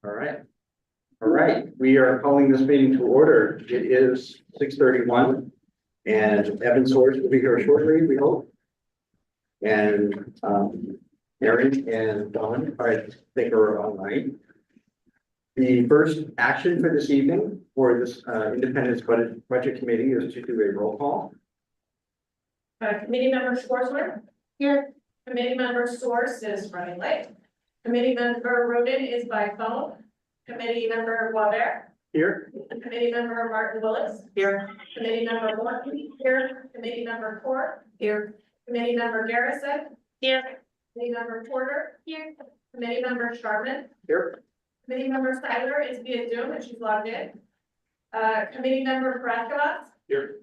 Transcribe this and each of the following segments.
All right. All right, we are calling this meeting to order. It is 6:31 and Evan Soares will be here shortly, we hope. And Erin and Dawn, I think are online. The first action for this evening for this Independence Budget Committee is to do a roll call. Committee member Schwarzman. Here. Committee member Source is running late. Committee member Roden is by phone. Committee member Waber. Here. Committee member Martin Willis. Here. Committee member Morton. Here. Committee member Core. Here. Committee member Garrison. Here. Committee member Porter. Here. Committee member Sharman. Here. Committee member Seiler is via Zoom and she's logged in. Committee member Bradkowitz. Here.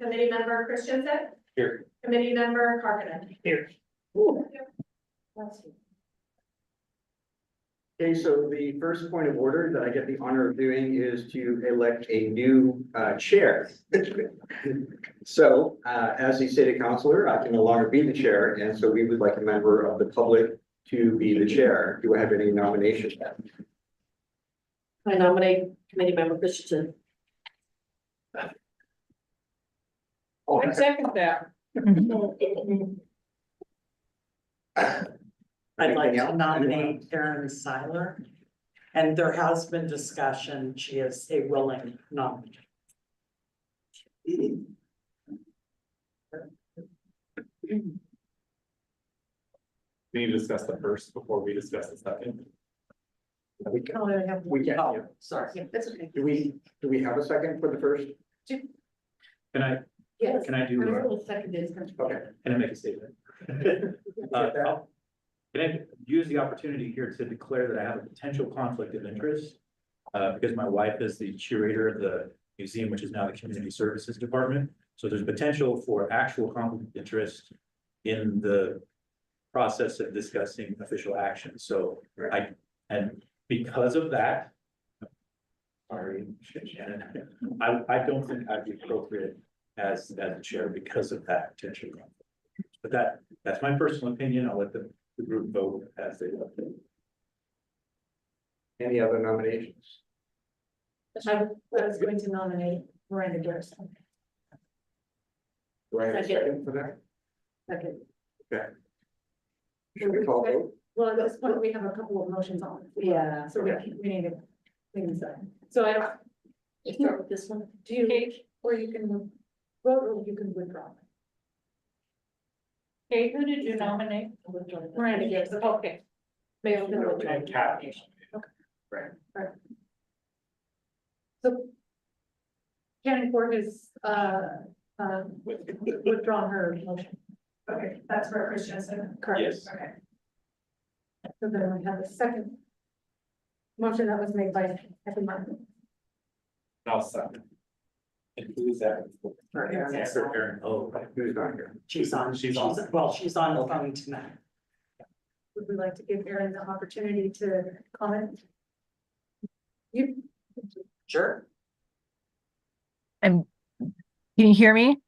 Committee member Christensen. Here. Committee member Carpenter. Here. Okay, so the first point of order that I get the honor of doing is to elect a new chair. So as the city councilor, I can no longer be the chair, and so we would like a member of the public to be the chair. Do I have any nominations? I nominate committee member Christensen. Oh, I second that. I'd like Anything to else? nominate Erin Seiler. And there has been discussion, she is a willing nominee. We need to discuss the first before we discuss the second. We can, Oh, yeah. sorry. That's okay. Do we have a second for the first? Can I, Yes. can I do, Okay. can I make a statement? Can I use the opportunity here to declare that I have a potential conflict of interest? Because my wife is the curator of the museum, which is now the Community Services Department. So there's potential for actual conflict of interest in the process of discussing official action. So and because of that, sorry, Shannon, I don't think I'd be appropriate as the chair because of that potential conflict. But that's my personal opinion. I'll let the group vote as they want. Any other nominations? I was going to nominate Miranda Garrison. Do I have a Second. second for that? Second. Should we call vote? Well, at this point, we have a couple of motions on. Yeah. So we need to. So I don't. Start with this one. Do you, or you can vote, or you can withdraw. Okay, who did you nominate? Miranda Garrison, okay. Maybe we can withdraw. And Kat. Right. So. Karen Ford has, withdrawn her motion. Okay, that's for Christensen. Correct. Yes. Okay. So then we have a second. Motion that was made by Evan Martin. I'll second. And who's that? For Erin For Seiler. Erin. Oh, Who's not here? She's on the phone tonight. Would we like to give Erin the opportunity to comment? You. Sure. Can you hear me?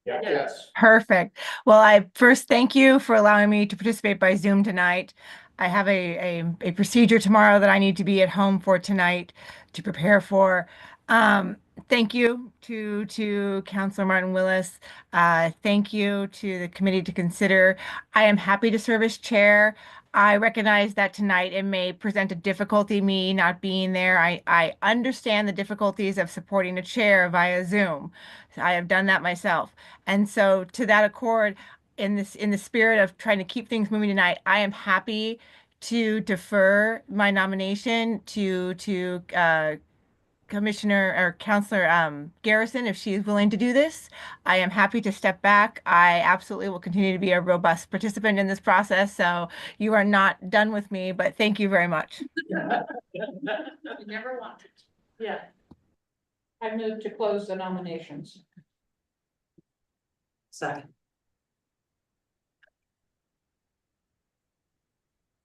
yeah. Yes. Perfect. Well, I first thank you for allowing me to participate by Zoom tonight. I have a procedure tomorrow that I need to be at home for tonight to prepare for. Thank you to Councilor Martin Willis. Thank you to the committee to consider. I am happy to serve as chair. I recognize that tonight it may present a difficulty, me not being there. I understand the difficulties of supporting a chair via Zoom. I have done that myself. And so to that accord, in the spirit of trying to keep things moving tonight, I am happy to defer my nomination to Commissioner or Councilor Garrison, if she is willing to do this. I am happy to step back. I absolutely will continue to be a robust participant in this process. So you are not done with me, but thank you very much. You never wanted. Yeah. I move to close the nominations. Second.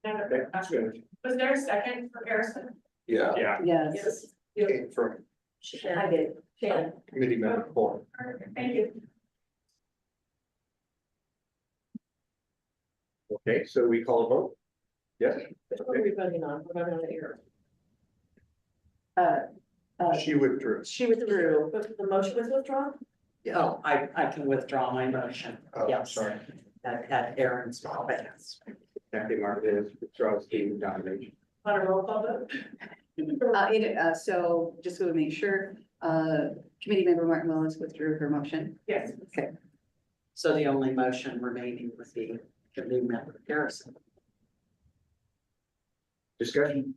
Okay, that's good. Was there a second for Garrison? Yeah. Yeah. Yes. Okay, from I did. Shannon. committee member four. Perfect, thank you. Okay, so we call a vote. Yes? What are we voting on? We're voting on here. She withdrew. She withdrew, but the motion was withdrawn? Oh, I can withdraw my motion. Oh, Yes. sorry. At Aaron's behest. Kathy Martinez withdraws the nomination. On a roll call vote? So just so we make sure, committee member Martin Willis withdrew her motion. Yes. So the only motion remaining was the committee member Garrison. Discussion?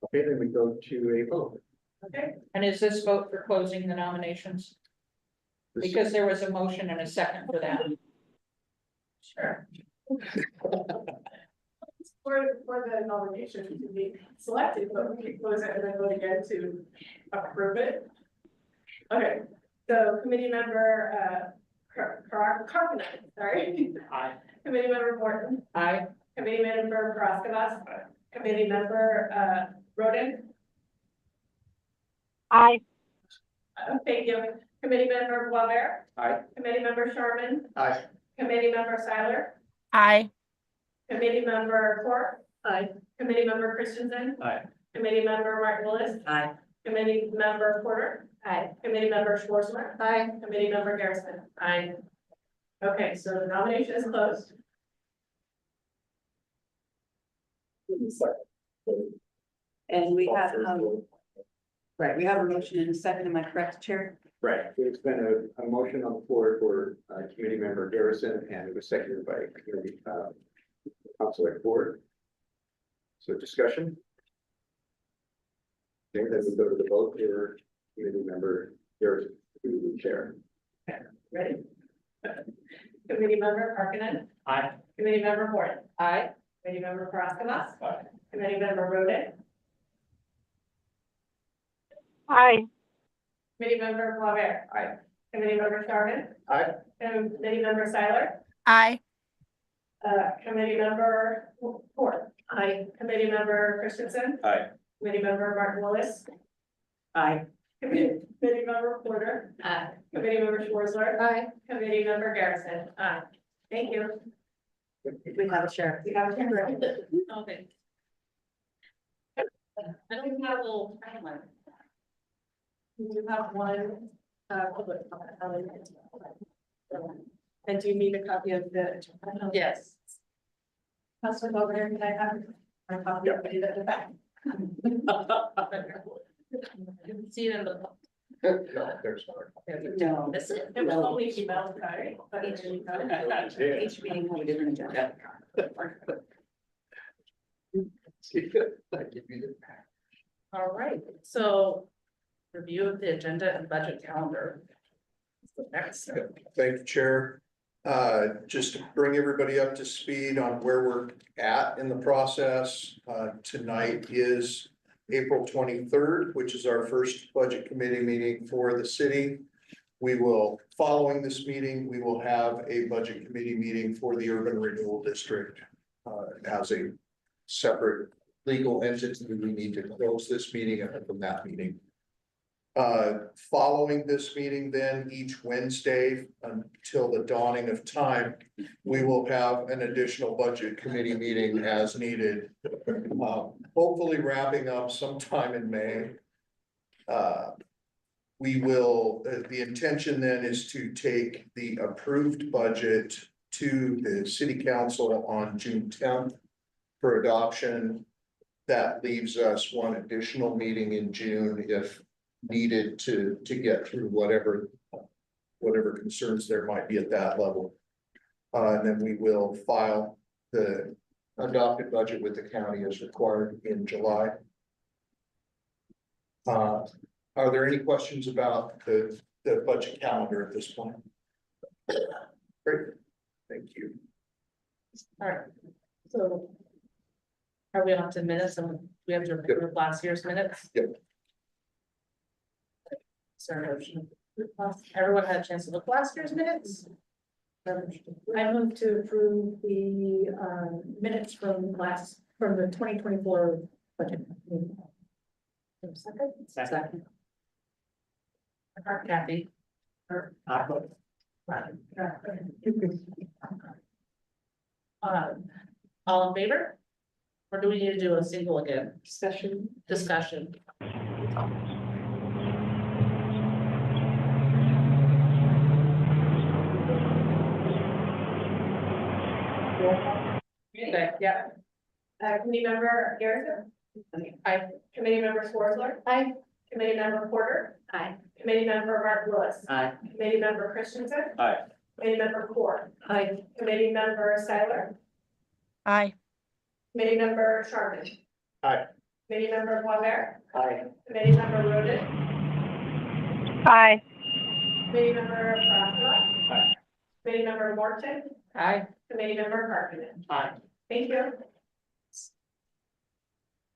Okay, then we go to a vote. Okay, And is this vote for closing the nominations? Because there was a motion and a second for that. sure. For the nomination to be selected, but we can close it and then vote again to approve it. Okay, so committee member, Carpenter, sorry. Aye. Committee member Morton, Aye. committee member Paraskevas, committee member, Roden. Aye. Thank you. Committee member Boisvert, Aye. committee member Sharman, Aye. committee member Siler, Aye. committee member Court, Aye. committee member Christensen. Aye. Committee member Martin Willis, Aye. committee member Porter. Aye. Committee member Schwarzman. Aye. Committee member Garrison. Aye. Okay, so the nomination is closed. And we have, right, we have a motion and a second. Am I correct, Chair? Right, there's been a motion on the floor for committee member Garrison, and it was seconded by committee Councilor Ford. So discussion? Okay, then we go to the vote for committee member Garrison, who the chair. Ready? Committee member Harkinen. Aye. Committee member Horn. Aye. Committee member Paraskevas. Committee member Roden. Aye. Committee member Boisvert. Aye. Committee member Sharman. Aye. Committee member Siler. Aye. Committee member Ford. Aye. Committee member Christensen. Aye. Committee member Martin Willis. Aye. Committee member Porter. Aye. Committee member Schwarzman. Aye. Committee member Garrison. Aye. Thank you. We have a sheriff. We have a temporary. Okay. I don't even have a little timeline. We do have one, public comment. And do you need a copy of the? Yes. Councilor over there, can I have a copy of it at the back? See it in the. There's No. This is, it was only email, sorry. But Each meeting have a different agenda. All right, so review of the agenda and budget calendar. Next. Thank you, Chair. Just to bring everybody up to speed on where we're at in the process, tonight is April 23rd, which is our first budget committee meeting for the city. We will, following this meeting, we will have a budget committee meeting for the urban renewal district as a separate legal entity. We need to close this meeting and open that meeting. Following this meeting, then each Wednesday until the dawning of time, we will have an additional budget committee meeting as needed. Hopefully wrapping up sometime in May. We will, the intention then is to take the approved budget to the city council on June 10th for adoption. That leaves us one additional meeting in June if needed to get through whatever concerns there might be at that level. And then we will file the adopted budget with the county as required in July. Are there any questions about the budget calendar at this point? Great, thank you. All right, so. Are we on to minutes and we have to approve last year's minutes? Yep. So, everyone had a chance to look at last year's minutes? I move to approve the minutes from the 2024 budget. Second? Second. Kathy. All in favor? Or do we need to do a single again? Discussion. Discussion. Okay, yeah. Committee member Garrison. Aye. Committee member Swartzler. Aye. Committee member Porter. Aye. Committee member Martin Lewis. Aye. Committee member Christensen. Aye. Committee member Core. Aye. Committee member Siler. Aye. Committee member Sharman. Aye. Committee member Boisvert. Aye. Committee member Roden. Aye. Committee member Prastola. Aye. Committee member Morton. Aye. Committee member Carpenter. Aye. Thank you.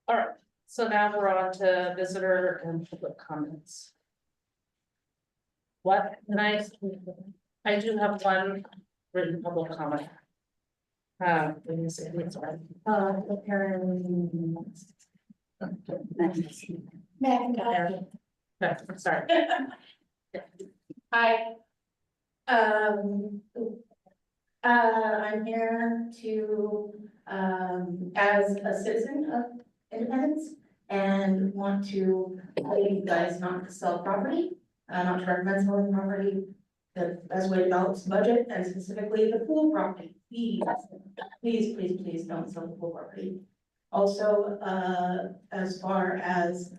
All right, so now we're on to visitor and public comments. What, can I do have one written public comment. Let me see, it's right. Okay, sorry. Hi. I'm here to, as a citizen of Independence and want to tell you guys not to sell property, not to recommend selling property. The best way to balance the budget and specifically the pool property, please, please don't sell the pool property. Also, as far as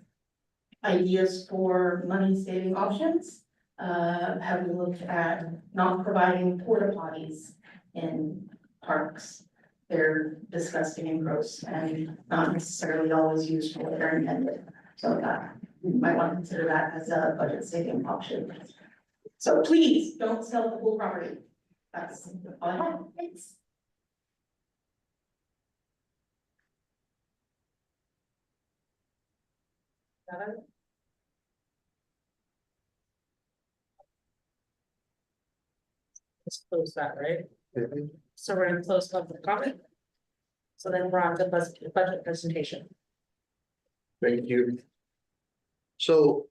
ideas for money saving options, have we looked at not providing porta potties in parks? They're disgusting and gross and not necessarily always used for what they're intended. So you might want to consider that as a budget saving option. So please don't sell the pool property. That's all I have. Thanks. Let's close that, right? So we're gonna close public comment. So then we're on to budget presentation. Thank you. So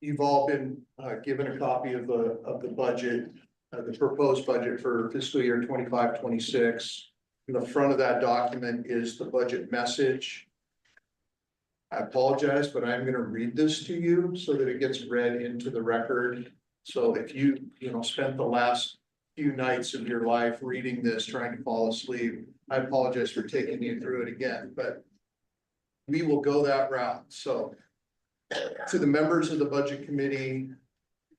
you've all been given a copy of the budget, the proposed budget for fiscal year 25-26. In the front of that document is the budget message. I apologize, but I'm going to read this to you so that it gets read into the record. So if you spent the last few nights of your life reading this, trying to fall asleep, I apologize for taking you through it again, but we will go that route. So to the members of the budget committee,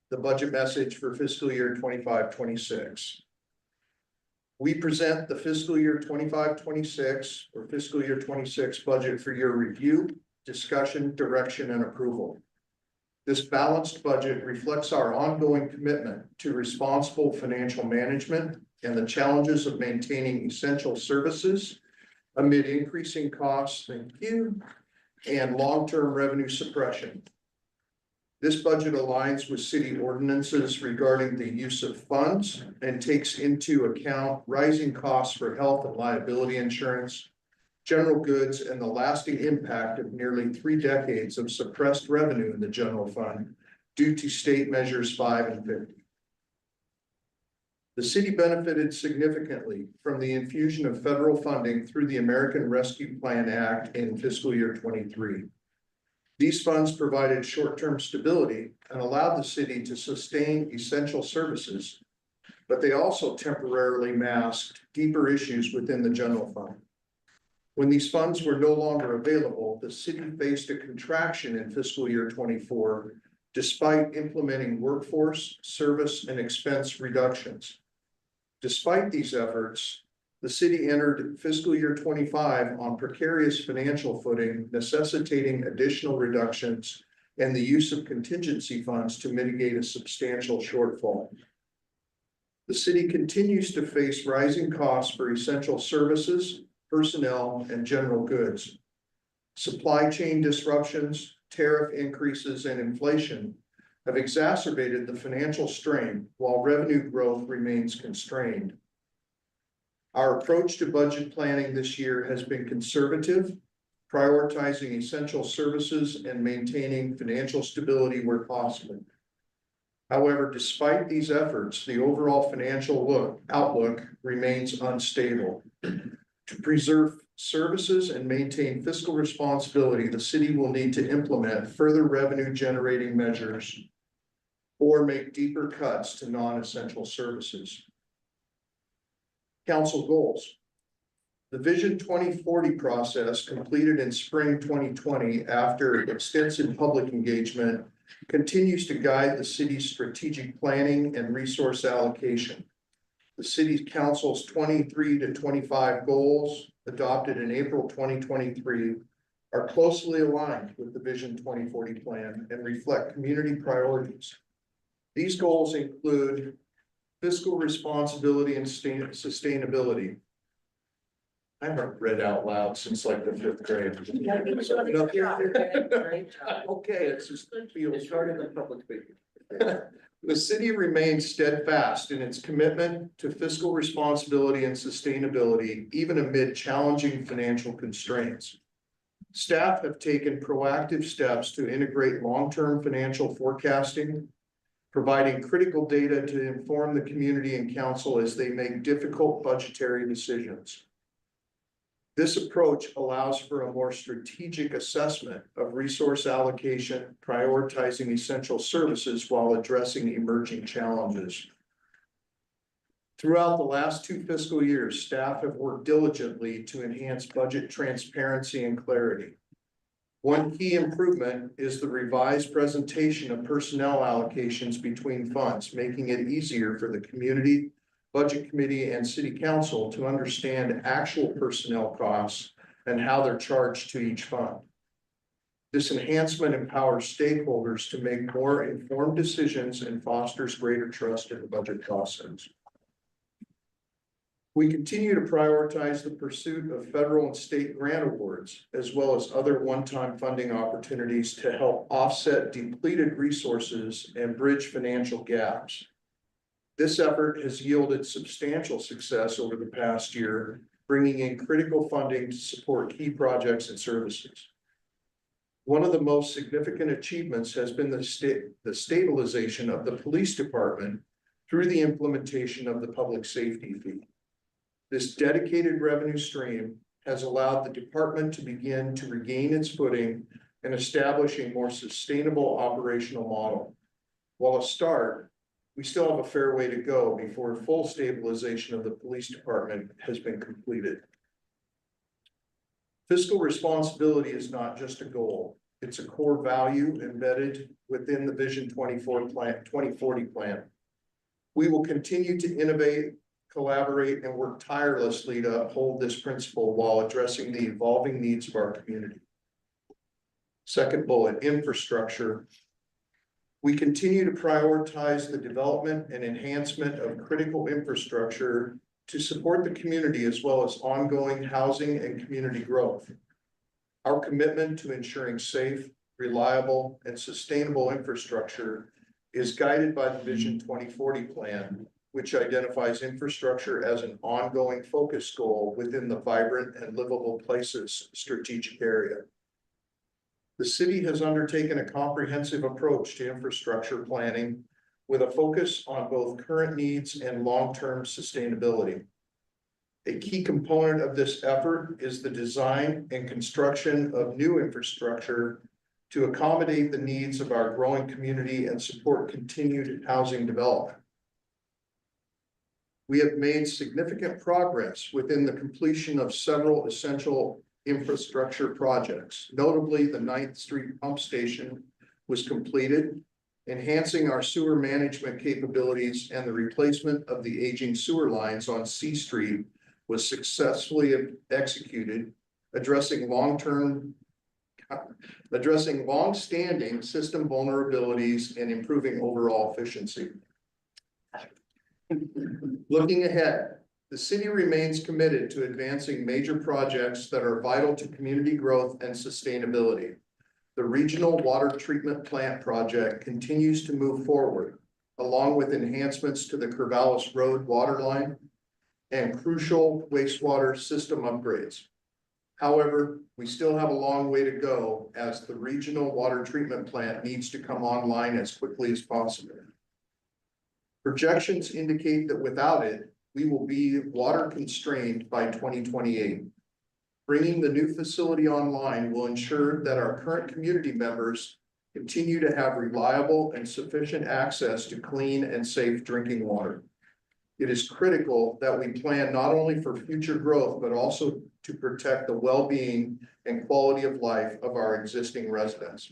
the budget message for fiscal year 25-26. We present the fiscal year 25-26 or fiscal year 26 budget for your review, discussion, direction, and approval. This balanced budget reflects our ongoing commitment to responsible financial management and the challenges of maintaining essential services amid increasing costs, and long-term revenue suppression. This budget aligns with city ordinances regarding the use of funds and takes into account rising costs for health and liability insurance, general goods, and the lasting impact of nearly 3 decades of suppressed revenue in the general fund due to state measures 5 and 50. The city benefited significantly from the infusion of federal funding through the American Rescue Plan Act in fiscal year 23. These funds provided short-term stability and allowed the city to sustain essential services, but they also temporarily masked deeper issues within the general fund. When these funds were no longer available, the city faced a contraction in fiscal year 24, despite implementing workforce, service, and expense reductions. Despite these efforts, the city entered fiscal year 25 on precarious financial footing, necessitating additional reductions and the use of contingency funds to mitigate a substantial shortfall. The city continues to face rising costs for essential services, personnel, and general goods. Supply chain disruptions, tariff increases, and inflation have exacerbated the financial strain while revenue growth remains constrained. Our approach to budget planning this year has been conservative, prioritizing essential services and maintaining financial stability where possible. However, despite these efforts, the overall financial outlook remains unstable. To preserve services and maintain fiscal responsibility, the city will need to implement further revenue generating measures or make deeper cuts to non-essential services. Council goals. The Vision 2040 process, completed in spring 2020 after extensive public engagement, continues to guide the city's strategic planning and resource allocation. The city council's 23 to 25 goals, adopted in April 2023, are closely aligned with the Vision 2040 plan and reflect community priorities. These goals include fiscal responsibility and sustainability. I haven't read out loud since like the 5th grade. Okay, it's just feels Started the public speaking. The city remains steadfast in its commitment to fiscal responsibility and sustainability, even amid challenging financial constraints. Staff have taken proactive steps to integrate long-term financial forecasting, providing critical data to inform the community and council as they make difficult budgetary decisions. This approach allows for a more strategic assessment of resource allocation, prioritizing essential services while addressing emerging challenges. Throughout the last 2 fiscal years, staff have worked diligently to enhance budget transparency and clarity. One key improvement is the revised presentation of personnel allocations between funds, making it easier for the community, budget committee, and city council to understand actual personnel costs and how they're charged to each fund. This enhancement empowers stakeholders to make more informed decisions and fosters greater trust in the budget process. We continue to prioritize the pursuit of federal and state grant awards, as well as other one-time funding opportunities to help offset depleted resources and bridge financial gaps. This effort has yielded substantial success over the past year, bringing in critical funding to support key projects and services. One of the most significant achievements has been the stabilization of the police department through the implementation of the public safety fee. This dedicated revenue stream has allowed the department to begin to regain its footing and establish a more sustainable operational model. While a start, we still have a fair way to go before full stabilization of the police department has been completed. Fiscal responsibility is not just a goal, it's a core value embedded within the Vision 2040 plan. We will continue to innovate, collaborate, and work tirelessly to uphold this principle while addressing the evolving needs of our community. Second bullet, infrastructure. We continue to prioritize the development and enhancement of critical infrastructure to support the community, as well as ongoing housing and community growth. Our commitment to ensuring safe, reliable, and sustainable infrastructure is guided by the Vision 2040 plan, which identifies infrastructure as an ongoing focus goal within the vibrant and livable places strategic area. The city has undertaken a comprehensive approach to infrastructure planning with a focus on both current needs and long-term sustainability. A key component of this effort is the design and construction of new infrastructure to accommodate the needs of our growing community and support continued housing development. We have made significant progress within the completion of several essential infrastructure projects. Notably, the 9th Street Pump Station was completed, enhancing our sewer management capabilities, and the replacement of the aging sewer lines on C Street was successfully executed, addressing long-standing system vulnerabilities and improving overall efficiency. Looking ahead, the city remains committed to advancing major projects that are vital to community growth and sustainability. The regional water treatment plant project continues to move forward, along with enhancements to the Corvallis Road water line and crucial wastewater system upgrades. However, we still have a long way to go as the regional water treatment plant needs to come online as quickly as possible. Projections indicate that without it, we will be water constrained by 2028. Bringing the new facility online will ensure that our current community members continue to have reliable and sufficient access to clean and safe drinking water. It is critical that we plan not only for future growth, but also to protect the well-being and quality of life of our existing residents.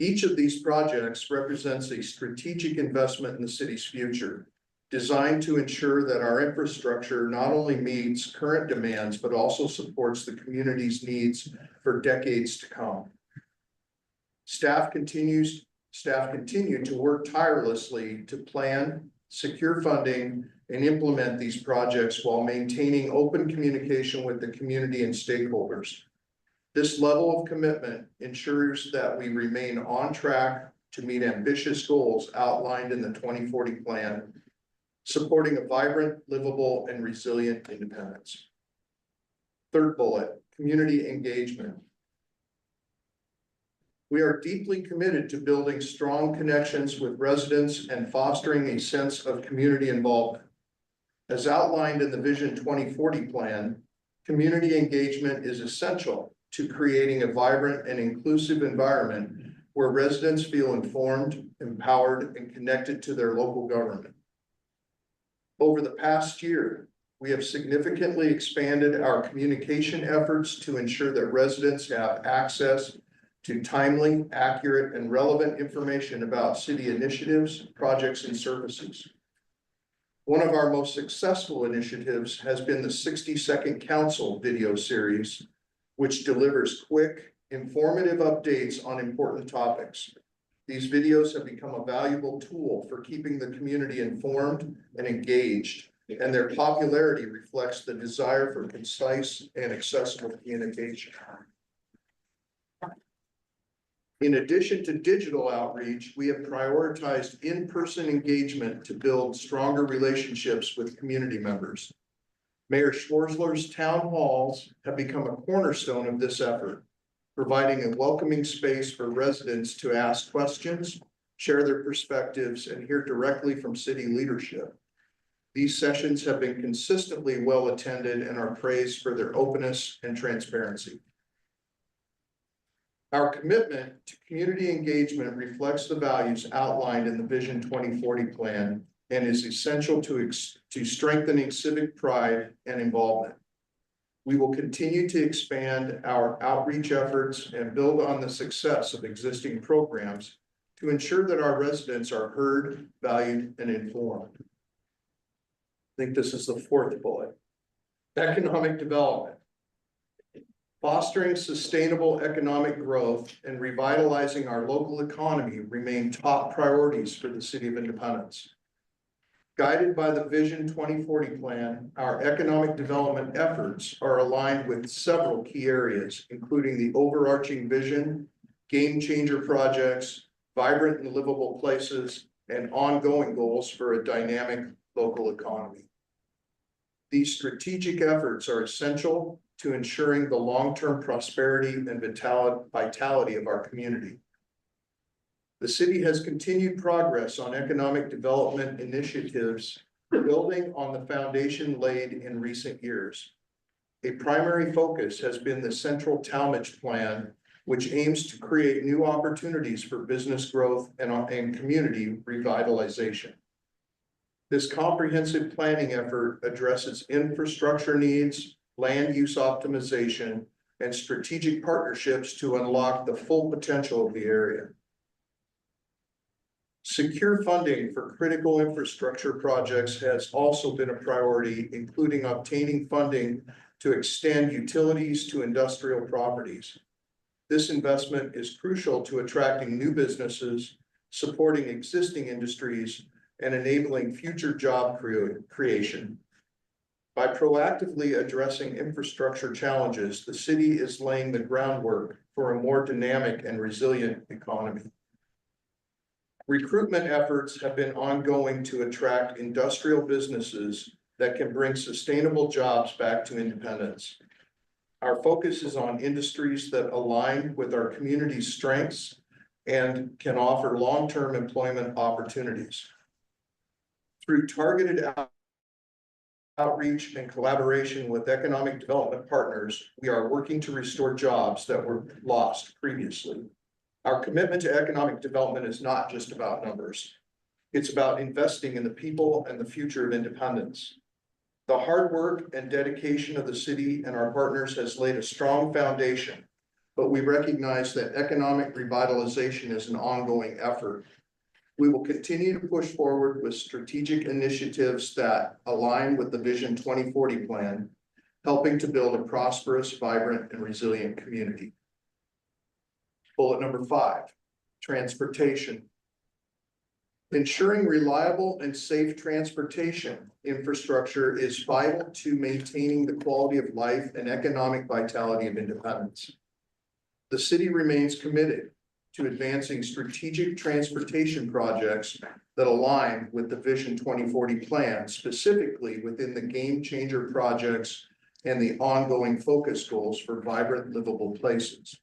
Each of these projects represents a strategic investment in the city's future, designed to ensure that our infrastructure not only meets current demands, but also supports the community's needs for decades to come. Staff continue to work tirelessly to plan, secure funding, and implement these projects while maintaining open communication with the community and stakeholders. This level of commitment ensures that we remain on track to meet ambitious goals outlined in the 2040 plan, supporting a vibrant, livable, and resilient Independence. Third bullet, community engagement. We are deeply committed to building strong connections with residents and fostering a sense of community involvement. As outlined in the Vision 2040 plan, community engagement is essential to creating a vibrant and inclusive environment where residents feel informed, empowered, and connected to their local government. Over the past year, we have significantly expanded our communication efforts to ensure that residents have access to timely, accurate, and relevant information about city initiatives, projects, and services. One of our most successful initiatives has been the 60-Second Council video series, which delivers quick, informative updates on important topics. These videos have become a valuable tool for keeping the community informed and engaged, and their popularity reflects the desire for concise and accessible communication. In addition to digital outreach, we have prioritized in-person engagement to build stronger relationships with community members. Mayor Schwarzler's town halls have become a cornerstone of this effort, providing a welcoming space for residents to ask questions, share their perspectives, and hear directly from city leadership. These sessions have been consistently well attended and are praised for their openness and transparency. Our commitment to community engagement reflects the values outlined in the Vision 2040 plan and is essential to strengthening civic pride and involvement. We will continue to expand our outreach efforts and build on the success of existing programs to ensure that our residents are heard, valued, and informed. I think this is the fourth bullet. Economic development. Fostering sustainable economic growth and revitalizing our local economy remain top priorities for the City of Independence. Guided by the Vision 2040 plan, our economic development efforts are aligned with several key areas, including the overarching vision, game changer projects, vibrant and livable places, and ongoing goals for a dynamic local economy. These strategic efforts are essential to ensuring the long-term prosperity and vitality of our community. The city has continued progress on economic development initiatives, building on the foundation laid in recent years. A primary focus has been the Central Talmadge Plan, which aims to create new opportunities for business growth and community revitalization. This comprehensive planning effort addresses infrastructure needs, land use optimization, and strategic partnerships to unlock the full potential of the area. Secure funding for critical infrastructure projects has also been a priority, including obtaining funding to extend utilities to industrial properties. This investment is crucial to attracting new businesses, supporting existing industries, and enabling future job creation. By proactively addressing infrastructure challenges, the city is laying the groundwork for a more dynamic and resilient economy. Recruitment efforts have been ongoing to attract industrial businesses that can bring sustainable jobs back to Independence. Our focus is on industries that align with our community's strengths and can offer long-term employment opportunities. Through targeted outreach and collaboration with economic development partners, we are working to restore jobs that were lost previously. Our commitment to economic development is not just about numbers. It's about investing in the people and the future of Independence. The hard work and dedication of the city and our partners has laid a strong foundation, but we recognize that economic revitalization is an ongoing effort. We will continue to push forward with strategic initiatives that align with the Vision 2040 plan, helping to build a prosperous, vibrant, and resilient community. Bullet number 5, transportation. Ensuring reliable and safe transportation infrastructure is vital to maintaining the quality of life and economic vitality of Independence. The city remains committed to advancing strategic transportation projects that align with the Vision 2040 plan, specifically within the game changer projects and the ongoing focus goals for vibrant, livable places.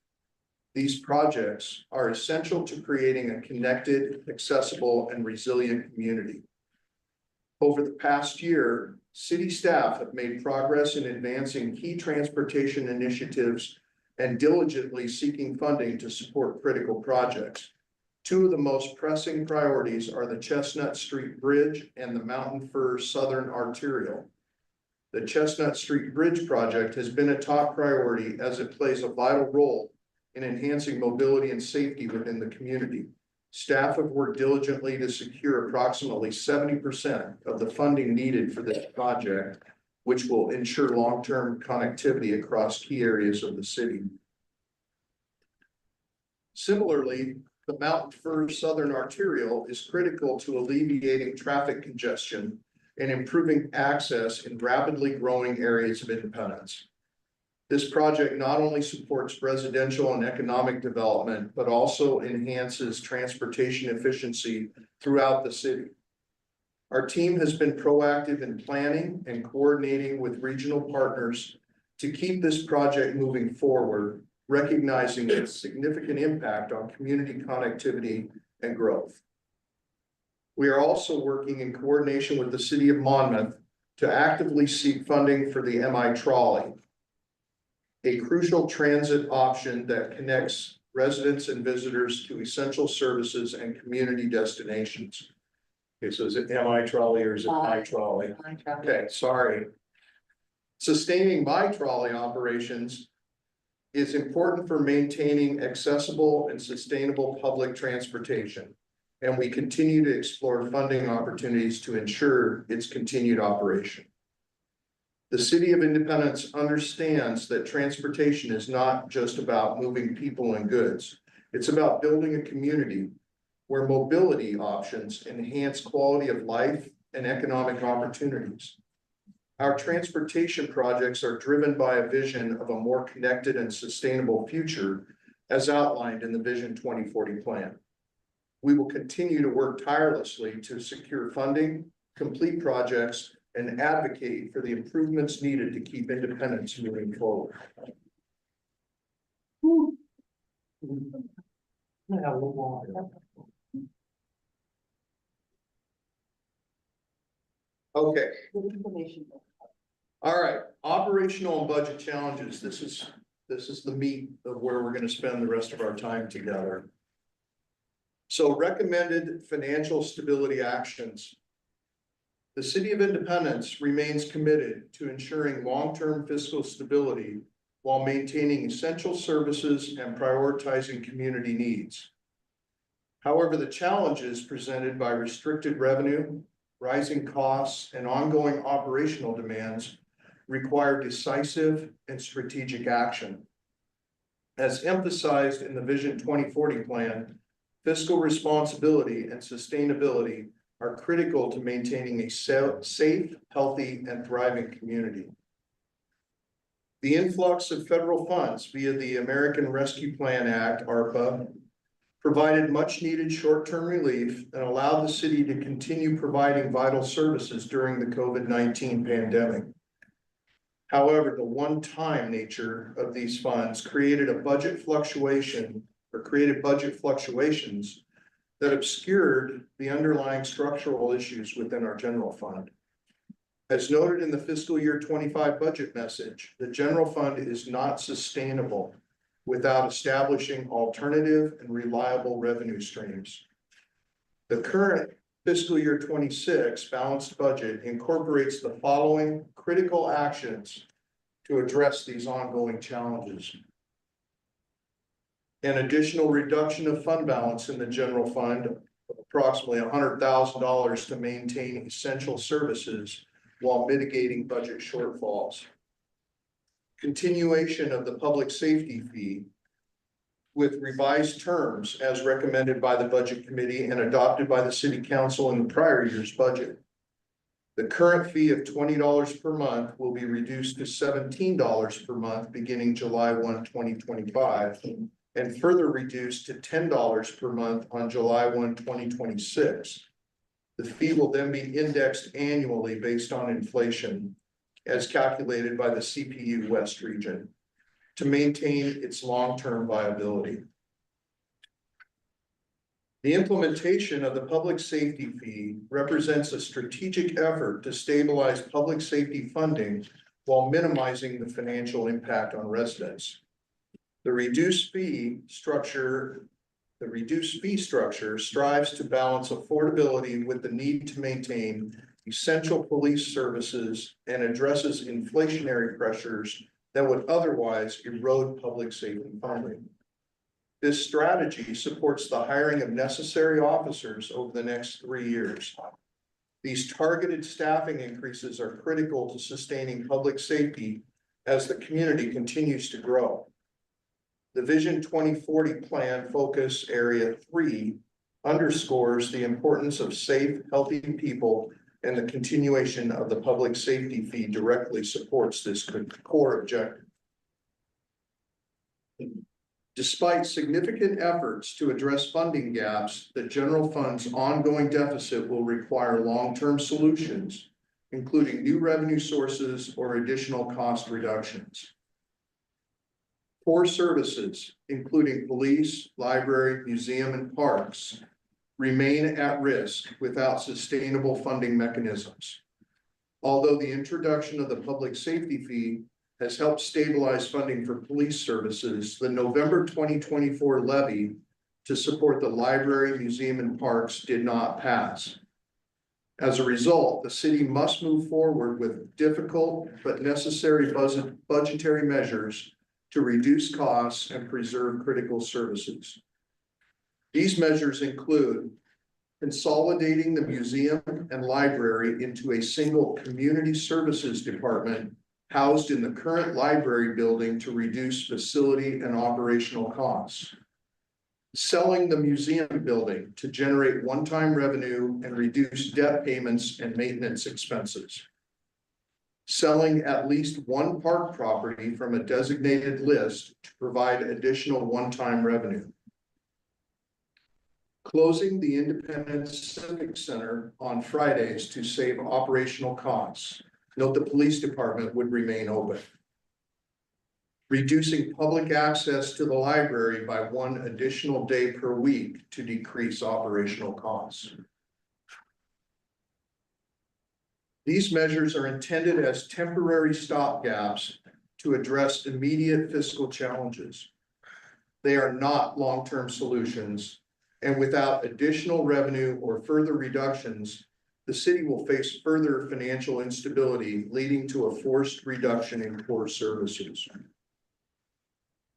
These projects are essential to creating a connected, accessible, and resilient community. Over the past year, city staff have made progress in advancing key transportation initiatives and diligently seeking funding to support critical projects. Two of the most pressing priorities are the Chestnut Street Bridge and the Mountain Fir Southern Arterial. The Chestnut Street Bridge project has been a top priority as it plays a vital role in enhancing mobility and safety within the community. Staff have worked diligently to secure approximately 70% of the funding needed for this project, which will ensure long-term connectivity across key areas of the city. Similarly, the Mountain Fir Southern Arterial is critical to alleviating traffic congestion and improving access in rapidly growing areas of Independence. This project not only supports residential and economic development, but also enhances transportation efficiency throughout the city. Our team has been proactive in planning and coordinating with regional partners to keep this project moving forward, recognizing its significant impact on community connectivity and growth. We are also working in coordination with the city of Monmouth to actively seek funding for the MI Trolley, a crucial transit option that connects residents and visitors to essential services and community destinations. Okay, so is it MI Trolley or is it My Trolley? Okay, sorry. Sustaining My Trolley operations is important for maintaining accessible and sustainable public transportation, and we continue to explore funding opportunities to ensure its continued operation. The City of Independence understands that transportation is not just about moving people and goods. It's about building a community where mobility options enhance quality of life and economic opportunities. Our transportation projects are driven by a vision of a more connected and sustainable future as outlined in the Vision 2040 plan. We will continue to work tirelessly to secure funding, complete projects, and advocate for the improvements needed to keep Independence moving forward. Okay. All right, operational and budget challenges. This is the meat of where we're going to spend the rest of our time together. So recommended financial stability actions. The City of Independence remains committed to ensuring long-term fiscal stability while maintaining essential services and prioritizing community needs. However, the challenges presented by restricted revenue, rising costs, and ongoing operational demands require decisive and strategic action. As emphasized in the Vision 2040 plan, fiscal responsibility and sustainability are critical to maintaining a safe, healthy, and thriving community. The influx of federal funds via the American Rescue Plan Act, ARPA, provided much needed short-term relief and allowed the city to continue providing vital services during the COVID-19 pandemic. However, the one-time nature of these funds created a budget fluctuation or created budget fluctuations that obscured the underlying structural issues within our general fund. As noted in the fiscal year 25 budget message, the general fund is not sustainable without establishing alternative and reliable revenue streams. The current fiscal year 26 balanced budget incorporates the following critical actions to address these ongoing challenges. An additional reduction of fund balance in the general fund of approximately $100,000 to maintain essential services while mitigating budget shortfalls. Continuation of the public safety fee with revised terms as recommended by the Budget Committee and adopted by the City Council in the prior year's budget. The current fee of $20 per month will be reduced to $17 per month beginning July 1, 2025, and further reduced to $10 per month on July 1, 2026. The fee will then be indexed annually based on inflation as calculated by the CPU West region to maintain its long-term viability. The implementation of the public safety fee represents a strategic effort to stabilize public safety funding while minimizing the financial impact on residents. The reduced fee structure strives to balance affordability with the need to maintain essential police services and addresses inflationary pressures that would otherwise erode public safety funding. This strategy supports the hiring of necessary officers over the next 3 years. These targeted staffing increases are critical to sustaining public safety as the community continues to grow. The Vision 2040 Plan Focus Area 3 underscores the importance of safe, healthy people, and the continuation of the public safety fee directly supports this core objective. Despite significant efforts to address funding gaps, the general fund's ongoing deficit will require long-term solutions, including new revenue sources or additional cost reductions. Core services, including police, library, museum, and parks, remain at risk without sustainable funding mechanisms. Although the introduction of the public safety fee has helped stabilize funding for police services, the November 2024 levy to support the library, museum, and parks did not pass. As a result, the city must move forward with difficult but necessary budgetary measures to reduce costs and preserve critical services. These measures include consolidating the museum and library into a single community services department housed in the current library building to reduce facility and operational costs. Selling the museum building to generate one-time revenue and reduce debt payments and maintenance expenses. Selling at least one park property from a designated list to provide additional one-time revenue. Closing the Independence Civic Center on Fridays to save operational costs. Note the police department would remain open. Reducing public access to the library by 1 additional day per week to decrease operational costs. These measures are intended as temporary stopgaps to address immediate fiscal challenges. They are not long-term solutions, and without additional revenue or further reductions, the city will face further financial instability, leading to a forced reduction in core services.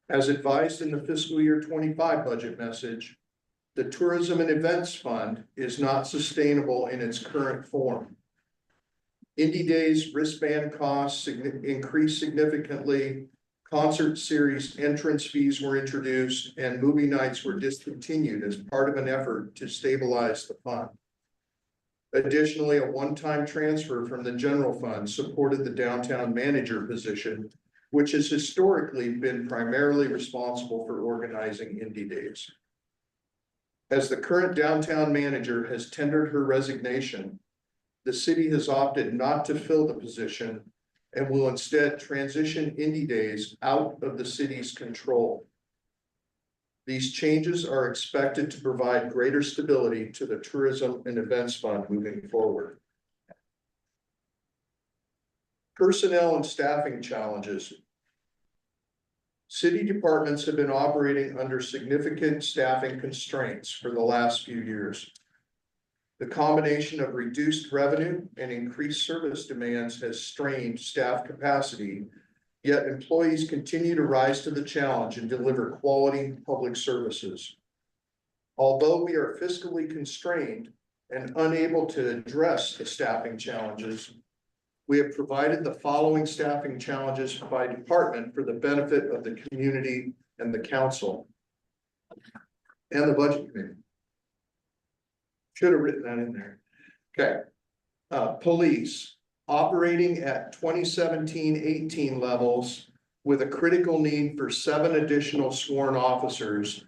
As advised in the fiscal year 25 budget message, the Tourism and Events Fund is not sustainable in its current form. Indie Days wristband costs increased significantly, concert series entrance fees were introduced, and movie nights were discontinued as part of an effort to stabilize the fund. Additionally, a one-time transfer from the general fund supported the downtown manager position, which has historically been primarily responsible for organizing Indie Days. As the current downtown manager has tendered her resignation, the city has opted not to fill the position and will instead transition Indie Days out of the city's control. These changes are expected to provide greater stability to the Tourism and Events Fund moving forward. Personnel and staffing challenges. City departments have been operating under significant staffing constraints for the last few years. The combination of reduced revenue and increased service demands has strained staff capacity, yet employees continue to rise to the challenge and deliver quality public services. Although we are fiscally constrained and unable to address the staffing challenges, we have provided the following staffing challenges by department for the benefit of the community and the council and the budget committee. Should have written that in there. Okay. Police operating at 2017-18 levels with a critical need for 7 additional sworn officers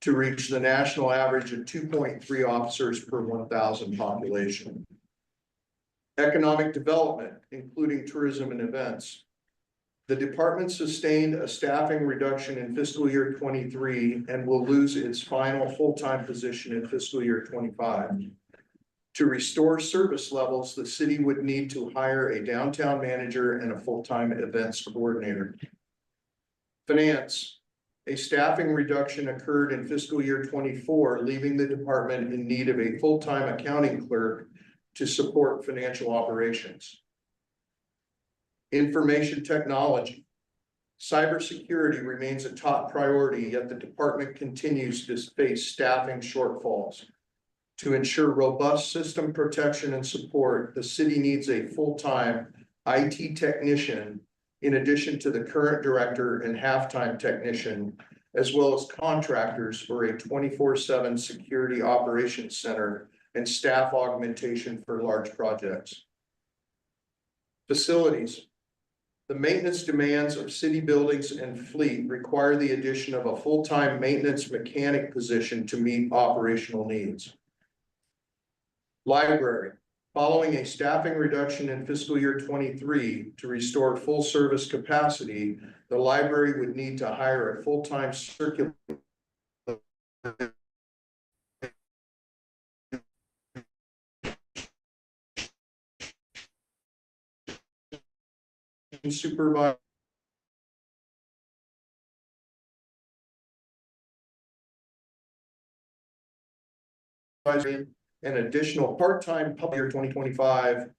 to reach the national average of 2.3 officers per 1,000 population. Economic development, including tourism and events. The department sustained a staffing reduction in fiscal year 23 and will lose its final full-time position in fiscal year 25. To restore service levels, the city would need to hire a downtown manager and a full-time events coordinator. Finance. A staffing reduction occurred in fiscal year 24, leaving the department in need of a full-time accounting clerk to support financial operations. Information technology. Cybersecurity remains a top priority, yet the department continues to face staffing shortfalls. To ensure robust system protection and support, the city needs a full-time IT technician in addition to the current director and half-time technician, as well as contractors for a 24/7 security operations center and staff augmentation for large projects. Facilities. The maintenance demands of city buildings and fleet require the addition of a full-time maintenance mechanic position to meet operational needs. Library. Following a staffing reduction in fiscal year 23 to restore full service capacity, the library would need to hire a full-time circulator supervisor an additional part-time public year 2025,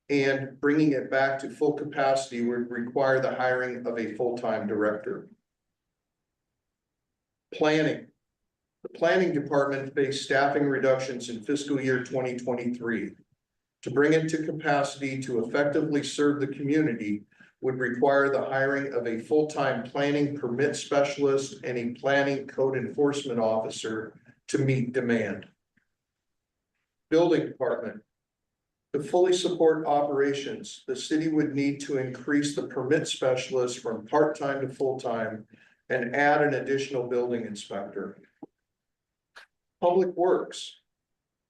and bringing it back to full capacity would require the hiring of a full-time director. Planning. The planning department faced staffing reductions in fiscal year 2023. To bring it to capacity to effectively serve the community would require the hiring of a full-time planning permit specialist and a planning code enforcement officer to meet demand. Building department. To fully support operations, the city would need to increase the permit specialist from part-time to full-time and add an additional building inspector. Public Works.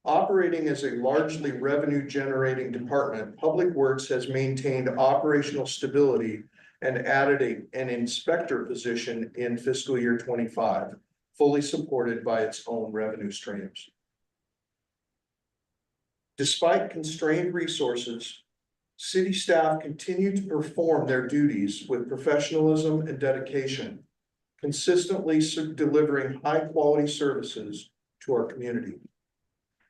Operating as a largely revenue-generating department, Public Works has maintained operational stability and added an inspector position in fiscal year 25, fully supported by its own revenue streams. Despite constrained resources, city staff continue to perform their duties with professionalism and dedication, consistently delivering high-quality services to our community.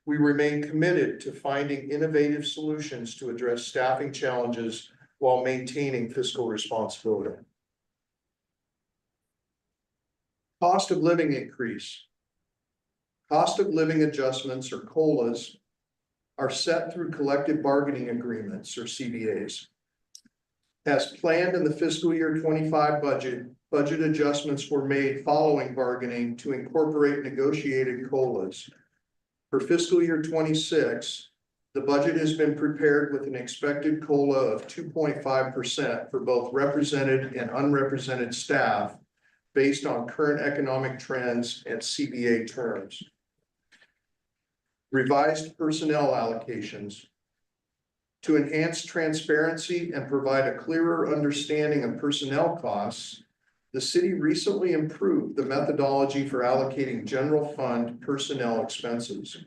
We remain committed to finding innovative solutions to address staffing challenges while maintaining fiscal responsibility. Cost of living increase. Cost of living adjustments, or COLAs, are set through collective bargaining agreements, or CBAs. As planned in the fiscal year 25 budget adjustments were made following bargaining to incorporate negotiated COLAs. For fiscal year 26, the budget has been prepared with an expected COLA of 2.5% for both represented and unrepresented staff based on current economic trends and CBA terms. Revised personnel allocations. To enhance transparency and provide a clearer understanding of personnel costs, The city recently improved the methodology for allocating general fund personnel expenses.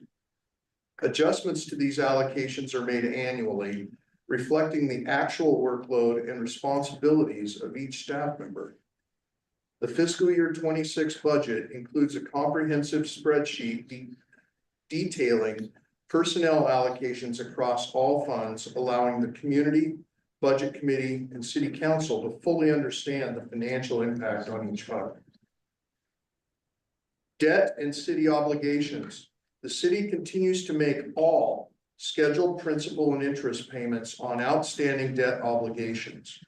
Adjustments to these allocations are made annually, reflecting the actual workload and responsibilities of each staff member. The fiscal year 26 budget includes a comprehensive spreadsheet detailing personnel allocations across all funds, allowing the community, budget committee, and city council to fully understand the financial impact on each fund. Debt and city obligations. The city continues to make all scheduled principal and interest payments on outstanding debt obligations.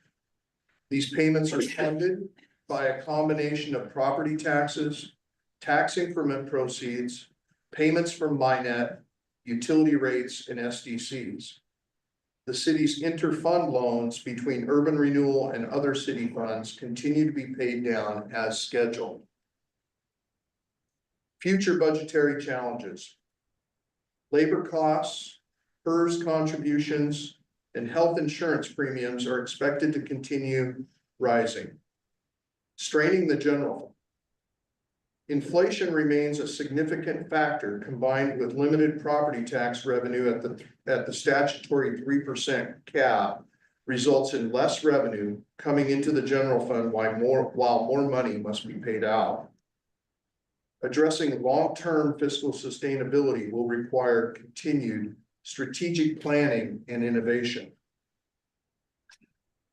These payments are funded by a combination of property taxes, tax increment proceeds, payments from MINET, utility rates, and SDCs. The city's interfund loans between urban renewal and other city funds continue to be paid down as scheduled. Future budgetary challenges. Labor costs, PERS contributions, and health insurance premiums are expected to continue rising, straining the general fund. Inflation remains a significant factor, combined with limited property tax revenue at the statutory 3% cap, results in less revenue coming into the general fund while more money must be paid out. Addressing long-term fiscal sustainability will require continued strategic planning and innovation.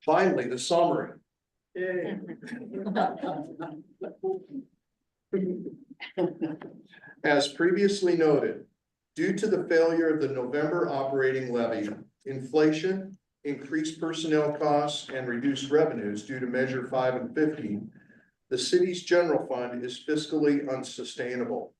Finally, the summary. Yay. As previously noted, due to the failure of the November operating levy, inflation, increased personnel costs, and reduced revenues due to Measure 5 and 50, the city's general fund is fiscally unsustainable.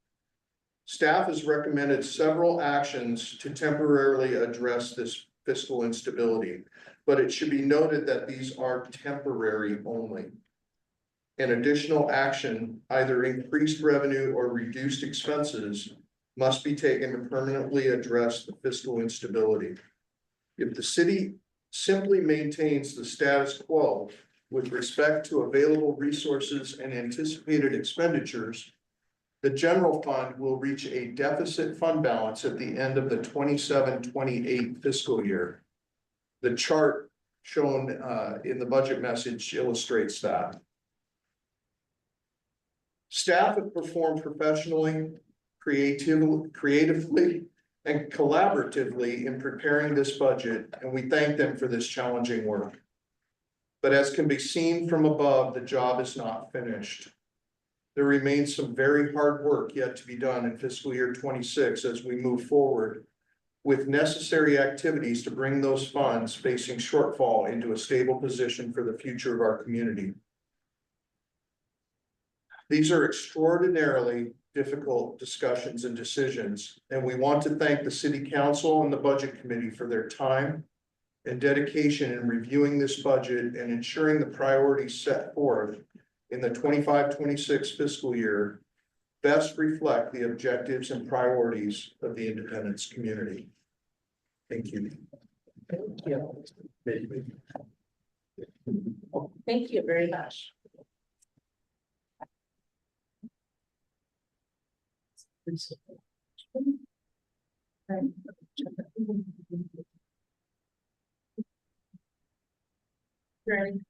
Staff has recommended several actions to temporarily address this fiscal instability, but it should be noted that these are temporary only. An additional action, either increased revenue or reduced expenses, must be taken to permanently address the fiscal instability. If the city simply maintains the status quo with respect to available resources and anticipated expenditures, the general fund will reach a deficit fund balance at the end of the 27-28 fiscal year. The chart shown in the budget message illustrates that. Staff have performed professionally, creatively, and collaboratively in preparing this budget, and we thank them for this challenging work. But as can be seen from above, the job is not finished. There remains some very hard work yet to be done in fiscal year 26 as we move forward with necessary activities to bring those funds facing shortfall into a stable position for the future of our community. These are extraordinarily difficult discussions and decisions, and we want to thank the City Council and the Budget Committee for their time and dedication in reviewing this budget and ensuring the priorities set forth in the 25-26 fiscal year best reflect the objectives and priorities of the Independence community. Thank you. Thank you. Thank you very much.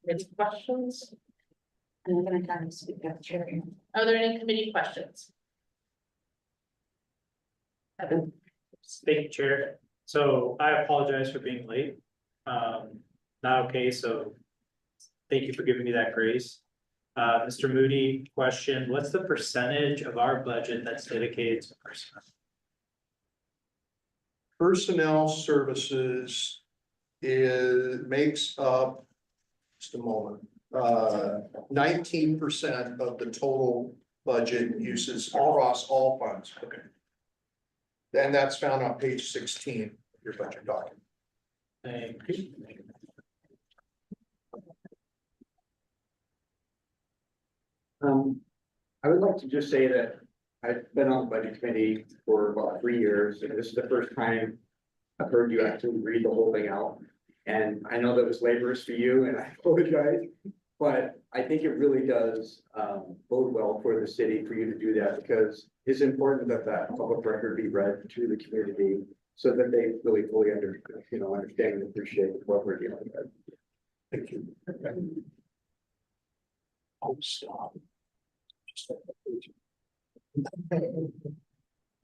Any questions? I'm gonna kind of speak up, Chair. Are there any committee questions? Evan? Thank you, Chair. So I apologize for being late. Not okay, so thank you for giving me that grace. Mr. Moody, question, what's the percentage of our budget that's dedicated to personnel? Personnel services makes up, just a moment, 19% of the total budget uses across all funds. Okay. And that's found on page 16 of your budget document. Thank you. I would like to just say that I've been on the budget committee for about 3 years, and this is the first time I've heard you actually read the whole thing out. And I know that was laborious for you, and I apologize. But I think it really does bode well for the city for you to do that, because it's important that that public record be read to the community so that they really fully understand and appreciate what we're dealing with. Thank you. I'll stop.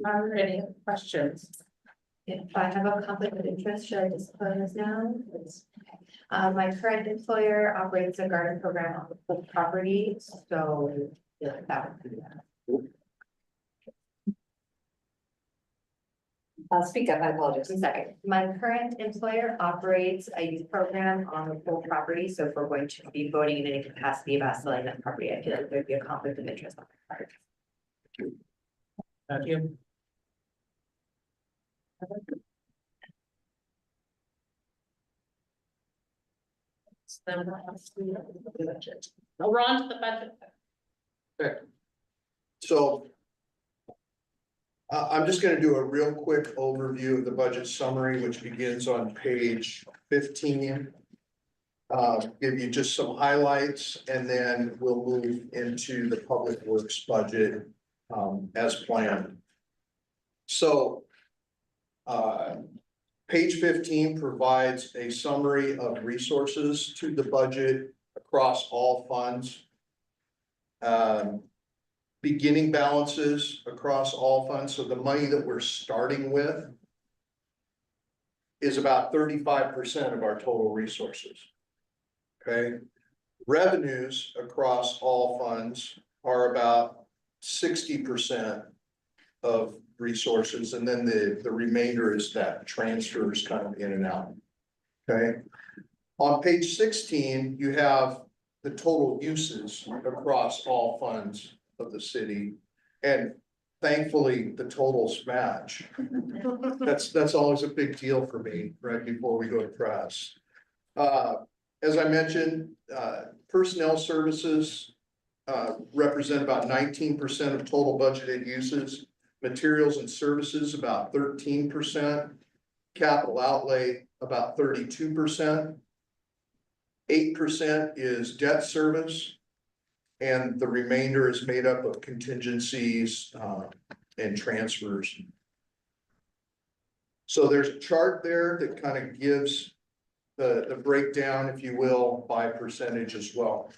Are there any questions? If I have a conflict of interest, should I disclose now? My current employer operates a garden program on the full property, so that would be that. I'll speak up, I apologize. Just a second. My current employer operates a youth program on the full property, so if we're going to be voting in any capacity about selling that property, I feel like there'd be a conflict of interest on my part. Thank you. Then we'll have to do the budget. Now we're on to the budget. So. I'm just gonna do a real quick overview of the budget summary, which begins on page 15. Give you just some highlights, and then we'll move into the public works budget, as planned. So, page 15 provides a summary of resources to the budget across all funds. Beginning balances across all funds, so the money that we're starting with is about 35% of our total resources. Okay, revenues across all funds are about 60% of resources, and then the remainder is that transfers kind of in and out. Okay, on page 16, you have the total uses across all funds of the city, and thankfully the totals match. That's always a big deal for me right before we go to press. As I mentioned, personnel services represent about 19% of total budgeted uses, materials and services about 13%, capital outlay about 32%, 8% is debt service, and the remainder is made up of contingencies and transfers. So there's a chart there that kind of gives the breakdown, if you will, by percentage as well.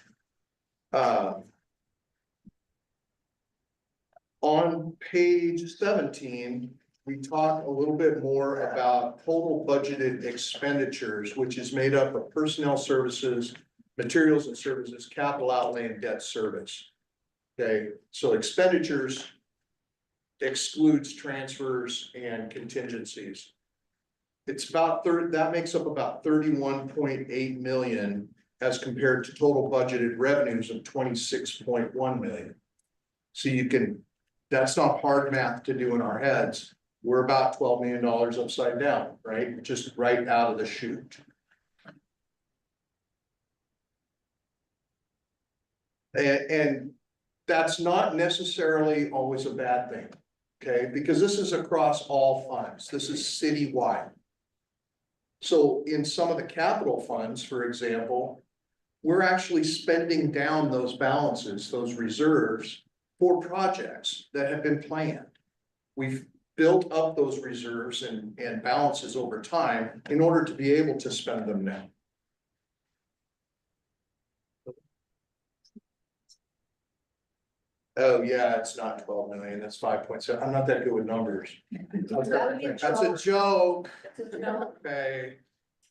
On page 17, we talk a little bit more about total budgeted expenditures, which is made up of personnel services, materials and services, capital outlay, and debt service. Okay, so expenditures excludes transfers and contingencies. It's about that makes up about 31.8 million as compared to total budgeted revenues of 26.1 million. So you can, that's not hard math to do in our heads. We're about $12 million upside down, right? Just right out of the chute. And that's not necessarily always a bad thing, okay? Because this is across all funds. This is citywide. So in some of the capital funds, for example, we're actually spending down those balances, those reserves for projects that have been planned. We've built up those reserves and balances over time in order to be able to spend them now. Oh, yeah, it's not 12 million, that's 5.7. I'm not that good with numbers. That's a joke. Okay,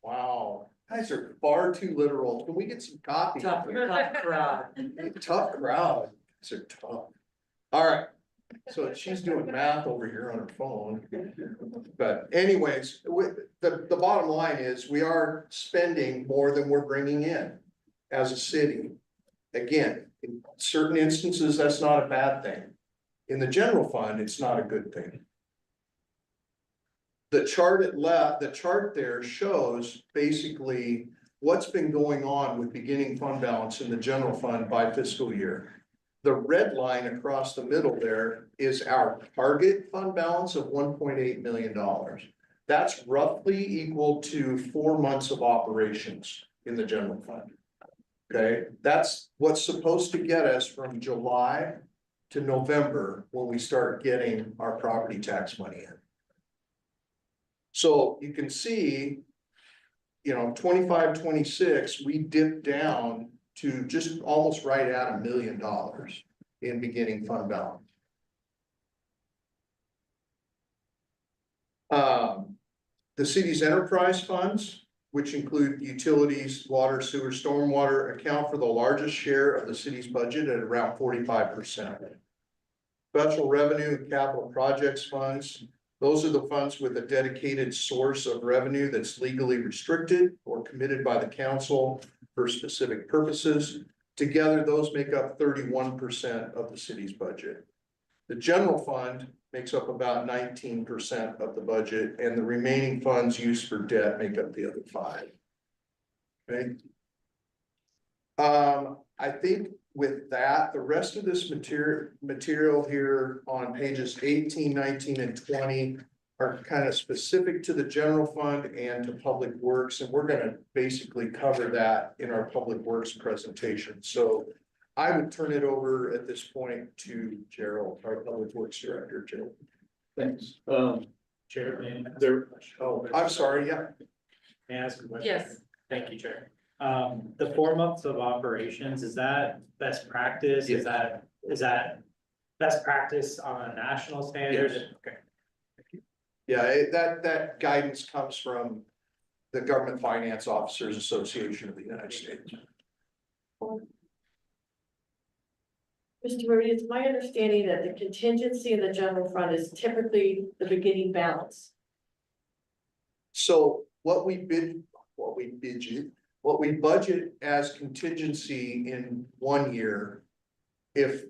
wow, guys are far too literal. Can we get some copy? Tough crowd. Tough crowd. These are tough. All right, so she's doing math over here on her phone. But anyways, the bottom line is we are spending more than we're bringing in as a city. Again, in certain instances, that's not a bad thing. In the general fund, it's not a good thing. The chart there shows basically what's been going on with beginning fund balance in the general fund by fiscal year. The red line across the middle there is our target fund balance of $1.8 million. That's roughly equal to 4 months of operations in the general fund. Okay, that's what's supposed to get us from July to November when we start getting our property tax money in. So you can see, 25, 26, we dipped down to just almost right at $1 million in beginning fund balance. The city's enterprise funds, which include utilities, water, sewer, stormwater, account for the largest share of the city's budget at around 45%. Special revenue and capital projects funds, those are the funds with a dedicated source of revenue that's legally restricted or committed by the council for specific purposes. Together, those make up 31% of the city's budget. The general fund makes up about 19% of the budget, and the remaining funds used for debt make up the other 5%. Okay. I think with that, the rest of this material here on pages 18, 19, and 20 are kind of specific to the general fund and to public works, and we're gonna basically cover that in our public works presentation. So I would turn it over at this point to Gerald, our public works director. Gerald. Thanks. Chair, I'm sorry, yeah. May I ask a question? Yes. Thank you, Chair. The 4 months of operations, is that best practice? Is that best practice on a national standard? Yes. Okay. Yeah, that guidance comes from the Government Finance Officers Association of the United States. Mr. Murray, it's my understanding that the contingency in the general fund is typically the beginning balance. So what we budget as contingency in 1 year, if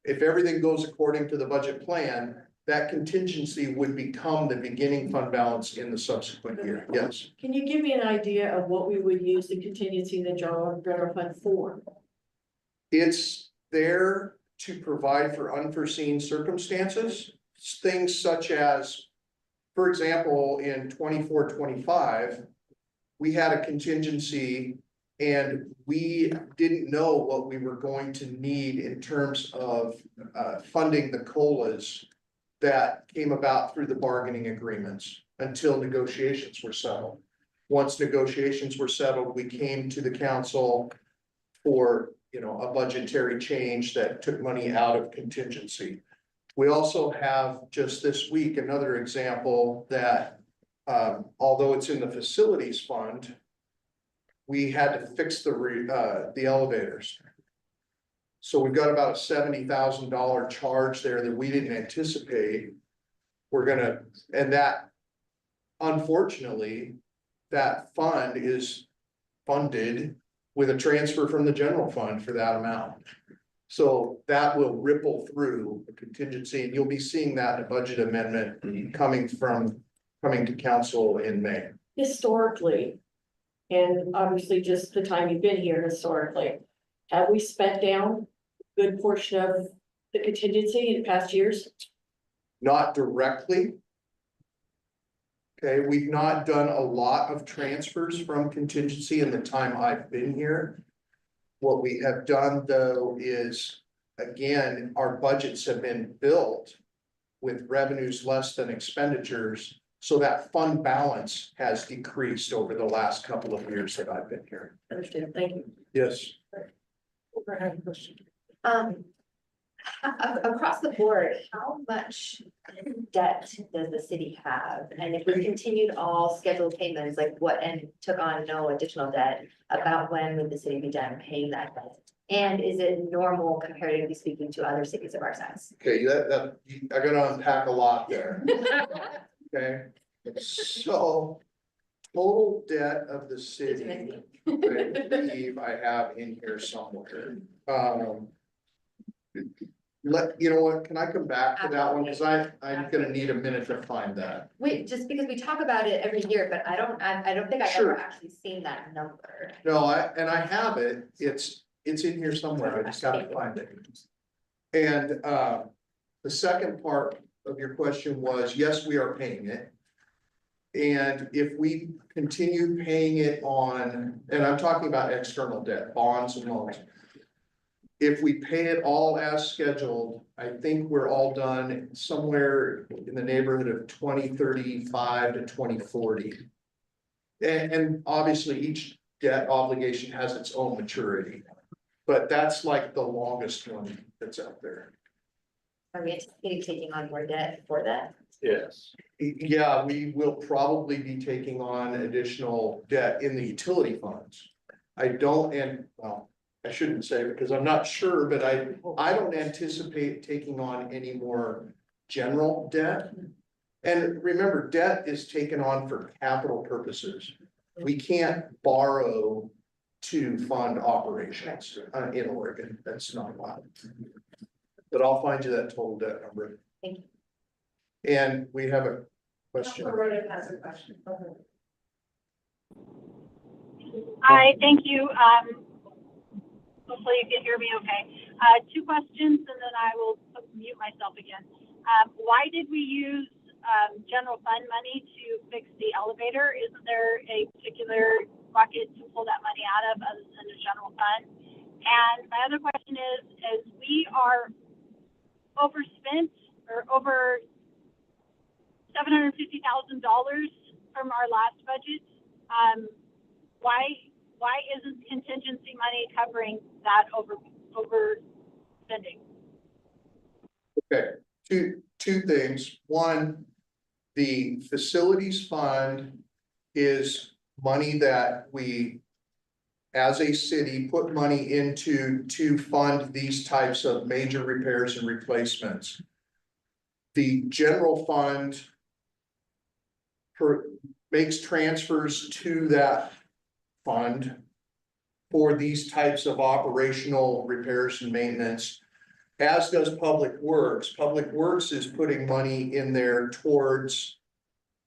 everything goes according to the budget plan, that contingency would become the beginning fund balance in the subsequent year. Yes. Can you give me an idea of what we would use the contingency in the general fund for? It's there to provide for unforeseen circumstances, things such as, for example, in 24-25, we had a contingency and we didn't know what we were going to need in terms of funding the COLAs that came about through the bargaining agreements until negotiations were settled. Once negotiations were settled, we came to the council for a budgetary change that took money out of contingency. We also have just this week another example that although it's in the facilities fund, we had to fix the elevators. So we've got about a $70,000 charge there that we didn't anticipate. And that, unfortunately, that fund is funded with a transfer from the general fund for that amount. So that will ripple through the contingency, and you'll be seeing that in a budget amendment coming to council in May. Historically, and obviously just the time you've been here historically, have we spent down a good portion of the contingency in past years? Not directly. Okay, we've not done a lot of transfers from contingency in the time I've been here. What we have done though is, again, our budgets have been built with revenues less than expenditures. So that fund balance has decreased over the last couple of years that I've been here. Understand, thank you. Yes. Across the board, how much debt does the city have? And if we continued all scheduled payments, like what, and took on no additional debt, about when would the city be done paying that debt? And is it normal comparatively speaking to other cities of our size? Okay, I gotta unpack a lot there. Okay, so total debt of the city, I believe I have in here somewhere. You know what, can I come back to that one? Because I'm gonna need a minute to find that. Wait, just because we talk about it every year, but I don't think I've Sure. ever actually seen that number. No, I have it. It's in here somewhere. I just gotta find it. And the second part of your question was, yes, we are paying it. And if we continue paying it on, and I'm talking about external debt, bonds and loans. If we pay it all as scheduled, I think we're all done somewhere in the neighborhood of 2035 to 2040. And obviously each debt obligation has its own maturity, but that's like the longest one that's out there. Are we anticipating taking on more debt for that? Yes. Yeah, we will probably be taking on additional debt in the utility funds. I don't, and well, I shouldn't say because I'm not sure, but I don't anticipate taking on any more general debt. And remember, debt is taken on for capital purposes. We can't borrow to fund operations in Oregon. That's not allowed. But I'll find you that total debt number. Thank you. And we have a question. Councilor Rhoda has a question. Hi, thank you. Hopefully you can hear me okay. Two questions and then I will mute myself again. Why did we use general fund money to fix the elevator? Isn't there a particular bucket to pull that money out of other than the general fund? And my other question is we are overspent or over $750,000 from our last budget. Why isn't contingency money covering that overspending? Okay, two things. One, the facilities fund is money that we, as a city, put money into to fund these types of major repairs and replacements. The general fund makes transfers to that fund for these types of operational repairs and maintenance, as does Public Works. Public Works is putting money in there towards,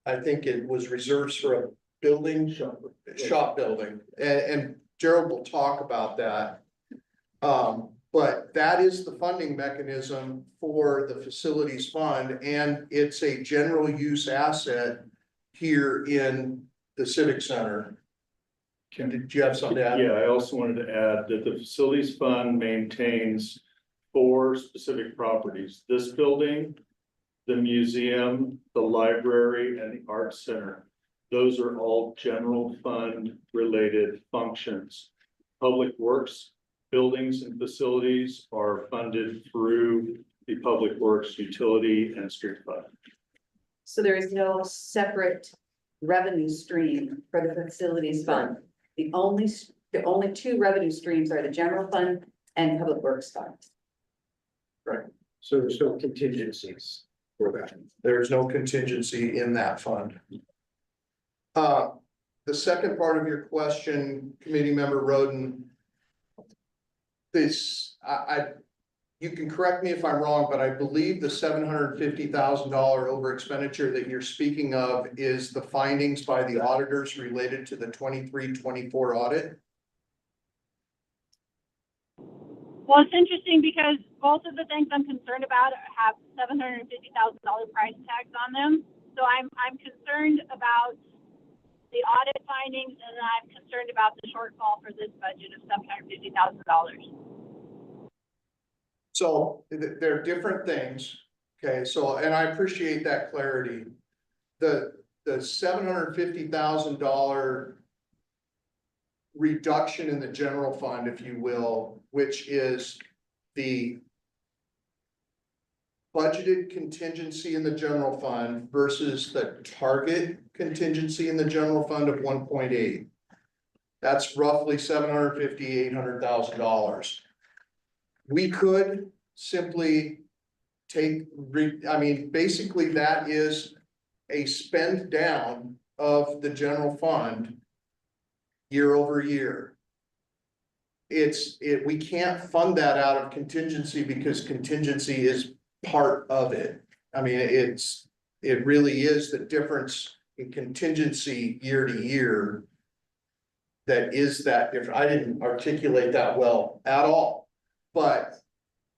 I think it was reserves for a building, shop building, and Gerald will talk about that. But that is the funding mechanism for the facilities fund, and it's a general use asset here in the Civic Center. Did you have something to add? Yeah, I also wanted to add that the facilities fund maintains 4 specific properties: this building, the museum, the library, and the art center. Those are all general fund related functions. Public Works buildings and facilities are funded through the Public Works Utility and Street Fund. So there is no separate revenue stream for the facilities fund. The only 2 revenue streams are the general fund and Public Works fund. Right. So there's no contingencies for that. There's no contingency in that fund. The second part of your question, committee member Roden. This, you can correct me if I'm wrong, but I believe the $750,000 over expenditure that you're speaking of is the findings by the auditors related to the 23-24 audit. Well, it's interesting because both of the things I'm concerned about have $750,000 price tags on them. So I'm concerned about the audit findings, and I'm concerned about the shortfall for this budget of $750,000. So they're different things. Okay, so, and I appreciate that clarity. The $750,000 reduction in the general fund, if you will, which is the budgeted contingency in the general fund versus the target contingency in the general fund of 1.8. That's roughly $750,000-800,000. We could simply take, basically that is a spend down of the general fund year over year. We can't fund that out of contingency because contingency is part of it. I mean, it really is the difference in contingency year to year that is that different. I didn't articulate that well at all, but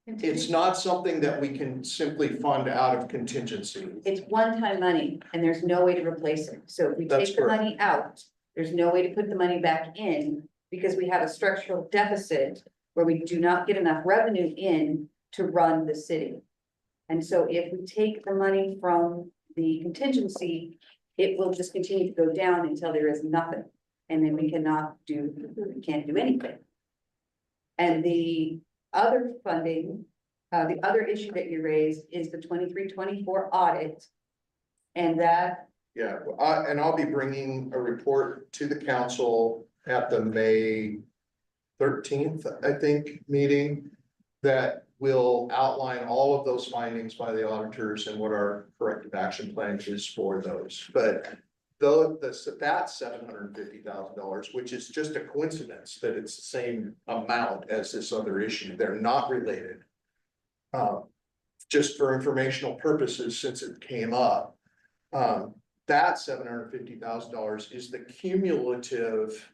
It's not something that we can simply fund out of contingency. It's one-time money and there's no way to replace it. So if we That's take the correct. money out, there's no way to put the money back in because we have a structural deficit where we do not get enough revenue in to run the city. And so if we take the money from the contingency, it will just continue to go down until there is nothing. And then we can't do anything. And the other funding, the other issue that you raised is the 23-24 audit. And that, Yeah, and I'll be bringing a report to the council at the May 13th, I think, meeting that will outline all of those findings by the auditors and what our corrective action plan is for those. But though that's $750,000, which is just a coincidence that it's the same amount as this other issue. They're not related. Just for informational purposes, since it came up, that $750,000 is the cumulative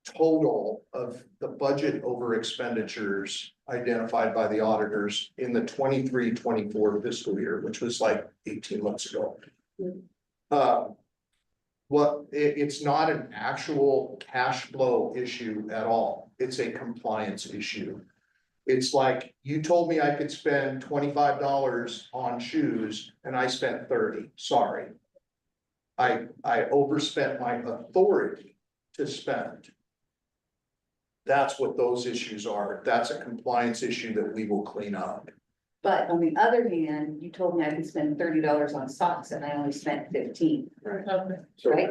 total of the budget over expenditures identified by the auditors in the 23-24 fiscal year, which was like 18 months ago. It's not an actual cash flow issue at all. It's a compliance issue. It's like, you told me I could spend $25 on shoes and I spent 30, sorry. I overspent my authority to spend. That's what those issues are. That's a compliance issue that we will clean up. but on the other hand, you told me I could spend $30 on socks and I only spent 15, right?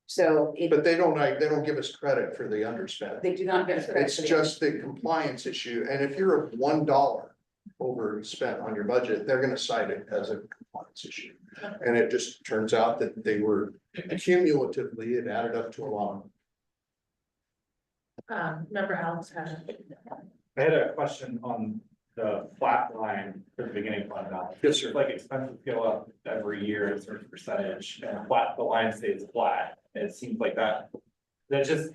So But they don't give us credit for the underspend. they do not get credit. It's just the compliance issue, and if you're $1 overspent on your budget, they're gonna cite it as a compliance issue. And it just turns out that they were cumulatively, it added up to a lot. Member Alex had. I had a question on the flat line for the beginning fund balance. Yes, sir. Like expenses go up every year in a certain percentage and the line stays flat. It seems like that just.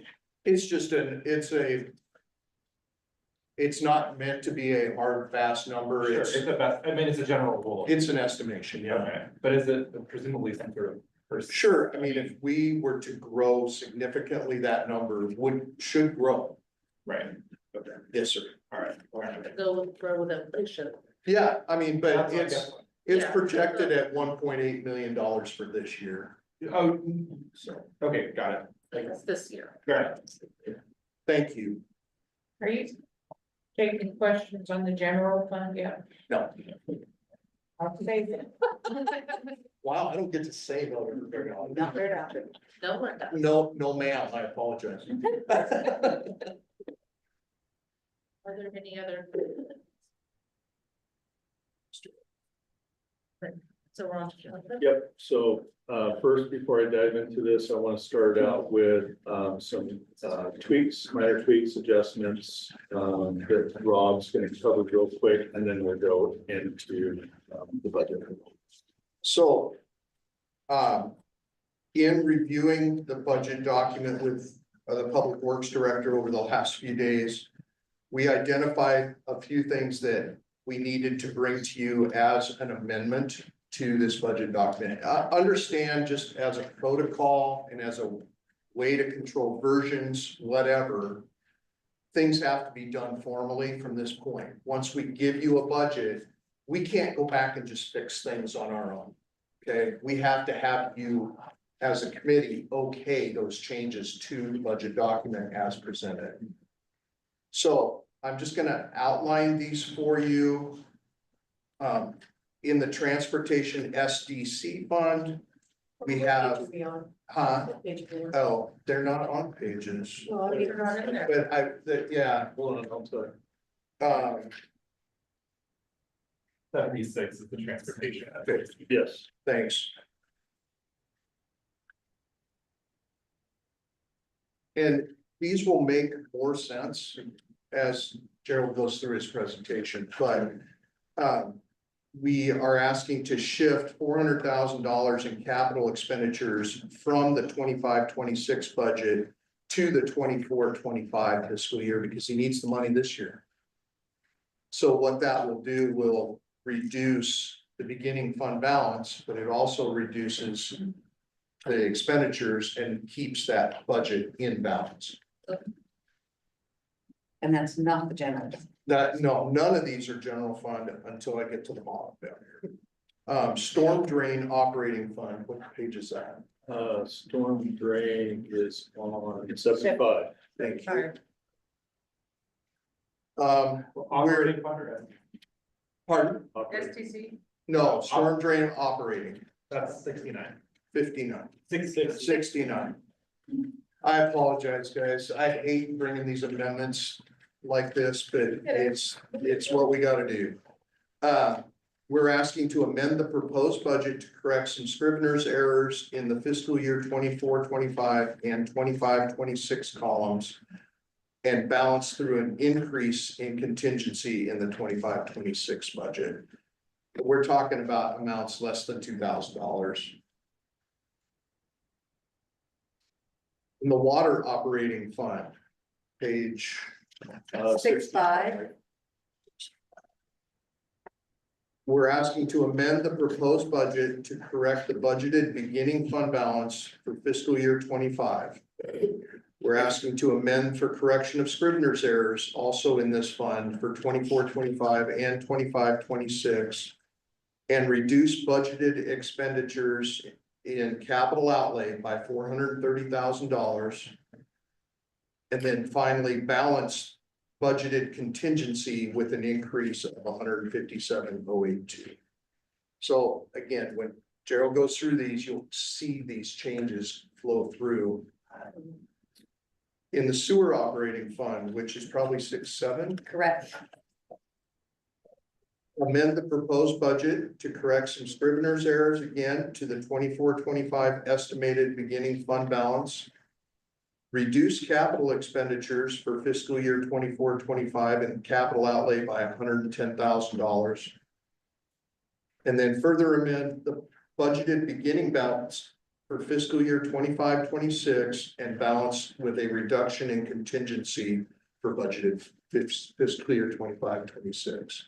It's not meant to be a hard, fast number. Sure, it's the best, I mean, it's a general rule. It's an estimation, yeah. Okay, but is it presumably some sort of? Sure, I mean, if we were to grow significantly, that number should grow. Right, Okay. Yes, sir. all right. Go with inflation. Yeah, I mean, but That's what I it's Yeah. projected at $1.8 million for this year. Oh, So, okay, got it. That's this year. Got it. thank you. Are you taking questions on the general fund yet? No. I'll save it. Wow, I don't get to say no to very often. Not very often. No one does. No, no, ma'am, I apologize. Are there any other? So we're on to Jonathan. Yep, so first, before I dive into this, I want to start out with some tweaks, minor tweaks, adjustments that Rob's going to cover real quick, and then we'll go into the budget. So, in reviewing the budget document with the Public Works Director over the last few days, we identified a few things that we needed to bring to you as an amendment to this budget document. Understand, just as a protocol and as a way to control versions, whatever, things have to be done formally from this point. Once we give you a budget, we can't go back and just fix things on our own. Okay, we have to have you as a committee, okay, those changes to the budget document as presented. So I'm just gonna outline these for you. In the transportation SDC fund, we have, Page we on? Page we on? oh, they're not on pages. Well, they're not in there. But yeah, Hold on, I'm sorry. 76 is the transportation. Yes. thanks. And these will make more sense as Gerald goes through his presentation, but we are asking to shift $400,000 in capital expenditures from the 25-26 budget to the 24-25 fiscal year because he needs the money this year. So what that will do will reduce the beginning fund balance, but it also reduces the expenditures and keeps that budget in balance. And that's not the general. No, none of these are general fund until I get to the bottom down here. Storm drain operating fund, what page is that? Storm drain is on 75. Thank you. Sorry. Operating fund or? Pardon? STC. No, storm drain operating, That's 69. 59. 66. 69. I apologize, guys. I hate bringing these amendments like this, but it's what we gotta do. We're asking to amend the proposed budget to correct some Scrivener's errors in the fiscal year 24-25 and 25-26 columns. And balance through an increase in contingency in the 25-26 budget. We're talking about amounts less than $2,000. In the water operating fund, page 6.5. We're asking to amend the proposed budget to correct the budgeted beginning fund balance for fiscal year 25. We're asking to amend for correction of Scrivener's errors also in this fund for 24-25 and 25-26. And reduce budgeted expenditures in capital outlay by $430,000. And then finally balance budgeted contingency with an increase of $157,082. So again, when Gerald goes through these, you'll see these changes flow through. In the sewer operating fund, which is probably 6.7. Correct. Amend the proposed budget to correct some Scrivener's errors again to the 24-25 estimated beginning fund balance. Reduce capital expenditures for fiscal year 24-25 and capital outlay by $110,000. And then further amend the budgeted beginning balance for fiscal year 25-26 and balance with a reduction in contingency for budgeted fiscal year 25-26.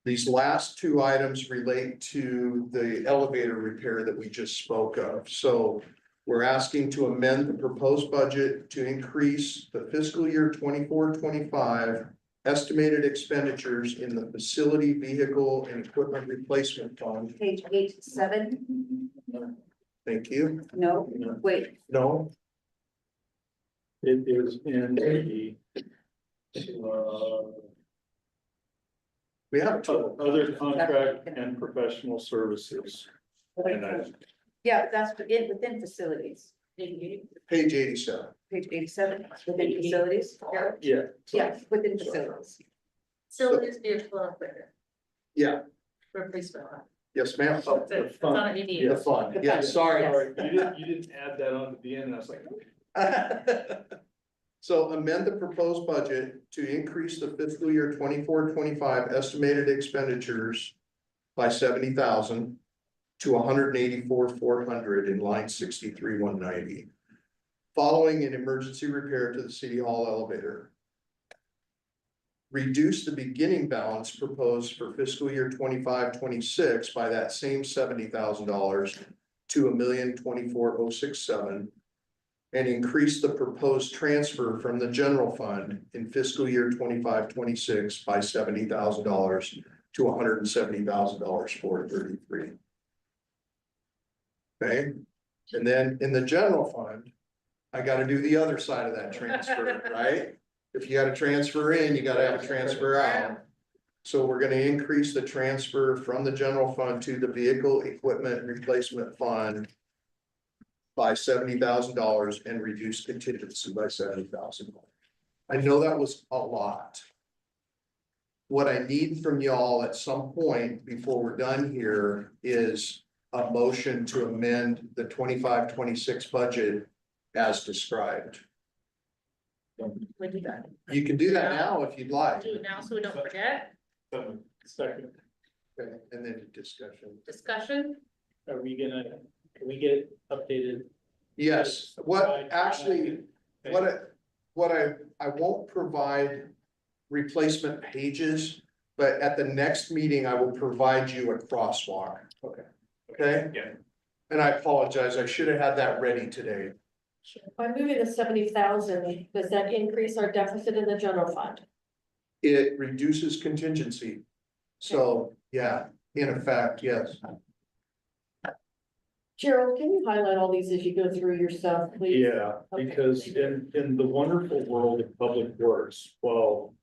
These last two items relate to the elevator repair that we just spoke of. So we're asking to amend the proposed budget to increase the fiscal year 24-25 estimated expenditures in the facility, vehicle, and equipment replacement fund. Page 8-7. Thank you. No, wait, No, It is in the we have other contract and professional services. And yeah, that's within facilities. page 87. Page 87, within facilities. yeah. Yeah, within facilities. Facilities, vehicle, and equipment, Yeah, replacement. yes, ma'am. It's on an ED. The fund, The yeah, fund, sorry. yes. You didn't add that on at the end, and I was like. So amend the proposed budget to increase the fiscal year 24-25 estimated expenditures by 70,000 to 184,400 in line 63,190. Following an emergency repair to the City Hall elevator. Reduce the beginning balance proposed for fiscal year 25-26 by that same $70,000 to $1,024,067. And increase the proposed transfer from the general fund in fiscal year 25-26 by $70,000 to $170,433. Okay, and then in the general fund, I gotta do the other side of that transfer, right? If you gotta transfer in, you gotta have a transfer out. So we're gonna increase the transfer from the general fund to the vehicle equipment replacement fund by $70,000 and reduce contingency by $70,000. I know that was a lot. What I need from y'all at some point before we're done here is a motion to amend the 25-26 budget as described. We do that. You can do that now if you'd like. Do it now so we don't forget. Second, Okay, and then discussion. Discussion. Are we gonna, can we get updated? Yes, what actually, what I won't provide replacement pages, but at the next meeting, I will provide you a crosswalk. Okay. Okay? Yeah. And I apologize, I should have had that ready today. By moving the 70,000, does that increase our deficit in the general fund? It reduces contingency. So, yeah, in effect, yes. Gerald, can you highlight all these as you go through your stuff, please? Yeah, Okay. because in the wonderful world of public works, while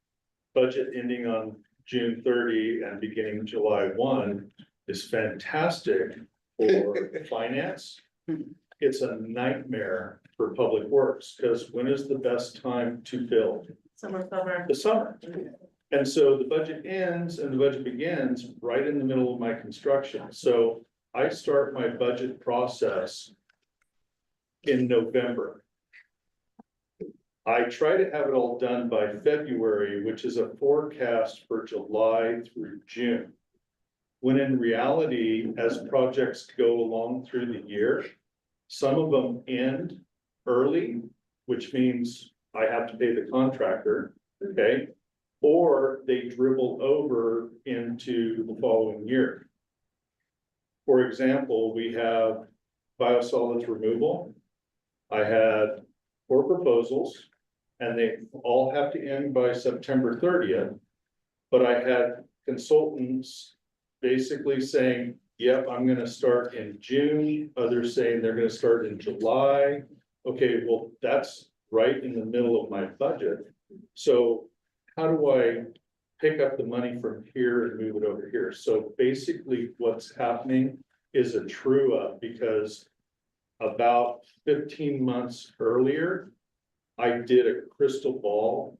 budget ending on June 30 and beginning July 1 is fantastic for finance, it's a nightmare for public works, because when is the best time to build? Summer. The summer. And so the budget ends and the budget begins right in the middle of my construction. So I start my budget process in November. I try to have it all done by February, which is a forecast for July through June. When in reality, as projects go along through the year, some of them end early, which means I have to pay the contractor, okay? Or they dribble over into the following year. For example, we have biosolids removal. I had 4 proposals and they all have to end by September 30th. But I had consultants basically saying, yep, I'm gonna start in June. Others saying they're gonna start in July. Okay, well, that's right in the middle of my budget. So how do I pick up the money from here and move it over here? So basically what's happening is a true up, because about 15 months earlier, I did a crystal ball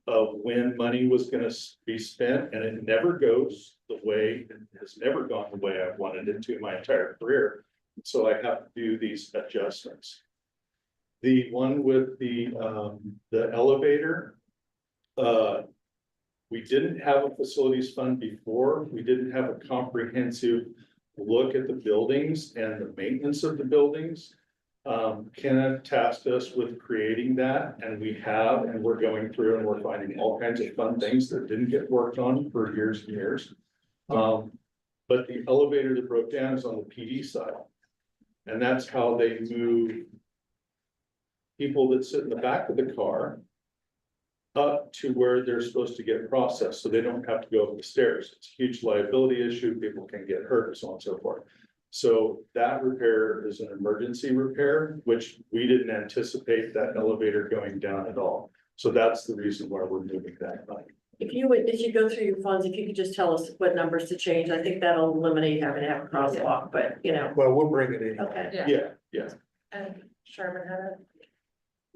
of when money was gonna be spent, and it never goes the way, it has never gone the way I've wanted it to my entire career. So I have to do these adjustments. The one with the elevator, we didn't have a facilities fund before. We didn't have a comprehensive look at the buildings and the maintenance of the buildings. Kenneth tasked us with creating that, and we have, and we're going through and we're finding all kinds of fun things that didn't get worked on for years and years. But the elevator that broke down is on the PD side. And that's how they move people that sit in the back of the car up to where they're supposed to get processed, so they don't have to go up the stairs. It's a huge liability issue, people can get hurt, and so on and so forth. So that repair is an emergency repair, which we didn't anticipate that elevator going down at all. So that's the reason why we're moving that money. If you would, as you go through your funds, if you could just tell us what numbers to change, I think that'll eliminate having to have a crosswalk, but you know. Well, we'll bring it in. Okay. Yeah. And Sherman had a.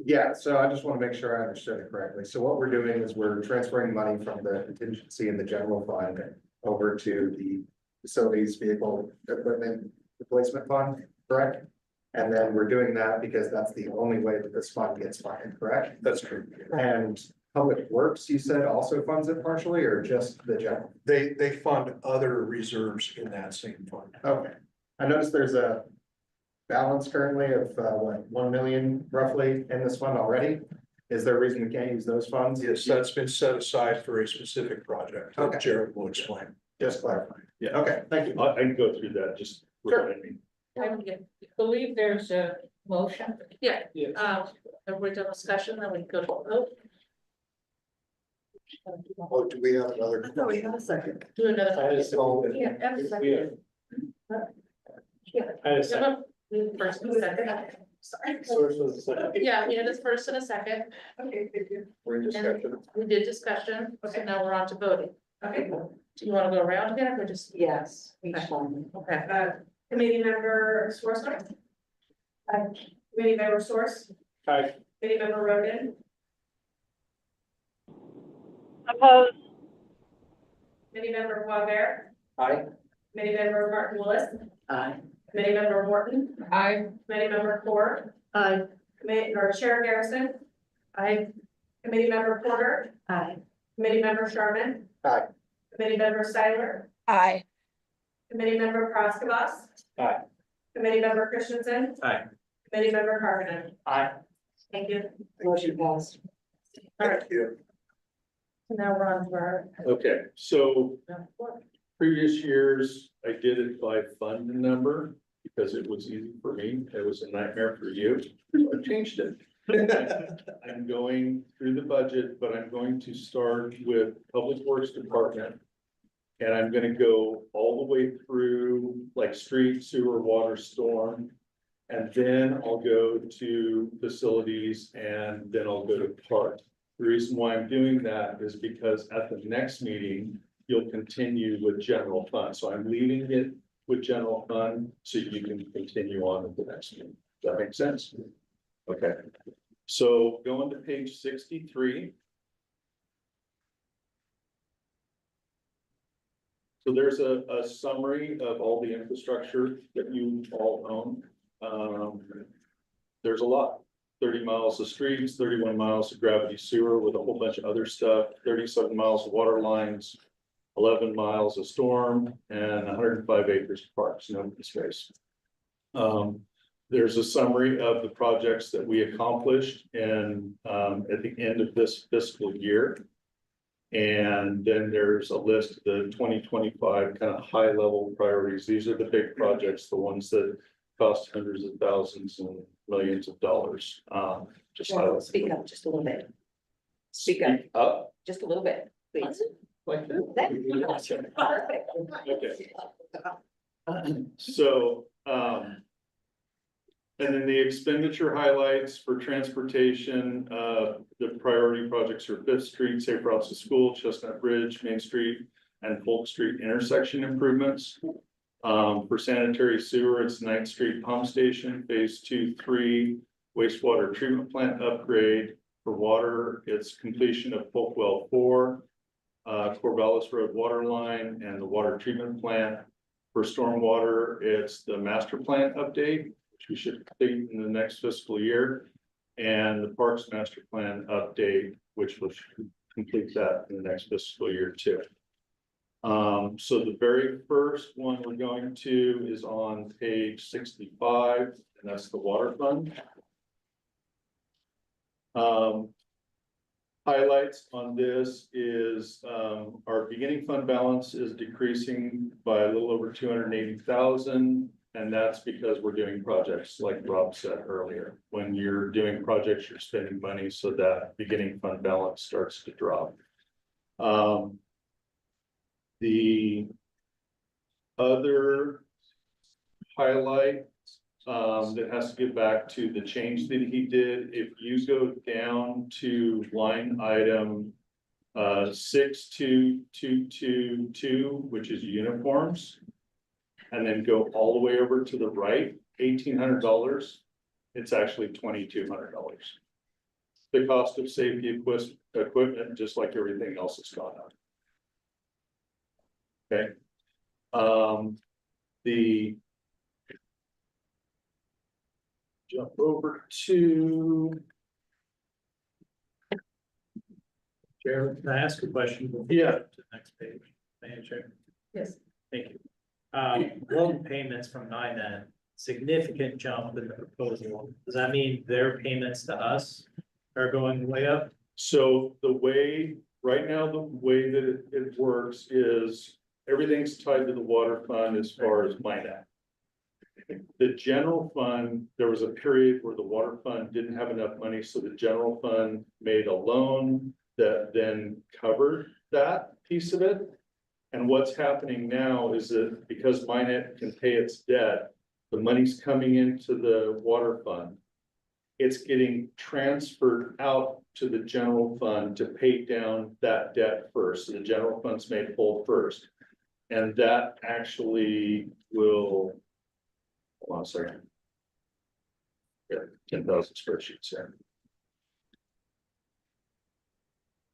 Yeah, so I just want to make sure I understood it correctly. So what we're doing is we're transferring money from the contingency in the general fund over to the facilities vehicle equipment replacement fund, correct? And then we're doing that because that's the only way that this fund gets funded, correct? That's true. And Public Works, you said also funds it partially, or just the general? They fund other reserves in that same fund. Okay, I noticed there's a balance currently of what, 1 million roughly in this fund already. Is there a reason we can't use those funds? Yes, that's been set aside for a specific project. Okay. Jared will explain. Just clarifying. Yeah. Okay, thank you. I can go through that, just remind me. I believe there's a motion. Yeah, everybody done discussion, then we go to vote. Oh, do we have another? I thought we had a second. Do another. Yeah, have a second. First and second. Sorry. Yeah, we had this first and a second. Okay, we're in And discussion. we did discussion, so now we're on to voting. Okay, do you wanna go around again or just? Yes, each one. Okay, Committee member Swartzman. Committee member Source. Aye. Committee member Roden. Opposed? Committee member Boisvert. Aye. Committee member Martin Willis. Aye. Committee member Morton. Aye. Committee member Ford. Aye. Committee or Chair Garrison. I, Committee member Porter. Aye. Committee member Sherman. Aye. Committee member Siler. Aye. Committee member Praskavas. Aye. Committee member Christensen. Aye. Committee member Carpenet. Aye. Thank you. Motion passed. All right. Thank you. So now we're on to our. Okay, so previous years, I did it by fund number because it was easy for me. It was a nightmare for you. I changed it. I'm going through the budget, but I'm going to start with Public Works Department. And I'm gonna go all the way through like street, sewer, water, storm. And then I'll go to facilities and then I'll go to park. The reason why I'm doing that is because at the next meeting, you'll continue with general fund. So I'm leaving it with general fund so you can continue on with the next meeting. Does that make sense? Okay, so going to page 63. So there's a summary of all the infrastructure that you all own. There's a lot, 30 miles of streets, 31 miles of gravity sewer with a whole bunch of other stuff, 37 miles of water lines, 11 miles of storm, and 105 acres of parks, no open space. There's a summary of the projects that we accomplished and at the end of this fiscal year. And then there's a list of the 2025 kind of high level priorities. These are the big projects, the ones that cost hundreds of thousands and millions of dollars. Just Speak up just a little bit. Speak up just a little bit, please. like that. That's perfect. Okay. So, and then the expenditure highlights for transportation, the priority projects are Fifth Street, Safe Routes to School, Chestnut Bridge, Main Street, and Polk Street intersection improvements. For sanitary sewer, it's 9th Street Pump Station, Phase 2, 3, wastewater treatment plant upgrade. For water, it's completion of Polk Well 4, Corvallis Road water line, and the water treatment plant. For stormwater, it's the master plan update, which we should complete in the next fiscal year, and the Parks Master Plan update, which will complete that in the next fiscal year too. So the very first one we're going to is on page 65, and that's the water fund. Highlights on this is our beginning fund balance is decreasing by a little over 280,000. And that's because we're doing projects like Rob said earlier. When you're doing projects, you're spending money, so that beginning fund balance starts to drop. The other highlight that has to get back to the change that he did, if you go down to line item 62222, which is uniforms, and then go all the way over to the right, $1,800, it's actually $2,200. The cost of safety equipment, just like everything else, has gone up. Okay. The jump over to Chair, can I ask a question? Yeah. To the next page, Madam Chair. Yes. Thank you. Loan payments from NINET, significant jump in the proposal. Does that mean their payments to us are going way up? So the way, right now, the way that it works is everything's tied to the water fund as far as MINET. The general fund, there was a period where the water fund didn't have enough money, so the general fund made a loan that then covered that piece of it. And what's happening now is that because MINET can pay its debt, the money's coming into the water fund. It's getting transferred out to the general fund to pay down that debt first. So the general fund's made whole first. And that actually will, hold on a second. Yeah, 10,000 spreadsheets there.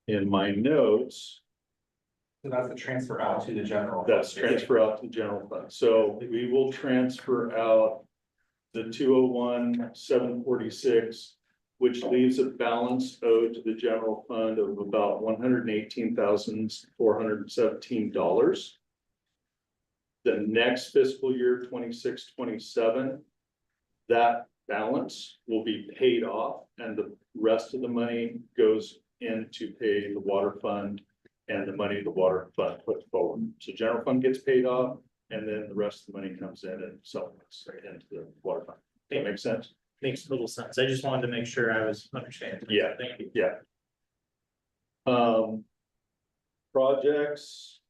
In my notes. So that's the transfer out to the general. That's transfer out to the general fund. So we will transfer out the 201,746, which leaves a balance owed to the general fund of about $118,417. The next fiscal year, 26-27, that balance will be paid off and the rest of the money goes in to pay the water fund and the money the water fund puts forward. So general fund gets paid off, and then the rest of the money comes in and supplements into the water fund. Does that make sense? Makes total sense. I just wanted to make sure I was understanding. Yeah. Thank you. Yeah. Projects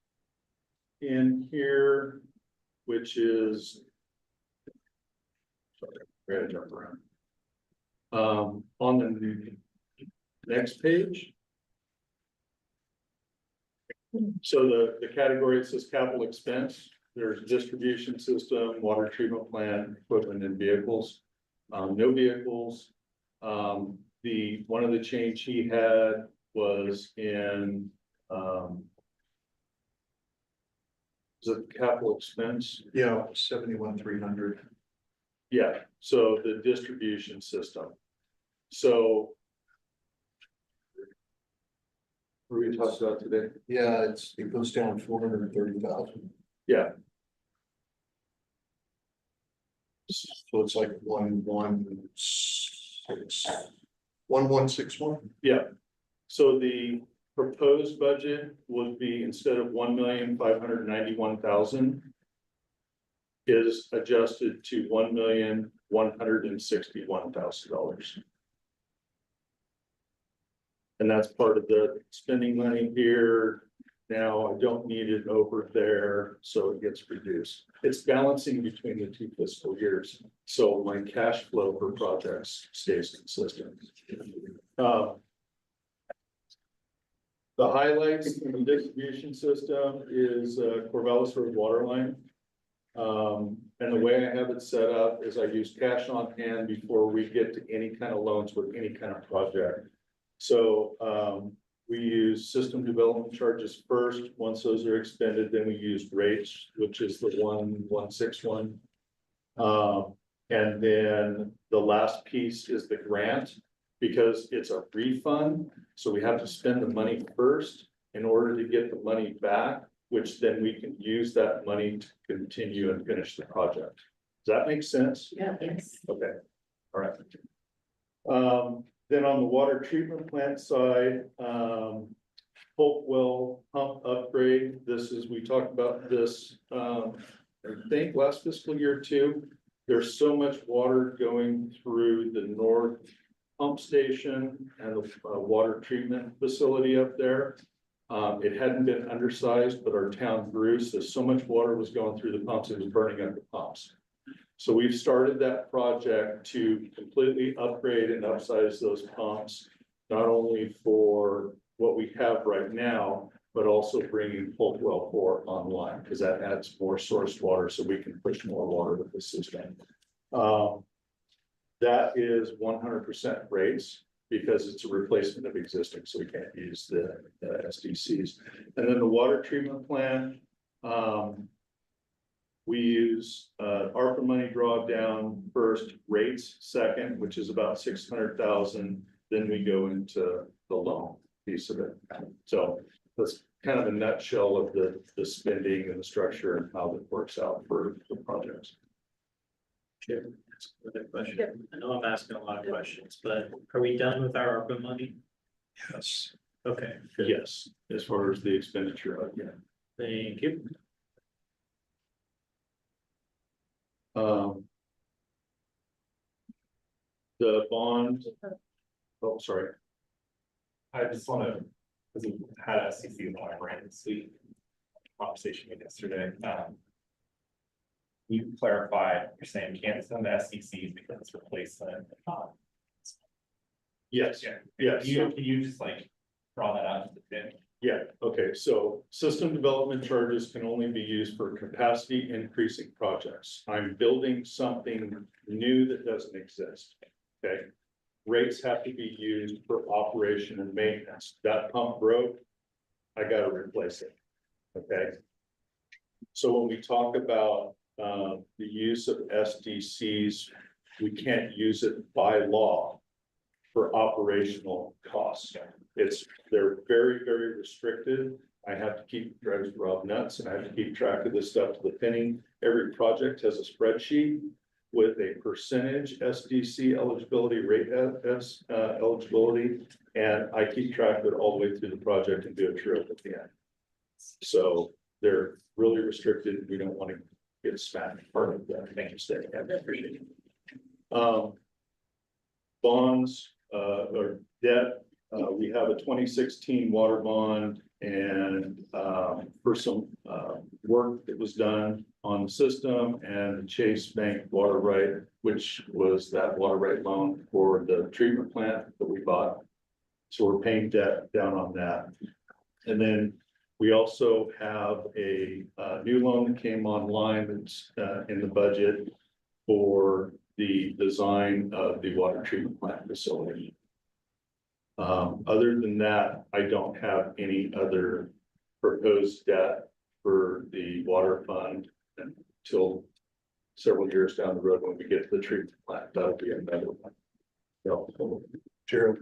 in here, which is. Sorry, I gotta jump around. On the next page. So the category, it says capital expense, there's distribution system, water treatment plant, equipment and vehicles. No vehicles. One of the change he had was in, is it capital expense? Yeah, 71,300. Yeah, so the distribution system. So. What are we talking about today? Yeah, it goes down 430,000. Yeah. So it's like 1161. Yeah, so the proposed budget would be, instead of 1,591,000. Is adjusted to $1,161,000. And that's part of the spending money here. Now I don't need it over there, so it gets reduced. It's balancing between the two fiscal years. So my cash flow for projects stays consistent. The highlights in the distribution system is Corvallis Road water line. And the way I have it set up is I use cash on hand before we get to any kind of loans with any kind of project. So we use system development charges first. Once those are expended, then we use rates, which is the 1161. And then the last piece is the grant, because it's a refund. So we have to spend the money first in order to get the money back, which then we can use that money to continue and finish the project. Does that make sense? Yeah, yes. Okay, all right. Then on the water treatment plant side, Hopewell pump upgrade. This is, we talked about this, I think last fiscal year too. There's so much water going through the north pump station and the water treatment facility up there. It hadn't been undersized, but our town grew, so much water was going through the pumps, it was burning up the pumps. So we've started that project to completely upgrade and upsize those pumps, not only for what we have right now, but also bringing Hopewell 4 online, because that adds more source water, so we can push more water with the system. That is 100% rates, because it's a replacement of existing, so we can't use the SDCs. And then the water treatment plant, we use ARPA money drawdown first, rates second, which is about 600,000. Then we go into the loan piece of it. So that's kind of a nutshell of the spending and the structure and how that works out for the projects. Sure. That's a good question. I know I'm asking a lot of questions, but are we done with our ARPA money? Yes. Okay, good. Yes, as far as the expenditure, yeah. Thank you. The bond. Oh, sorry. I just want to, because we had a SCC in the library this week, conversation yesterday. You clarify, you're saying you can't send the SCCs because it's replacement. Yes, Yeah. yes. Can you just like draw that out to the pin? Yeah, okay, so system development charges can only be used for capacity increasing projects. I'm building something new that doesn't exist, okay? Rates have to be used for operation and maintenance. That pump broke, I gotta replace it, okay? So when we talk about the use of SDCs, we can't use it by law for operational costs. They're very, very restricted. I have to keep, drives Rob nuts, and I have to keep track of this stuff to the penny. Every project has a spreadsheet. with a percentage SDC eligibility, rate eligibility. And I keep track of it all the way through the project and do a true up at the end. So they're really restricted. We don't want to get smacked. Part of that. Thank you, Stan. I appreciate it. Bonds, or debt, we have a 2016 water bond and, for some, work that was done on the system and the Chase Bank water right, which was that water right loan for the treatment plant that we bought. So we're paying debt down on that. And then we also have a, new loan that came online that's, in the budget for the design of the water treatment plant facility. Other than that, I don't have any other proposed debt for the water fund until several years down the road when we get to the treatment plant. That'll be another one. Gerald,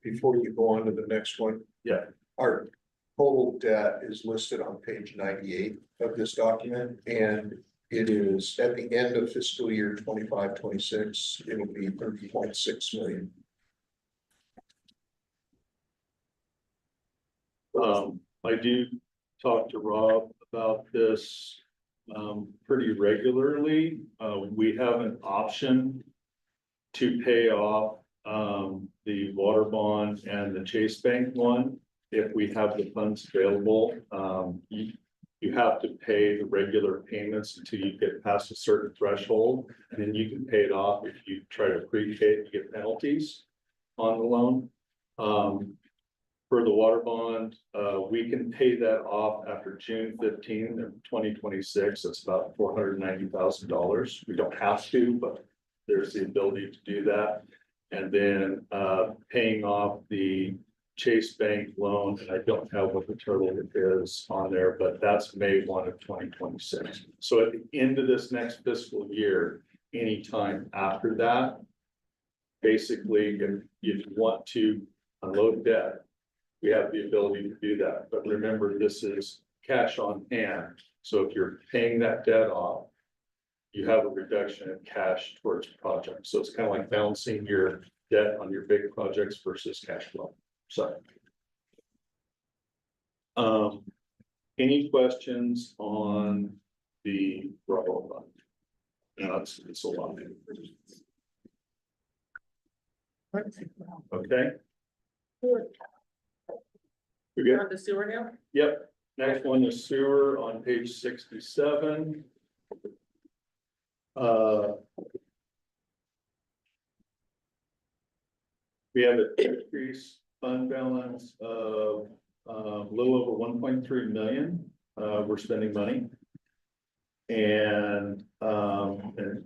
before you go on to the next one. Yeah. Our total debt is listed on page 98 of this document, and it is at the end of fiscal year 25-26, it will be 30.6 million. I do talk to Rob about this pretty regularly. We have an option to pay off the water bond and the Chase Bank one if we have the funds available. You have to pay the regular payments until you get past a certain threshold, and then you can pay it off. If you try to prepay it, you get penalties on the loan. For the water bond, we can pay that off after June 15 of 2026. That's about $490,000. We don't have to, but there's the ability to do that. And then paying off the Chase Bank loan, and I don't have what the total is on there, but that's May 1 of 2026. So at the end of this next fiscal year, anytime after that, basically, if you want to unload debt, we have the ability to do that. But remember, this is cash on hand. So if you're paying that debt off, you have a reduction in cash towards projects. So it's kind of like balancing your debt on your big projects versus cash flow. So. Any questions on the Bravo fund? No, it's a lot. Okay. We good? On the sewer now? Yep. Next one is sewer on page 67. We have an increase fund balance of a little over 1.3 million. We're spending money. And a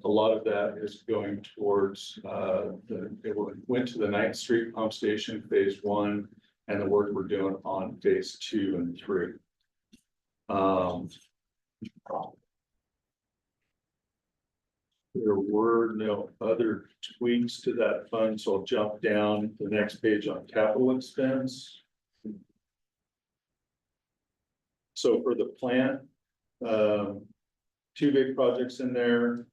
lot of that is going towards it went to the 9th Street pump station phase 1 and the work we're doing on phase 2 and 3. There were no other tweaks to that fund, so I'll jump down to the next page on capital expense. So for the plant, 2 big projects in there,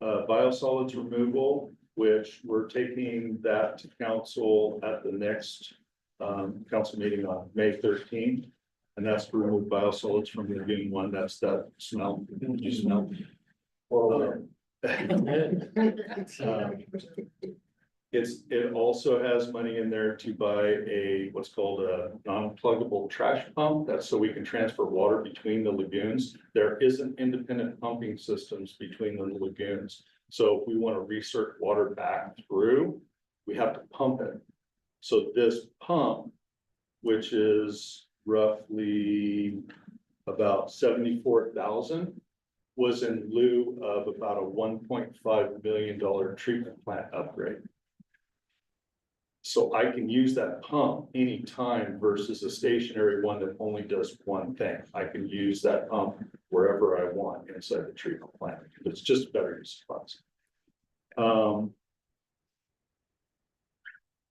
biosolids removal, which we're taking that to council at the next council meeting on May 13th. And that's to remove biosolids from Lagoon 1. That's that smell. You smell. It also has money in there to buy a what's called a non-pluggable trash pump. That's so we can transfer water between the lagoons. There isn't independent pumping systems between the lagoons. So if we want to recirculate water back through, we have to pump it. So this pump, which is roughly about 74,000, was in lieu of about a $1.5 million treatment plant upgrade. So I can use that pump anytime versus a stationary one that only does one thing. I can use that pump wherever I want inside the treatment plant. It's just better use of funds.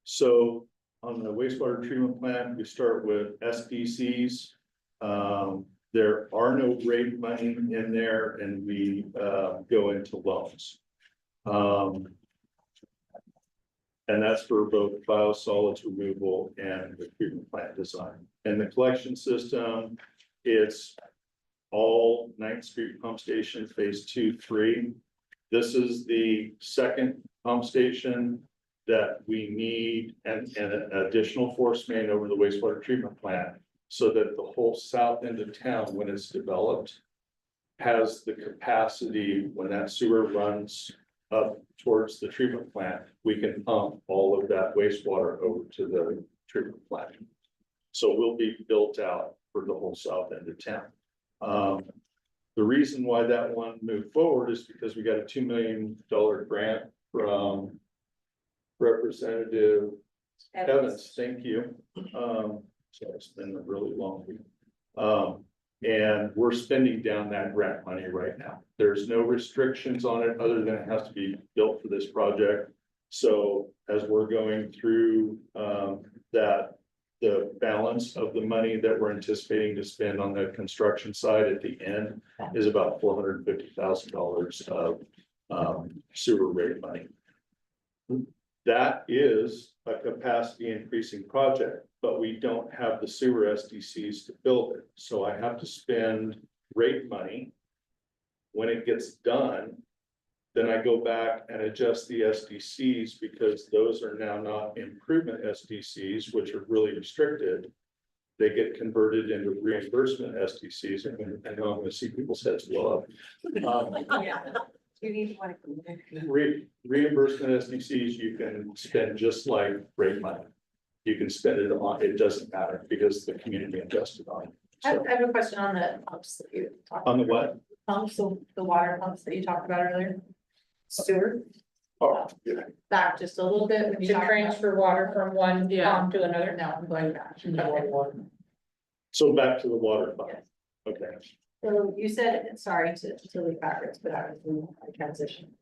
So on the wastewater treatment plant, we start with SDCs. There are no rate money in there, and we go into loans. And that's for both biosolids removal and the treatment plant design. And the collection system, it's all 9th Street Pump Station Phase 2, 3. This is the second pump station that we need and an additional force main over the wastewater treatment plant. So that the whole south end of town, when it's developed, has the capacity when that sewer runs up towards the treatment plant, we can pump all of that wastewater over to the treatment plant. So we'll be built out for the whole south end of town. The reason why that one moved forward is because we got a $2 million grant from Representative Evans, thank you. So it's been a really long week. And we're spending down that grant money right now. There's no restrictions on it other than it has to be built for this project. So as we're going through that, the balance of the money that we're anticipating to spend on the construction side at the end is about $450,000 of sewer rate money. That is a capacity increasing project, but we don't have the sewer SDCs to build it. So I have to spend rate money. When it gets done, then I go back and adjust the SDCs because those are now not improvement SDCs, which are really restricted. They get converted into reimbursement SDCs, and I know I'm gonna see people's heads blow up. Reimbursement SDCs, you can spend just like rate money. You can spend it on, it doesn't matter because the community invested on it. I So, have a question on the pumps that you talked. on the what? Pumps, so the water pumps that you talked about earlier. Sewer, Oh, yeah. back just a little bit. when you To talked about- transfer water from one Yeah. pump to another. No, I'm going back. So back to the water fund. Yes. Okay. So you said, sorry to lead backwards, but I was in a transition.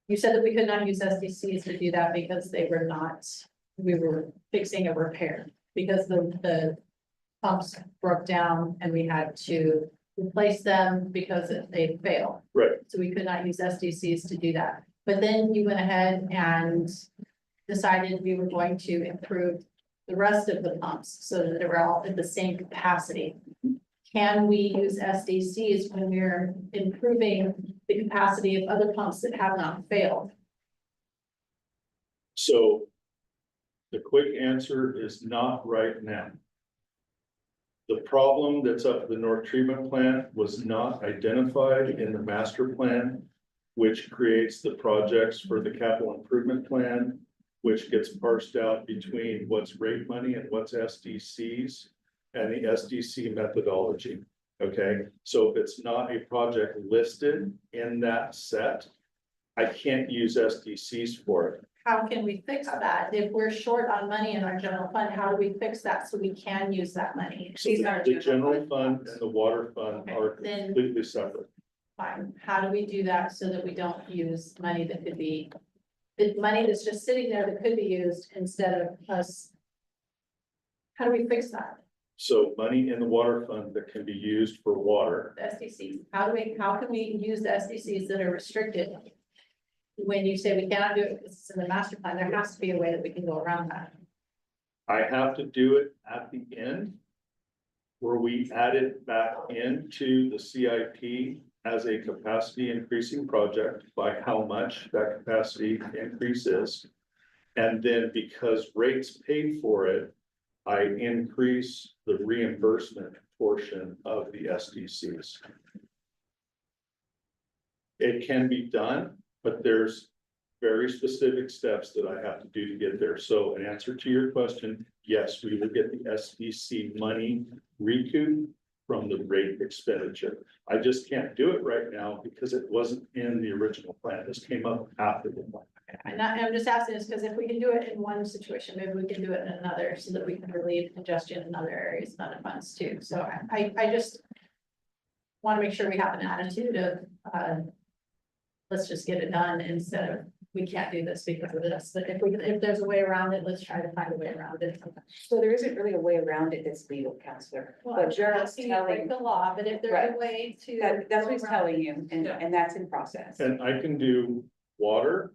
You said that we could not use SDCs to do that because they were not, we were fixing a repair. Because the pumps broke down and we had to replace them because they failed. Right. So we could not use SDCs to do that. But then you went ahead and decided we were going to improve the rest of the pumps so that they were all at the same capacity. Can we use SDCs when we're improving the capacity of other pumps that have not failed? So the quick answer is not right now. The problem that's up at the North Treatment Plant was not identified in the master plan, which creates the projects for the capital improvement plan, which gets parsed out between what's rate money and what's SDCs and the SDC methodology. Okay, so if it's not a project listed in that set, I can't use SDCs for it. How can we fix that? If we're short on money in our general fund, how do we fix that so we can use that money? So the general fund and the water fund are Then- completely separate. Fine, how do we do that so that we don't use money that could be, the money that's just sitting there that could be used instead of us? How do we fix that? So money in the water fund that can be used for water. The SDCs, how can we use the SDCs that are restricted? When you say we cannot do it because it's in the master plan, there has to be a way that we can go around that. I have to do it at the end, where we add it back into the CIP as a capacity increasing project by how much that capacity increase is. And then because rates paid for it, I increase the reimbursement portion of the SDCs. It can be done, but there's very specific steps that I have to do to get there. So in answer to your question, yes, we will get the SDC money recouped from the rate expenditure. I just can't do it right now because it wasn't in the original plan. This came up after the plan. I'm just asking this because if we can do it in one situation, maybe we can do it in another so that we can relieve congestion in other areas, and other funds too. So I just want to make sure we have an attitude of, let's just get it done instead of we can't do this because of this, but if there's a way around it, let's try to find a way around it. So there isn't really a way around it that's legal, counselor. Well, But I'm Gerald's asking you to break telling, the law, but if there's Right. a way to. that's what he's go around telling it. you, Yeah. and that's in process. And I can do water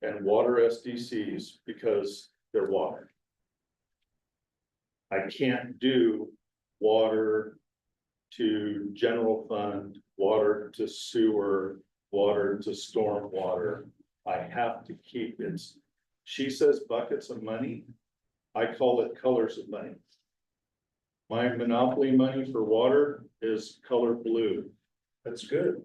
and water SDCs because they're water. I can't do water to general fund, water to sewer, water to stormwater. I have to keep it. She says buckets of money. I call it colors of money. My monopoly money for water is color blue. That's good.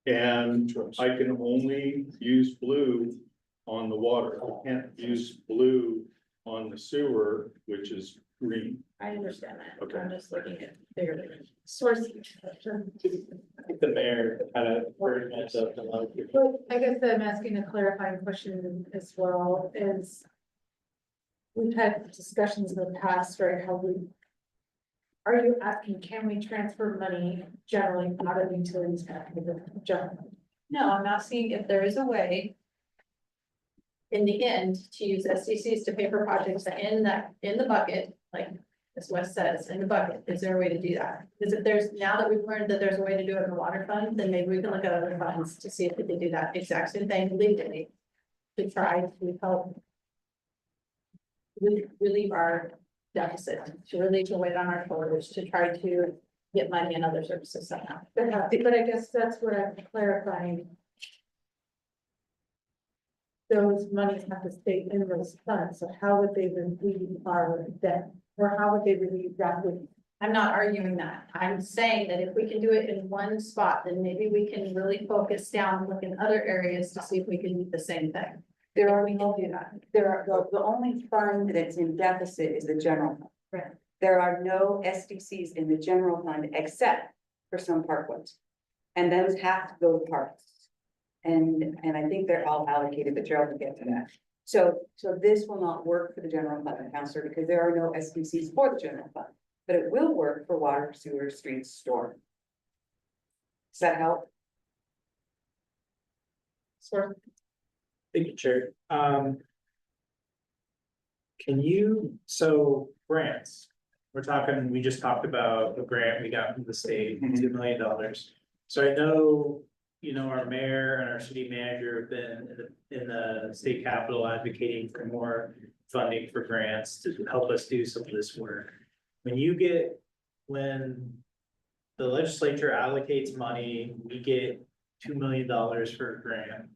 And I can only use blue on the water. I can't use blue on the sewer, which is green. I understand that. Okay. I'm just looking at bigger picture. Source. The mayor kind of heard myself a lot of people. Well, I guess I'm asking a clarifying question as well, is we've had discussions in the past, right, how we. Are you asking, can we transfer money generally out of utilities back into the general? No, I'm asking if there is a way. In the end, to use SDCs to pay for projects that in the bucket, like as Wes says, in the bucket, is there a way to do that? Because if there's, now that we've learned that there's a way to do it in the water fund, then maybe we can look at other funds to see if we can do that exact same thing legally. To try to help. Relieve our deficit, to relieve the weight on our shoulders, to try to get money in other services somehow. But I guess that's what I'm clarifying. Those monies have to stay in those funds, so how would they relieve our debt? Or how would they relieve that with? I'm not arguing that. I'm saying that if we can do it in one spot, then maybe we can really focus down and look in other areas to see if we can do the same thing. There are, We can do that. the only fund that's in deficit is the general fund. Right. There are no SDCs in the general fund except for some parkways. And those have to go to parks. And I think they're all allocated, but Gerald will get to that. So this will not work for the general fund, counselor, because there are no SDCs for the general fund. But it will work for water, sewer, streets, storm. Does that help? Sort Thank you, Chair. Can you, so grants, we're talking, we just talked about a grant we got from the state, $2 million. So I know, you know, our mayor and our city manager have been in the state capitol advocating for more funding for grants to help us do some of this work. When the legislature allocates money, we get $2 million for a grant.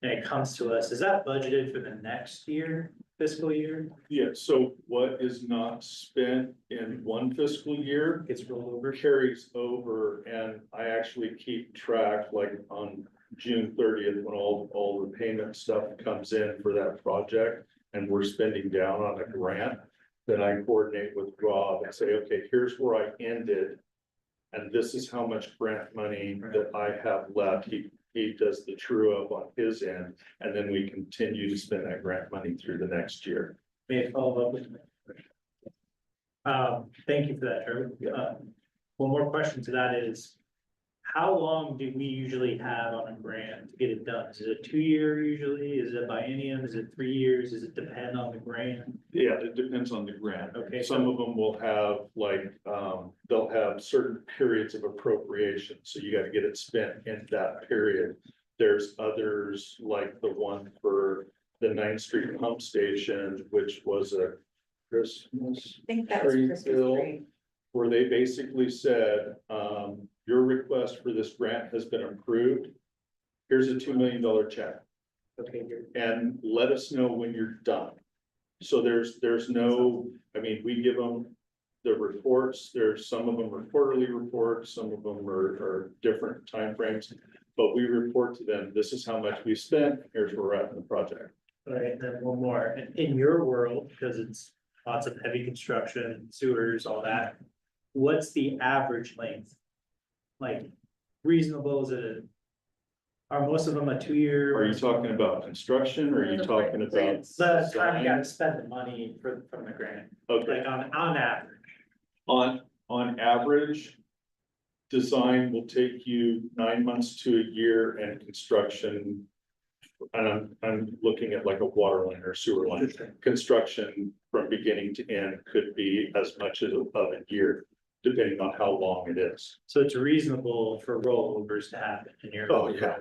And it comes to us, is that budgeted for the next year, fiscal year? Yeah, so what is not spent in one fiscal year Gets rolled over? carries over, and I actually keep track, like on June 30th, when all the payment stuff comes in for that project, and we're spending down on a grant, then I coordinate with Rob and say, okay, here's where I ended, and this is how much grant money that I have left. He does the true up on his end, and then we continue to spend that grant money through the next year. May I follow up with that? Thank you for that, Trevor. One more question to that is, how long do we usually have on a grant to get it done? Is it a 2-year usually? Is it biennium? Is it 3 years? Does it depend on the grant? Yeah, it depends on the grant. Okay, Some of them will have like, they'll have certain periods of appropriation, so you gotta get it spent in that period. There's others, like the one for the 9th Street pump station, which was a Christmas I think that was tree Christmas bill, tree. where they basically said, your request for this grant has been approved. Here's a $2 million check, Okay, good. and let us know when you're done. So there's no, I mean, we give them the reports, some of them are quarterly reports, some of them are different timeframes. But we report to them, this is how much we spent, here's where we're at in the project. All right, and then one more, in your world, because it's lots of heavy construction, sewers, all that. What's the average length? Like reasonable, are most of them a 2-year? Are you talking about construction, or are you talking about? The time you design? gotta spend the money from the grant, Okay, like on average. on average, design will take you 9 months to a year, and construction and I'm looking at like a water line or sewer line, construction from beginning to end could be as much as of a year, depending on how long it is. So it's reasonable for rollovers to happen in your. Oh, yeah.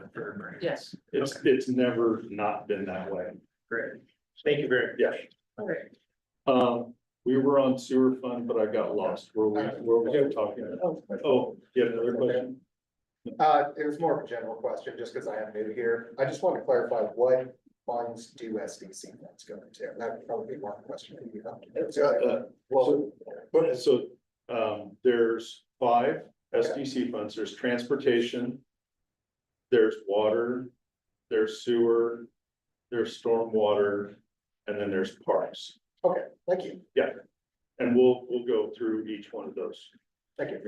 Yes. It's never not been that way. Great. Thank you very much. Yeah. All right. We were on sewer fund, but I got lost. Where was we talking about? Oh, you have another question? It was more of a general question, just because I am new here. I just want to clarify what funds do SDC funds go into? That would probably be one question for you. There's 5 SDC funds. There's transportation. There's water, there's sewer, there's stormwater, and then there's parks. Okay, thank you. Yeah. And we'll go through each one of those. Thank you.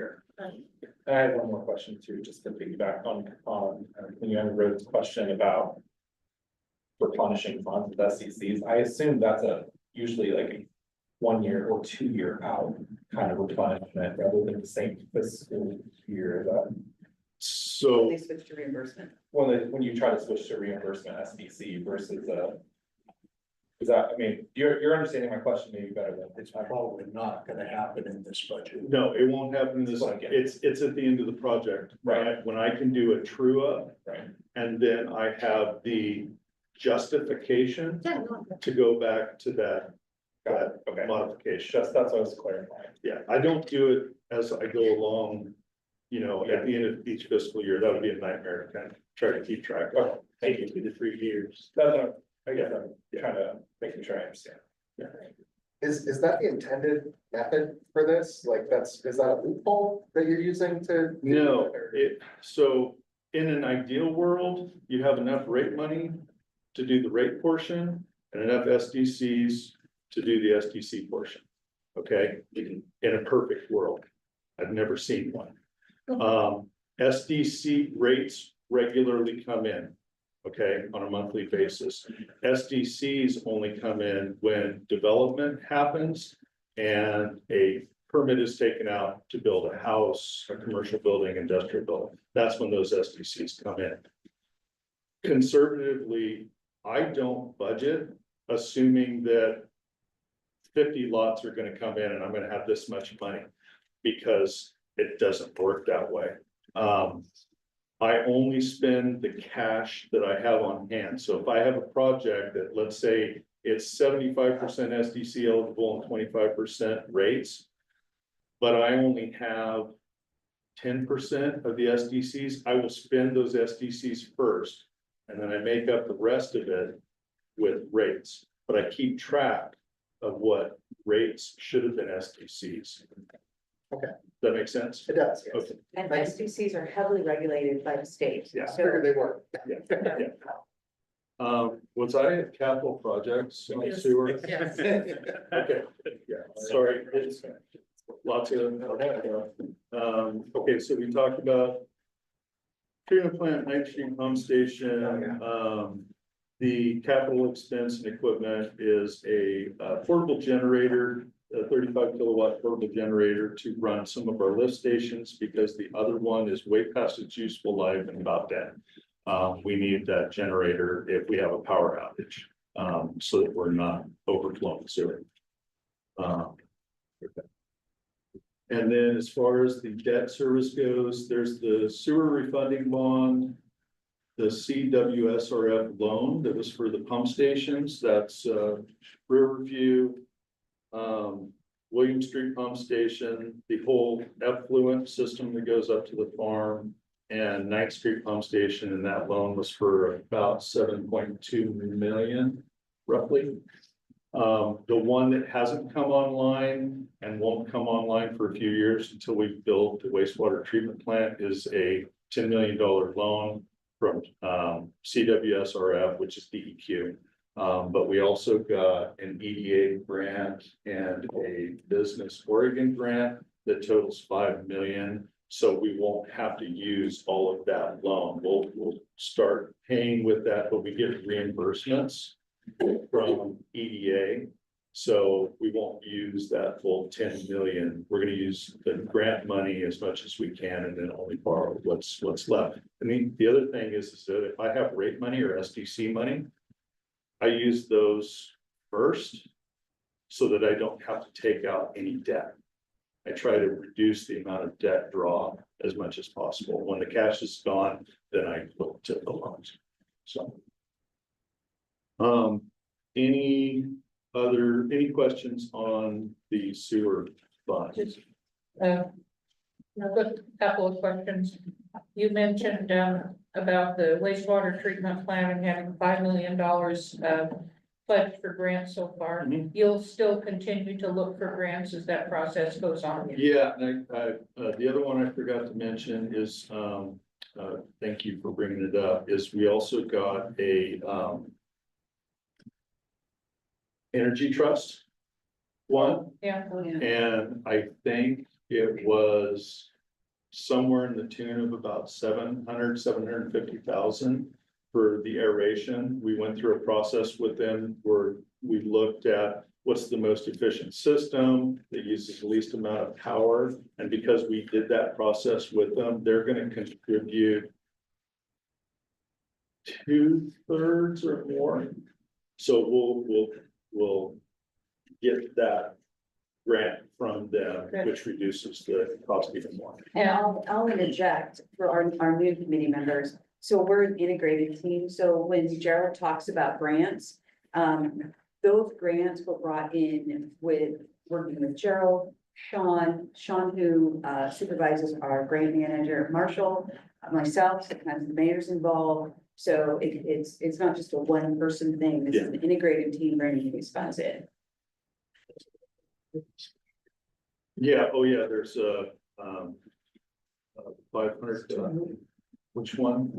I have one more question too, just to piggyback on Leanne Rhodes' question about replenishing funds with SCCs. I assume that's usually like a 1 year or 2 year out kind of replenishment rather than the same fiscal year that. So They switch to reimbursement. When you try to switch to reimbursement SDC versus is that, I mean, you're understanding my question maybe better than. It's probably not gonna happen in this budget. no, it won't happen this, Well, again. it's at the end of the project. Right. When I can do a true up, Right. and then I have the justification to go back to that Okay. modification. That's what I was clarifying. Yeah, I don't do it as I go along, you know, at the end of each fiscal year. That would be a nightmare to kind of try to keep track of. Okay, thank you. 2 to 3 years. I guess I'm trying to making sure I understand. Is that the intended method for this? Like is that a loophole that you're using to? No, so in an ideal world, you have enough rate money to do the rate portion and enough SDCs to do the SDC portion. Okay, in a perfect world. I've never seen one. SDC rates regularly come in, okay, on a monthly basis. SDCs only come in when development happens and a permit is taken out to build a house, a commercial building, industrial building. That's when those SDCs come in. Conservatively, I don't budget assuming that 50 lots are gonna come in and I'm gonna have this much money, because it doesn't work that way. I only spend the cash that I have on hand. So if I have a project that, let's say, it's 75% SDC eligible and 25% rates, but I only have 10% of the SDCs, I will spend those SDCs first, and then I make up the rest of it with rates. But I keep track of what rates should have been SDCs. Okay. Does that make sense? It does, yes. Okay. And SDCs are heavily regulated by the state. Yeah. I figured they were. Yeah. Was I at capital projects on sewer? Yes. Okay, yeah, sorry, it's lots of. Okay, so we talked about treatment plant, nitrogen pump station, the capital expense and equipment is a portable generator, a 35 kilowatt portable generator to run some of our lift stations, because the other one is way past its useful life and about dead. We need that generator if we have a power outage, so that we're not overflowing sewer. And then as far as the debt service goes, there's the sewer refunding bond, the CWSRF loan that was for the pump stations, that's Riverview, William Street Pump Station, the whole effluent system that goes up to the farm, and 9th Street Pump Station, and that loan was for about 7.2 million, roughly. The one that hasn't come online and won't come online for a few years until we build the wastewater treatment plant is a $10 million loan from CWSRF, which is DEQ. But we also got an EDA grant and a Business Oregon grant that totals 5 million. So we won't have to use all of that loan. We'll start paying with that, but we get reimbursements from EDA. So we won't use that full 10 million. We're gonna use the grant money as much as we can and then only borrow what's left. I mean, the other thing is that if I have rate money or SDC money, I use those first so that I don't have to take out any debt. I try to reduce the amount of debt draw as much as possible. When the cash is gone, then I look to the loans. So. Any questions on the sewer fund? I've got a couple of questions. You mentioned, about the wastewater treatment plant and having $5 million, pledged for grants so far. Mhm. You'll still continue to look for grants as that process goes on? Yeah, and the other one I forgot to mention is, thank you for bringing it up, is we also got a, energy trust one, Yeah. and I think it was somewhere in the tune of about 750,000 for the aeration. We went through a process with them where we looked at what's the most efficient system that uses the least amount of power. And because we did that process with them, they're going to contribute 2/3 or more. So we'll get that grant from them, which reduces the cost even more. And I'll interject for our new committee members. So we're an integrated team. So when Gerald talks about grants, those grants were brought in with working with Gerald, Sean who supervises our grant manager, Marshall, myself, sometimes the mayor's involved. So it's not just a one person thing. This is an integrated team bringing these funds in. Yeah, oh yeah, there's a 500, which one?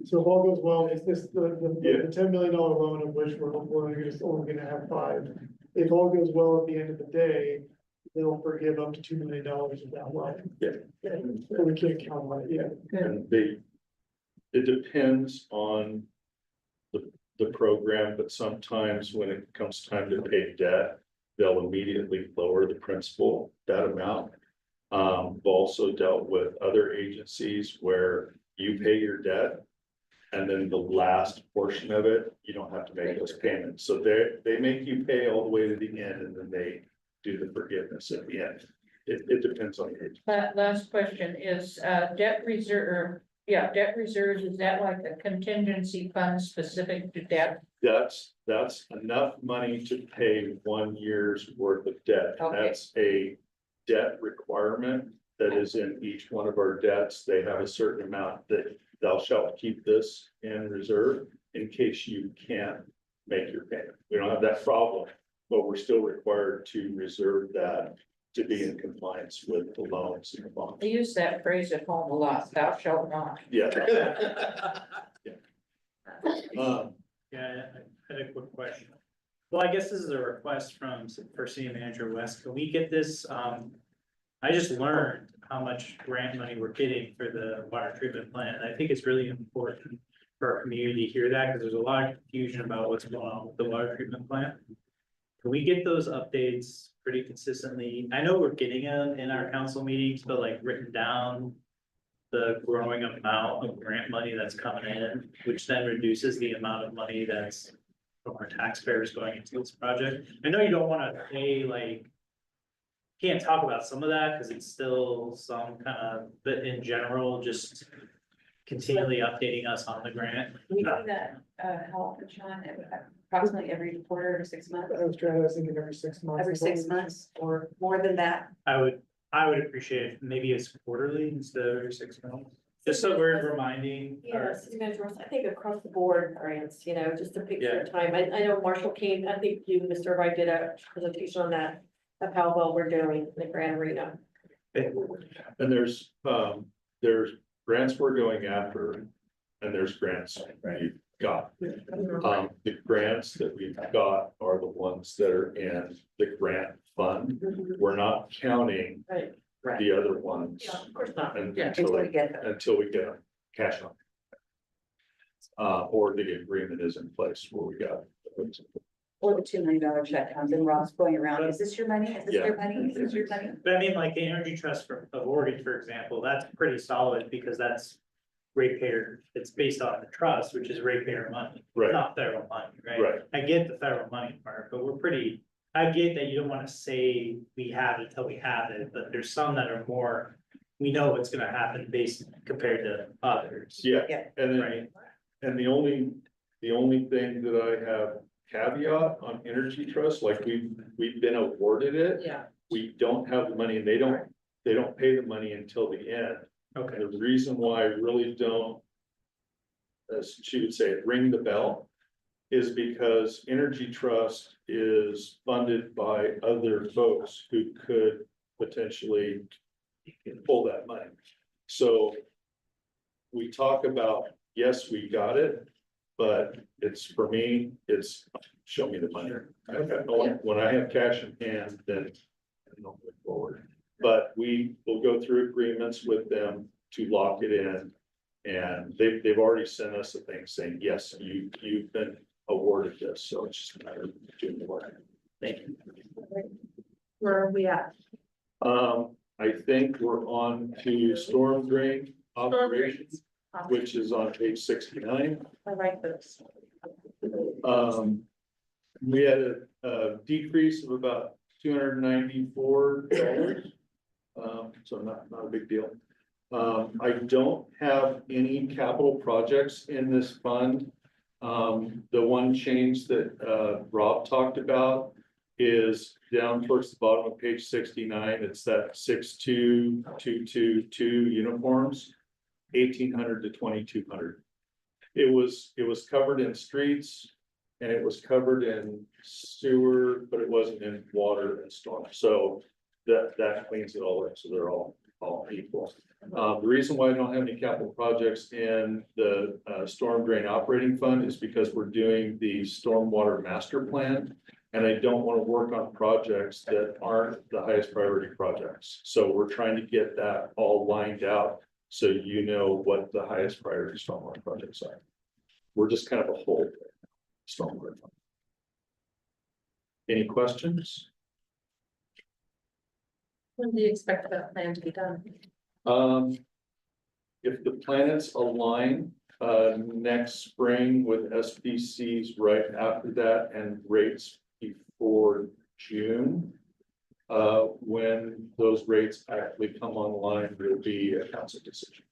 So if all goes well, is this the $10 million loan of which we're only gonna have 5? If all goes well at the end of the day, they'll forgive up to $2 million of that loan. Yeah. So we can't count on it yet. And it depends on the program, but sometimes when it comes time to pay debt, they'll immediately lower the principal, that amount. We've also dealt with other agencies where you pay your debt and then the last portion of it, you don't have to make those payments. So they make you pay all the way to the end and then they do the forgiveness at the end. It depends on your. Last question is, debt reserve, debt reserves, is that like a contingency fund specific to debt? That's enough money to pay 1 year's worth of debt. Okay. That's a debt requirement that is in each one of our debts. They have a certain amount that thou shalt keep this in reserve in case you can't make your payment. We don't have that problem, but we're still required to reserve that to be in compliance with the loans and the bonds. I use that phrase at home a lot, thou shalt not. Yeah. Yeah, I had a quick question. Well, I guess this is a request for City Manager West. Can we get this? I just learned how much grant money we're getting for the water treatment plant. And I think it's really important for our community to hear that because there's a lot of confusion about what's going on with the water treatment plant. Can we get those updates pretty consistently? I know we're getting them in our council meetings, but like written down the growing amount of grant money that's coming in, which then reduces the amount of money that's from our taxpayers going into this project. I know you don't want to pay like, can't talk about some of that because it's still some kind of, but in general, just continually updating us on the grant. We do that, how often, Sean? Approximately every quarter or 6 months? I was thinking every 6 months. Every 6 months or more than that? I would appreciate it. Maybe it's quarterly instead of every 6 months. Just so we're reminding. Yeah, City Manager Ross, I think across the board grants, just to pick your time. I know Marshall came, I think you, Mr. Wright, did a presentation on that, of how well we're doing in the grant arena. And there's grants we're going after, and there's grants we've got. The grants that we've got are the ones that are in the grant fund. We're not counting the other ones. Yeah, of course not. Until we get them cash on. Or the agreement is in place where we got Or the $2 million check comes and Rob's going around, is this your money? Is this your money? Is this your money? But I mean, like the Energy Trust of Oregon, for example, that's pretty solid because that's ratepayer, it's based on the trust, which is ratepayer money. Right. Not federal money, right? Right. I get the federal money part, but I get that you don't wanna say we have it until we have it, but there's some that are more, we know what's gonna happen based compared to others. Yeah, Yeah. and then, Right? and the only thing that I have caveat on Energy Trust, like we've been awarded it. Yeah. We don't have the money and they don't pay the money until the end. Okay. The reason why I really don't, as she would say, ring the bell, is because Energy Trust is funded by other folks who could potentially pull that money. So we talk about, yes, we got it, but it's, for me, it's show me the money. When I have cash in hand, then I'll move forward. But we will go through agreements with them to lock it in. And they've already sent us a thing saying, yes, you've been awarded this, so it's just a matter of doing the work. Thank you. Where are we at? I think we're on to storm drain operations, which is on page 69. I like this. We had a decrease of about $294. So not a big deal. I don't have any capital projects in this fund. The one change that Rob talked about is down towards the bottom of page 69. It's that 62222 uniforms, 1,800 to 2,200. It was covered in streets and it was covered in sewer, but it wasn't in water and storm. So that cleans it all up. So they're all equal. The reason why I don't have any capital projects in the storm drain operating fund is because we're doing the stormwater master plan. And I don't want to work on projects that aren't the highest priority projects. So we're trying to get that all lined out so you know what the highest priority stormwater projects are. We're just kind of a whole stormwater fund. Any questions? When do you expect that plan to be done? If the planets align, next spring with SPCs right after that and rates before June. When those rates actually come online, will be a council decision.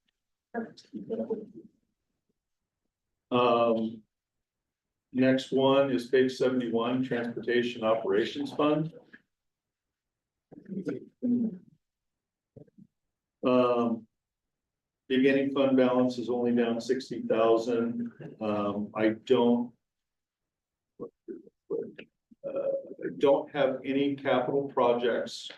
Next one is page 71, Transportation Operations Fund. Beginning fund balance is only down 60,000. I don't have any capital projects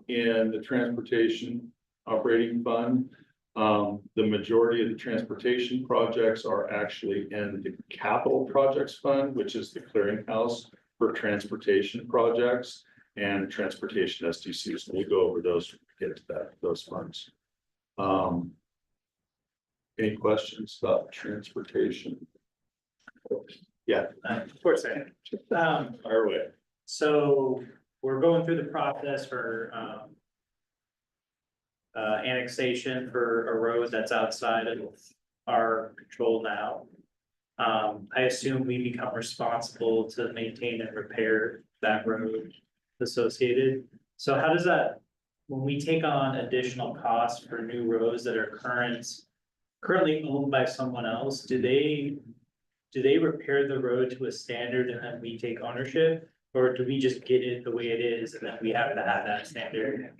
in the transportation operating fund. The majority of the transportation projects are actually in the capital projects fund, which is the clearinghouse for transportation projects and transportation SDCs. We'll go over those, get to those funds. Any questions about transportation? Yeah. Of course I am. Our way. So we're going through the process for annexation for a road that's outside of our control now. I assume we become responsible to maintain and repair that road associated. So how does that, when we take on additional costs for new roads that are currently owned by someone else, do they repair the road to a standard and then we take ownership? Or do we just get it the way it is and then we have to have that standard?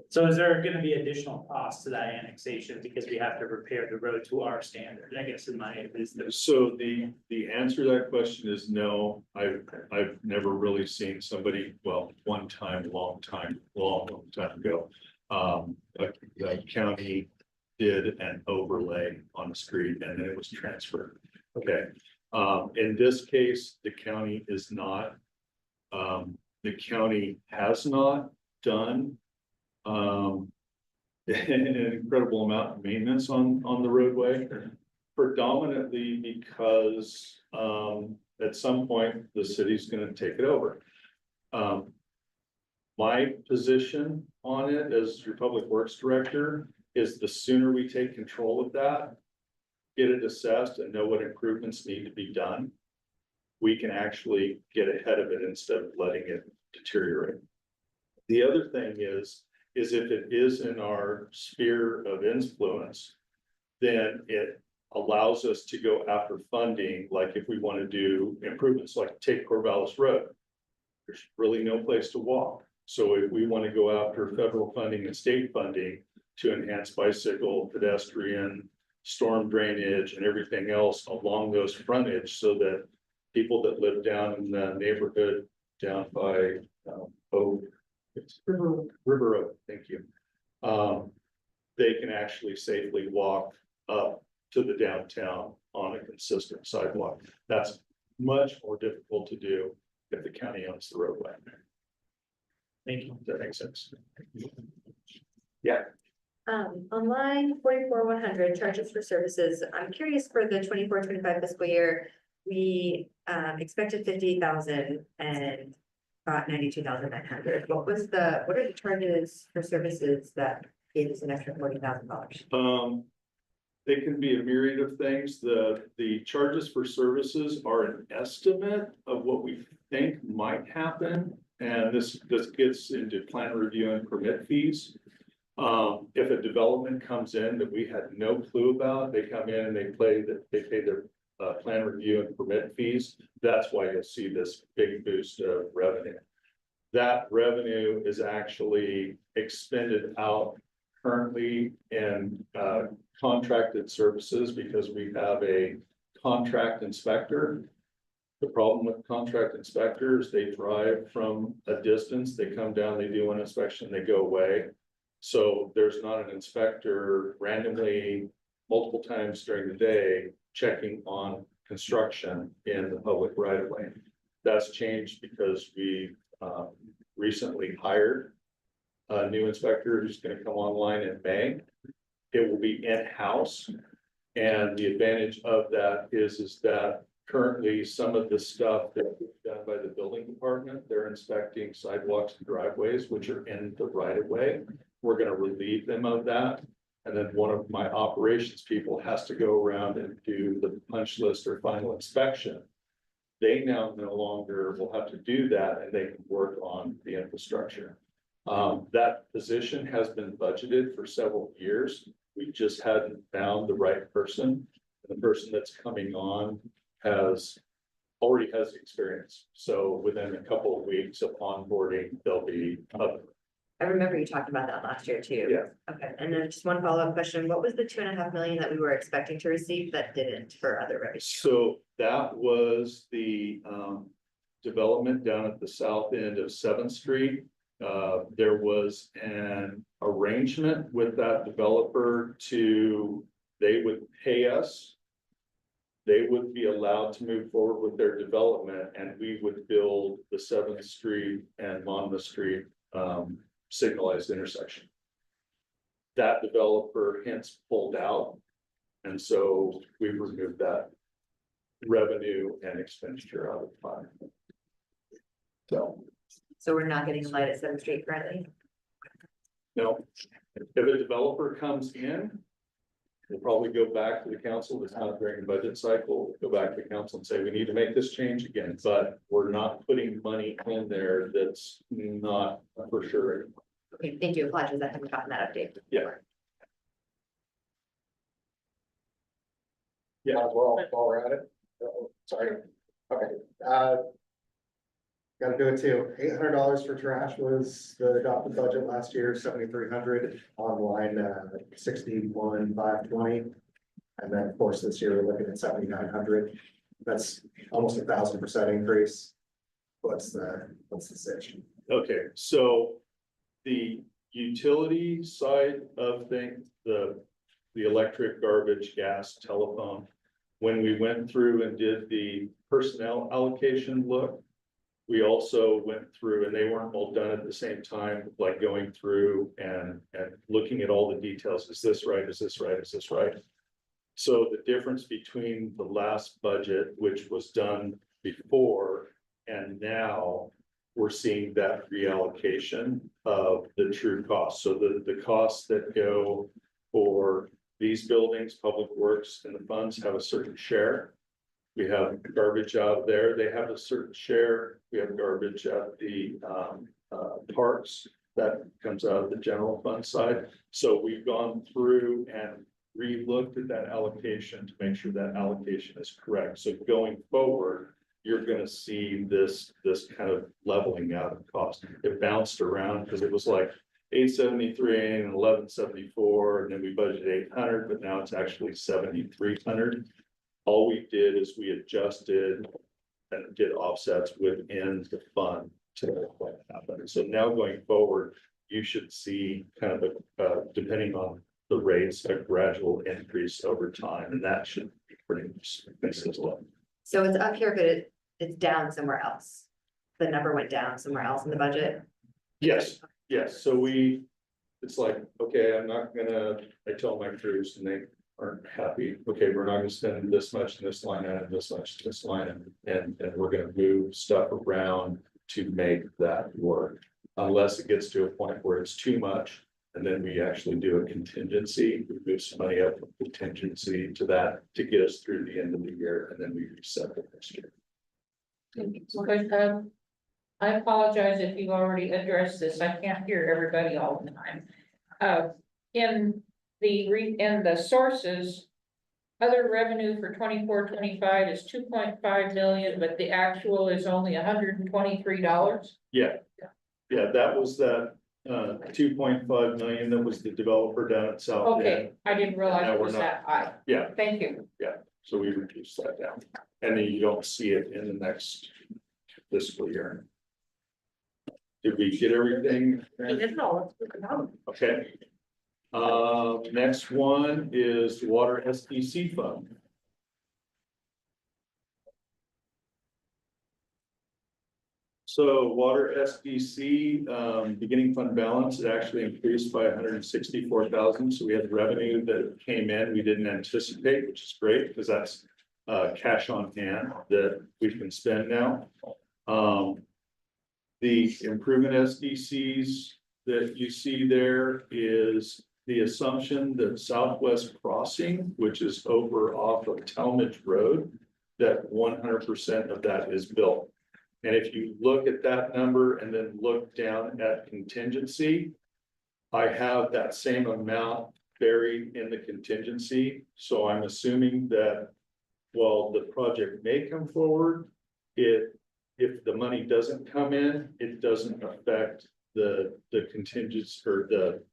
So is there gonna be additional costs to that annexation because we have to repair the road to our standard? I guess in my business. So the answer to that question is no. I've never really seen somebody, well, one time, long time ago. The county did an overlay on the street and then it was transferred. Okay. In this case, the county is not. The county has not done an incredible amount of maintenance on the roadway, predominantly because at some point, the city's gonna take it over. My position on it as your public works director is the sooner we take control of that, get it assessed and know what improvements need to be done, we can actually get ahead of it instead of letting it deteriorate. The other thing is if it is in our sphere of influence, then it allows us to go after funding, like if we want to do improvements, like take Corvallis Road. There's really no place to walk. So if we want to go after federal funding and state funding to enhance bicycle, pedestrian, storm drainage and everything else along those frontage so that people that live down in the neighborhood down by, it's River Oak, thank you. They can actually safely walk up to the downtown on a consistent sidewalk. That's much more difficult to do if the county owns the roadway. Thank you. Does that make sense? Yeah. On line 44-100, charges for services, I'm curious for the 24-25 fiscal year, we expected 50,000 and got 92,900. What are the charges for services that gave us an extra $40,000? They can be a myriad of things. The charges for services are an estimate of what we think might happen. And this gets into plan review and permit fees. If a development comes in that we had no clue about, they come in and they pay their plan review and permit fees. That's why you'll see this big boost of revenue. That revenue is actually expended out currently in contracted services because we have a contract inspector. The problem with contract inspectors, they drive from a distance, they come down, they do an inspection, they go away. So there's not an inspector randomly multiple times during the day checking on construction in the public right of way. That's changed because we recently hired a new inspector who's going to come online in May. It will be in-house. And the advantage of that is that currently some of the stuff that is done by the building department, they're inspecting sidewalks and driveways, which are in the right of way. We're going to relieve them of that. And then one of my operations people has to go around and do the punch list or final inspection. They now no longer will have to do that and they can work on the infrastructure. That position has been budgeted for several years. We just hadn't found the right person. The person that's coming on already has experience. So within a couple of weeks of onboarding, they'll be up. I remember you talked about that last year too. Yeah. Okay, and then just one follow-up question. What was the $2.5 million that we were expecting to receive that didn't for other revenue? So that was the development down at the south end of 7th Street. There was an arrangement with that developer they would pay us. They would be allowed to move forward with their development and we would build the 7th Street and Monmouth Street signalized intersection. That developer hence pulled out. And so we removed that revenue and expenditure out of the fund. So we're not getting a light at 7th Street currently? No, if a developer comes in, we'll probably go back to the council. It's not during the budget cycle. Go back to the council and say, we need to make this change again, but we're not putting money in there that's not for sure anymore. Okay, thank you. Apologies, I haven't gotten that update. Yeah. Yeah, while we're at it. Sorry. Okay. Gotta do it too. $800 for trash was the adopted budget last year, 7,300 on line 61,520. And then of course this year we're looking at 7,900. That's almost 1,000% increase. What's the situation? Okay, so the utility side of things, the electric, garbage, gas, telephone, when we went through and did the personnel allocation look, we also went through, and they weren't all done at the same time, like going through and looking at all the details. Is this right? Is this right? Is this right? So the difference between the last budget, which was done before, and now we're seeing that reallocation of the true cost. So the costs that go for these buildings, Public Works and the funds have a certain share. We have garbage out there, they have a certain share. We have garbage at the parks, that comes out of the general fund side. So we've gone through and re-looked at that allocation to make sure that allocation is correct. So going forward, you're gonna see this kind of leveling out of cost. It bounced around because it was like 873 and 1174, and then we budgeted 800, but now it's actually 7,300. All we did is we adjusted and did offsets within the fund to make that happen. So now going forward, you should see kind of a, depending on the rates, a gradual increase over time, and that should be pretty much consistent. So it's up here, but it's down somewhere else. The number went down somewhere else in the budget. Yes, yes, so it's like, okay, I tell my crews and they aren't happy, okay, we're not gonna spend this much in this line item, this much, this line item, and we're gonna move stuff around to make that work. Unless it gets to a point where it's too much, and then we actually do a contingency, we move some money up from contingency to that to get us through the end of the year, and then we reset the next year. Okay, I apologize if you've already addressed this, I can't hear everybody all the time. In the sources, other revenue for 24-25 is 2.5 million, but the actual is only $123. Yeah, that was that 2.5 million, that was the developer down at South End. Okay, I didn't realize Now it we're was not- that high. Yeah, Thank you. so we reduced that down, and then you don't see it in the next fiscal year. Did we get everything? Okay. Next one is Water SDC Fund. So Water SDC, beginning fund balance, it actually increased by 164,000. So we had revenue that came in we didn't anticipate, which is great because that's cash on hand that we can spend now. The improvement SDCs that you see there is the assumption that Southwest Crossing, which is over off of Talmadge Road, that 100% of that is built. And if you look at that number and then look down at contingency, I have that same amount buried in the contingency. So I'm assuming that while the project may come forward, if the money doesn't come in, it doesn't affect the contingents or the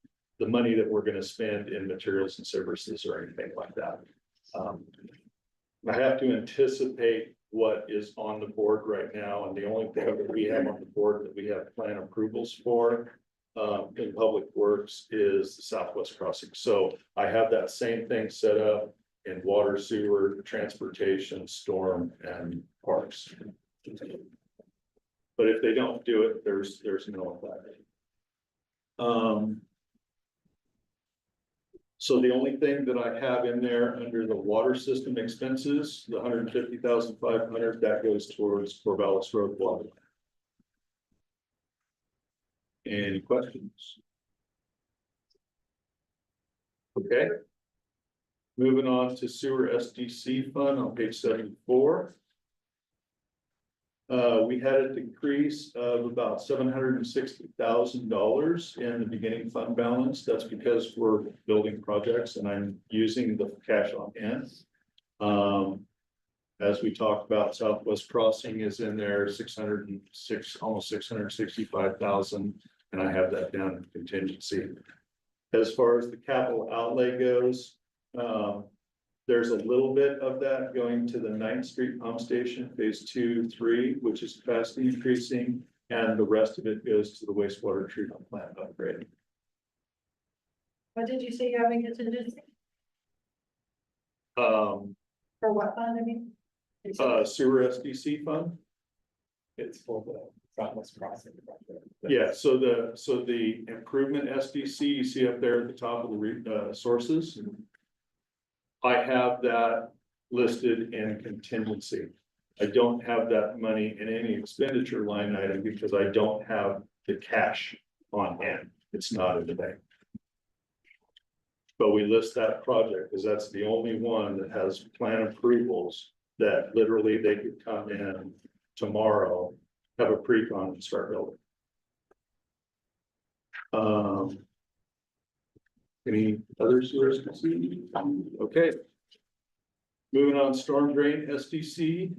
money that we're going to spend in materials and services or anything like that. I have to anticipate what is on the board right now, and the only thing that we have on the board that we have plan approvals for in Public Works is the Southwest Crossing. So I have that same thing set up in water, sewer, transportation, storm, and parks. But if they don't do it, there's no effect. So the only thing that I have in there under the water system expenses, the 150,500, that goes towards Corvallis Road water. Any questions? Okay. Moving on to sewer SDC fund on page 74. We had a decrease of about $760,000 in the beginning fund balance. That's because we're building projects and I'm using the cash on hand. As we talked about, Southwest Crossing is in there, 606, almost 665,000, and I have that down in contingency. As far as the capital outlay goes, there's a little bit of that going to the 9th Street Pump Station, phase 2, 3, which is capacity increasing, and the rest of it goes to the wastewater treatment plant upgrade. What did you say you're having contingency? For what fund, I mean? Sewer SDC fund? It's for the Southwest Crossing. Yeah, so the improvement SDC you see up there at the top of the sources. I have that listed in contingency. I don't have that money in any expenditure line item because I don't have the cash on hand. It's not in the bank. But we list that project because that's the only one that has plan approvals that literally they could come in tomorrow, have a pre-con and start building. Any others you guys can see? Okay. Moving on, storm drain SDC.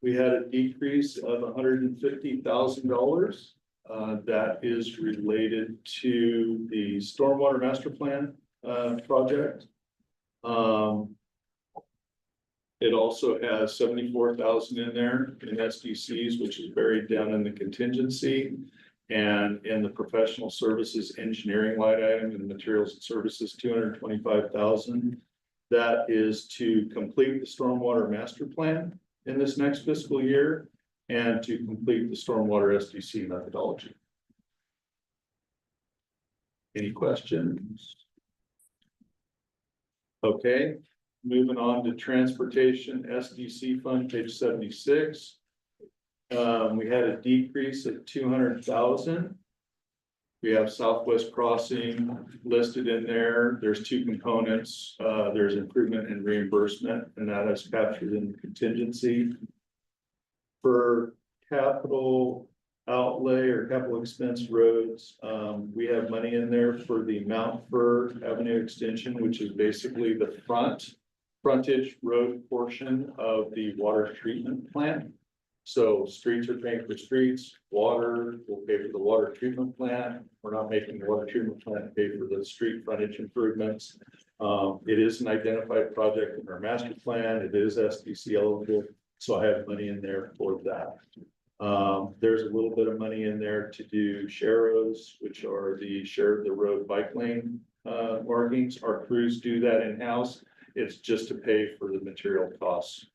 We had a decrease of $150,000. That is related to the stormwater master plan project. It also has 74,000 in there in SDCs, which is buried down in the contingency. And in the professional services engineering line item and materials and services, 225,000. That is to complete the stormwater master plan in this next fiscal year and to complete the stormwater SDC methodology. Any questions? Okay, moving on to transportation SDC fund, page 76. We had a decrease of 200,000. We have Southwest Crossing listed in there. There's two components. There's improvement and reimbursement, and that is captured in contingency. For capital outlay or capital expense roads, we have money in there for the Mount Fur Avenue extension, which is basically the frontage road portion of the water treatment plant. So streets are paying for streets, water will pay for the water treatment plant. We're not making the water treatment plant pay for the street frontage improvements. It is an identified project in our master plan. It is SDC eligible, so I have money in there for that. There's a little bit of money in there to do sharrows, which are the share of the road bike lane markings. Our crews do that in-house. It's just to pay for the material costs.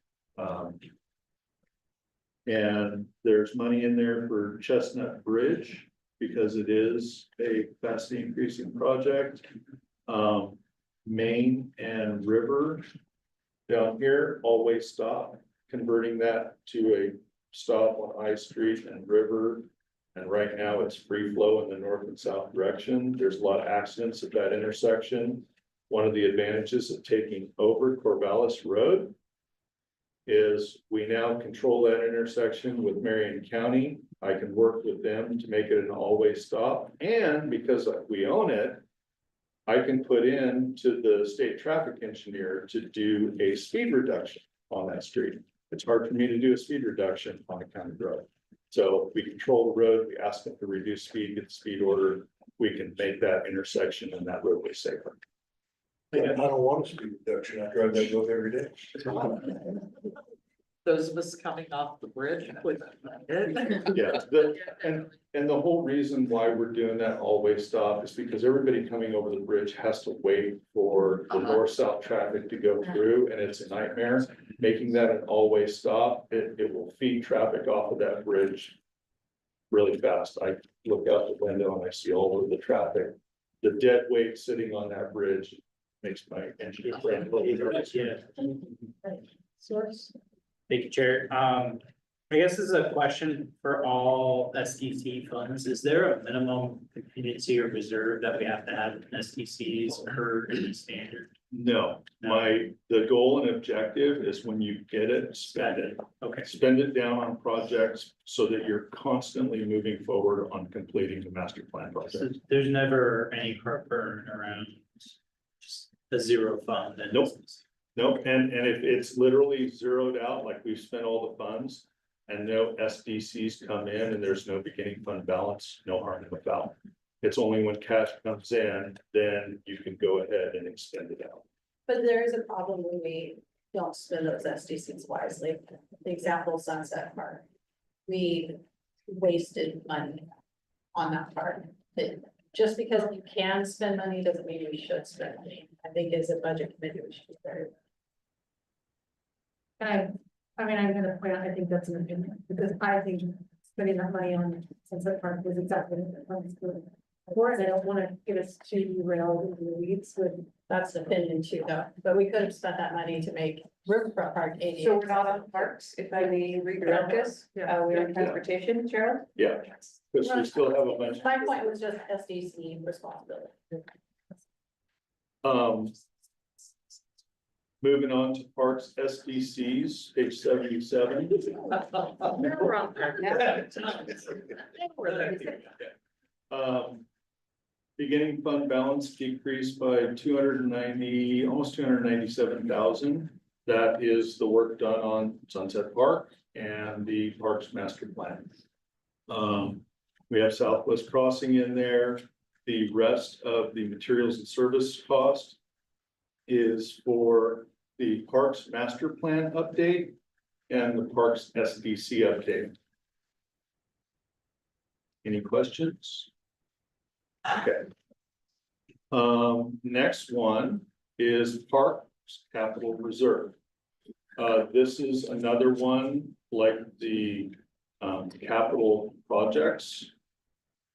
And there's money in there for Chestnut Bridge because it is a fast increasing project. Main and River down here, always stop, converting that to a stop on I Street and River. And right now it's free flow in the north and south direction. There's a lot of accidents at that intersection. One of the advantages of taking over Corvallis Road is we now control that intersection with Marion County. I can work with them to make it an always stop. And because we own it, I can put in to the state traffic engineer to do a speed reduction on that street. It's hard for me to do a speed reduction on a county road. So we control the road, we ask them to reduce speed, get the speed order. We can make that intersection and that roadway safer. I don't want a speed reduction. I drive that road every day. Those of us coming off the bridge with. Yeah, and the whole reason why we're doing that always stop is because everybody coming over the bridge has to wait for the north-south traffic to go through, and it's a nightmare. Making that an always stop, it will feed traffic off of that bridge really fast. I look out the window and I see all of the traffic. The dead weight sitting on that bridge makes my engine run. Source. Thank you, Chair. I guess this is a question for all SDC funds. Is there a minimum contingency or reserve that we have to have in SDCs per the standard? No, the goal and objective is when you get it, spend it. Okay. Spend it down on projects so that you're constantly moving forward on completing the master plan So project. there's never any heartburn around just the zero fund. And Nope, and if it's literally zeroed out, like we've spent all the funds and no SDCs come in and there's no beginning fund balance, no harm, no foul. It's only when cash comes in, then you can go ahead and extend it out. But there is a problem when we don't spend those SDCs wisely. The example, Sunset Park. We wasted money on that part. Just because we can spend money doesn't mean we should spend money. I think as a budget committee, we should be very. I mean, I'm gonna point out, I think that's an opinion, because I think spending that money on Sunset Park was exactly what the funds were for, and I don't wanna get us too derailed into the weeds with That's the opinion too, though, but we could have spent that money to make Riverfront Park ADA. So we're not on parks, if I may redirect this, we're on transportation, Cheryl? Yeah, because we still have a bunch. My point was just SDC responsibility. Moving on to parks SDCs, page 77. We're on there. Beginning fund balance decreased by 290, almost 297,000. That is the work done on Sunset Park and the Parks Master Plan. We have Southwest Crossing in there. The rest of the materials and service cost is for the Parks Master Plan update and the Parks SDC update. Any questions? Okay. Next one is Parks Capital Reserve. This is another one like the capital projects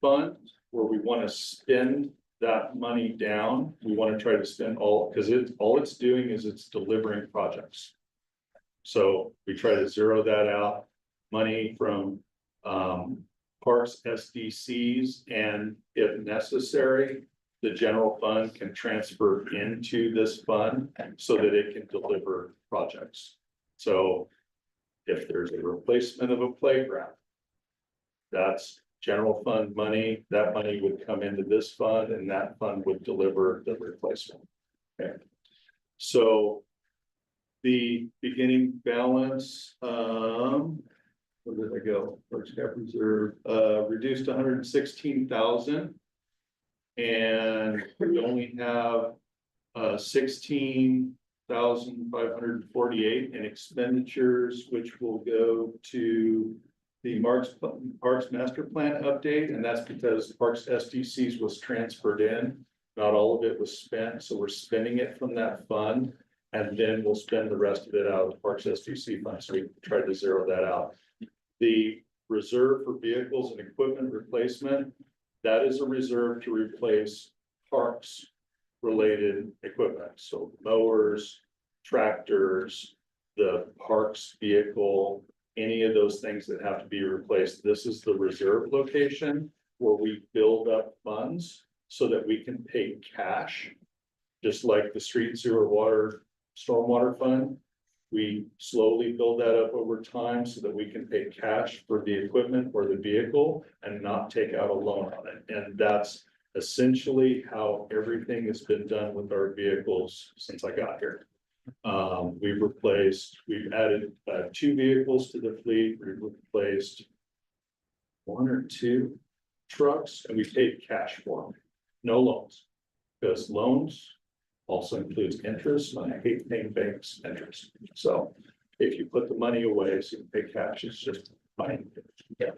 fund where we want to spend that money down. We want to try to spend all, because all it's doing is it's delivering projects. So we try to zero that out, money from parks SDCs, and if necessary, the general fund can transfer into this fund so that it can deliver projects. So if there's a replacement of a playground, that's general fund money, that money would come into this fund and that fund would deliver the replacement. Okay. So the beginning balance, where did I go? Parks Cap Reserve, reduced to 116,000. And we only have 16,548 in expenditures, which will go to the Parks Master Plan update, and that's because Parks SDCs was transferred in. Not all of it was spent, so we're spending it from that fund, and then we'll spend the rest of it out of the Parks SDC fund. So we tried to zero that out. The reserve for vehicles and equipment replacement, that is a reserve to replace parks related equipment. So mowers, tractors, the parks vehicle, any of those things that have to be replaced. This is the reserve location where we build up funds so that we can pay cash, just like the street, sewer, water, stormwater fund. We slowly build that up over time so that we can pay cash for the equipment or the vehicle and not take out a loan on it. And that's essentially how everything has been done with our vehicles since I got here. We've added 2 vehicles to the fleet. We've replaced 1 or 2 trucks, and we paid cash for them, no loans, because loans also includes interest, and I hate paying banks interest. So if you put the money away, so you pay cash, it's just fine. Yeah.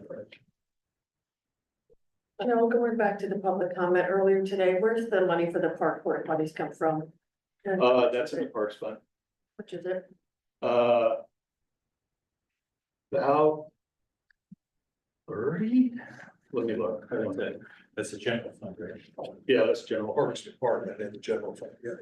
No, going back to the public comment earlier today, where's the money for the park porta potties come from? That's in the Parks Fund. Which is it? About 30? Let me look. I don't think. That's a general fund, right? Yeah, that's general. Parks Department and the general fund, yeah.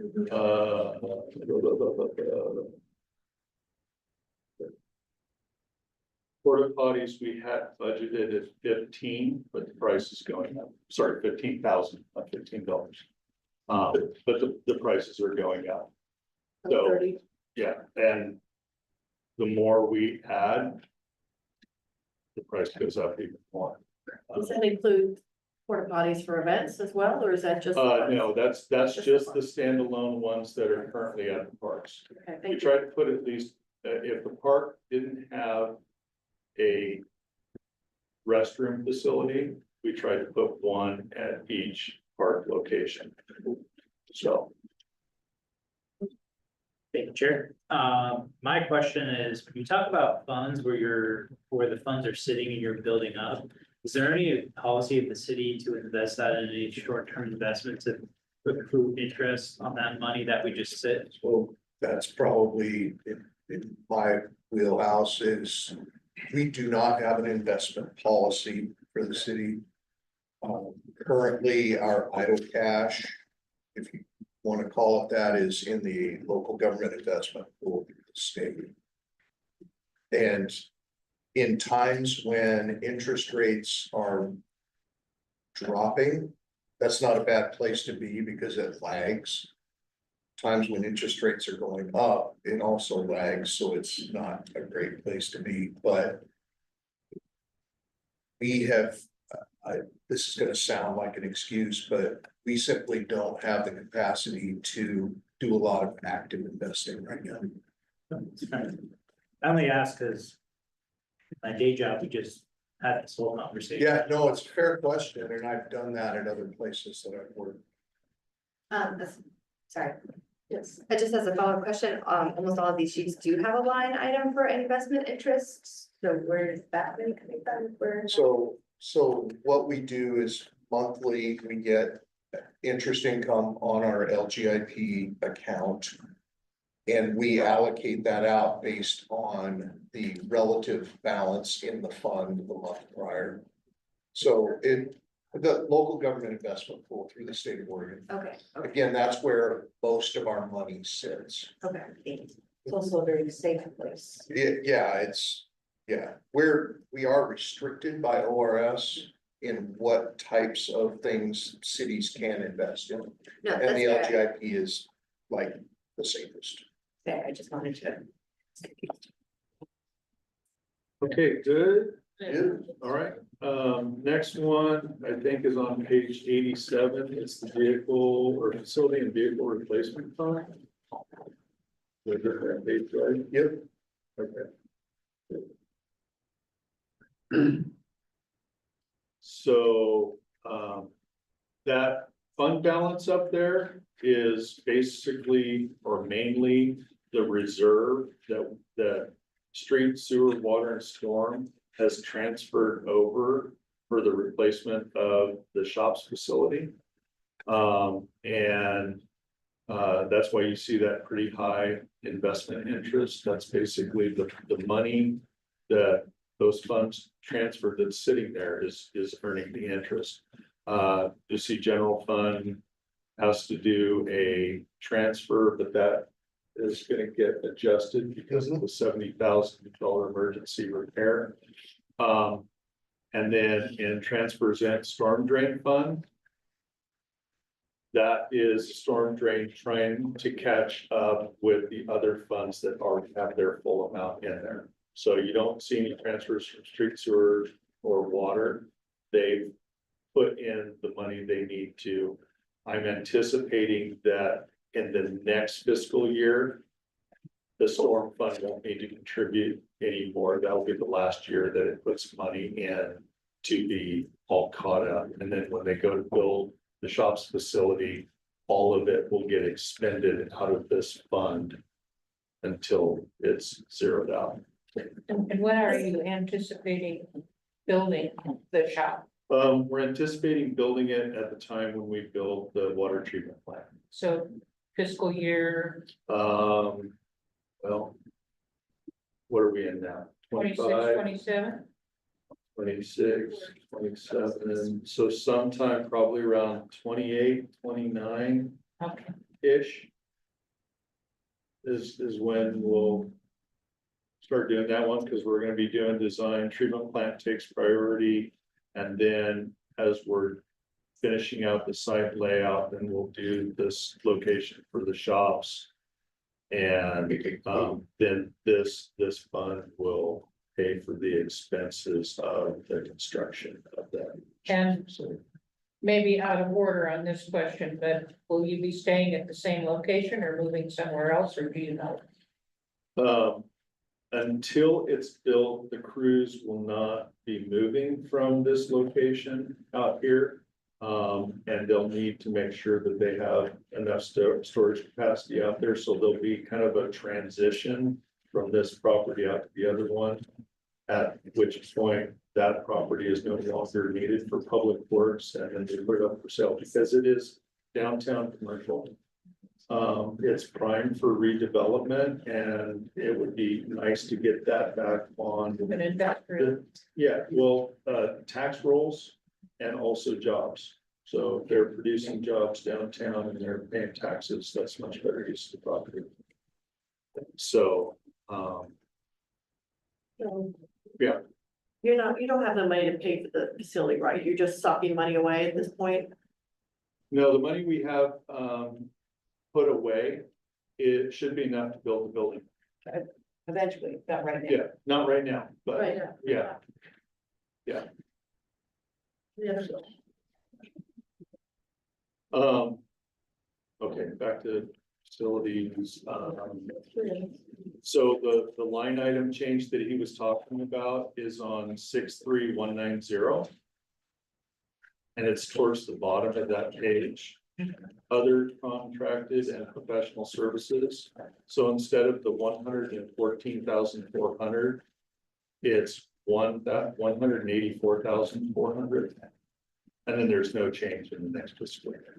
Porta potties, we had budgeted at 15, but the price is going up. Sorry, 15,000, not $15. But the prices are going up. So, 30. yeah, and the more we add, the price goes up even more. Does that include porta potties for events as well, or is that just? No, that's just the standalone ones that are currently at the parks. Okay, We thank you. tried to put at least, if the park didn't have a restroom facility, we tried to put one at each park location. So. Thank you, Chair. My question is, when you talk about funds where the funds are sitting and you're building up, is there any policy of the city to invest that in any short-term investments to accrue interest on that money that we just sit? Well, that's probably in my wheelhouse is we do not have an investment policy for the city. Currently, our idle cash, if you want to call it that, is in the local government investment pool through the state. And in times when interest rates are dropping, that's not a bad place to be because it lags. Times when interest rates are going up, it also lags, so it's not a great place to be, but we have, this is gonna sound like an excuse, but we simply don't have the capacity to do a lot of active investing right now. I only ask because my day job, we just had this whole conversation. Yeah, no, it's a fair question, and I've done that at other places that I've worked. Sorry. Yes, just as a follow-up question, almost all of these sheets do have a line item for investment interests. So where is that money coming from? Where? So what we do is monthly, we get interest income on our LGIP account. And we allocate that out based on the relative balance in the fund the month prior. So the local government investment pool through the state of Oregon. Okay. Again, that's where most of our money sits. Okay. It's also a very safe place. We are restricted by ORS in what types of things cities can invest in. No, And the that's fair. LGIP is like the safest. Fair, I just wanted to. Okay, good. All right, next one, I think, is on page 87. It's the vehicle or facility and vehicle replacement fund. Is that page right? Yep. Okay. So, that fund balance up there is basically or mainly the reserve that the street, sewer, water and storm has transferred over for the replacement of the shops facility. That's why you see that pretty high investment interest. That's basically the money that those funds transferred that's sitting there is earning the interest. You see general fund has to do a transfer, but that is gonna get adjusted because of the $70,000 emergency repair. And then in transfers and storm drain fund, that is storm drain trying to catch up with the other funds that already have their full amount in there. So you don't see any transfers from street, sewer or water. They've put in the money they need to. I'm anticipating that in the next fiscal year, the storm fund won't need to contribute anymore. That'll be the last year that it puts money in to be all caught up. And then when they go to build the shops facility, all of it will get expended out of this fund until it's zeroed out. And when are you anticipating building the shop? We're anticipating building it at the time when we build the water treatment plant. So fiscal year Well, what are we in now? 26, 25, 27? 26, 27, so sometime probably around 28, 29 Okay. ish. Is when we'll start doing that one, because we're gonna be doing design. Treatment plant takes priority. And then as we're finishing out the site layout, then we'll do this location for the shops. And then this fund will pay for the expenses of the construction of that. And maybe out of order on this question, but will you be staying at the same location or moving somewhere else, or do you know? Until it's built, the crews will not be moving from this location out here. And they'll need to make sure that they have enough storage capacity out there, so there'll be kind of a transition from this property out to the other one. At which point that property is no longer needed for public works, and then they put it up for sale because it is downtown commercial. It's primed for redevelopment, and it would be nice to get that back on. An industrial. Yeah, well, tax rolls and also jobs. So if they're producing jobs downtown and they're paying taxes, that's much better use of the property. So, yeah. You don't have the money to pay for the facility, right? You're just sucking money away at this point? No, the money we have, put away, it should be enough to build the building. Eventually, not right now. Yeah, not right now, but Right now. yeah. Yeah. Yeah. Okay, back to facilities, so the line item change that he was talking about is on 63190. And it's towards the bottom of that page. Other contracted and professional services. So instead of the 114,400, it's 184,400. And then there's no change in the next fiscal year.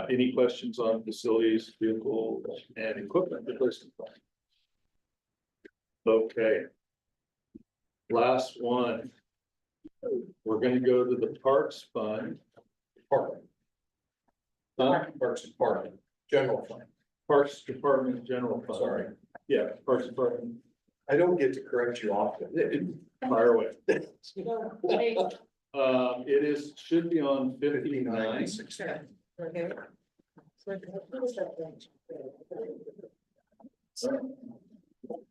Any questions on facilities, vehicle and equipment replacement? Okay. Last one. We're gonna go to the Parks Fund. Park. Parks Department, general fund. Parks Department, General Fund. Sorry. Yeah, Parks Department. I don't get to correct you often. Fire away. It is, should be on 59. Okay.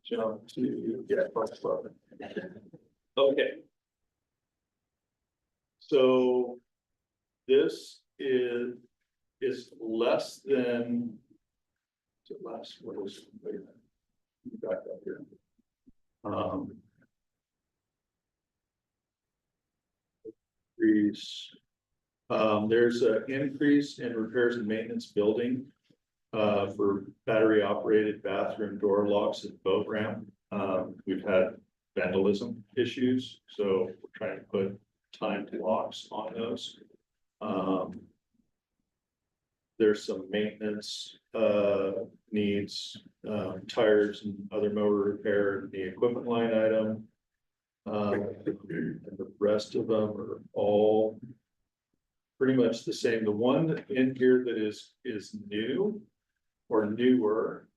Jump to, yeah, Parks Department. Okay. So this is less than. Is it less? What is? Wait a minute. Back up here. Increase. There's an increase in repairs and maintenance building. For battery operated bathroom door locks at boat ramp. We've had vandalism issues, so we're trying to put timed locks on those. There's some maintenance needs, tires and other motor repair, the equipment line item. And the rest of them are all pretty much the same. The one in here that is new or newer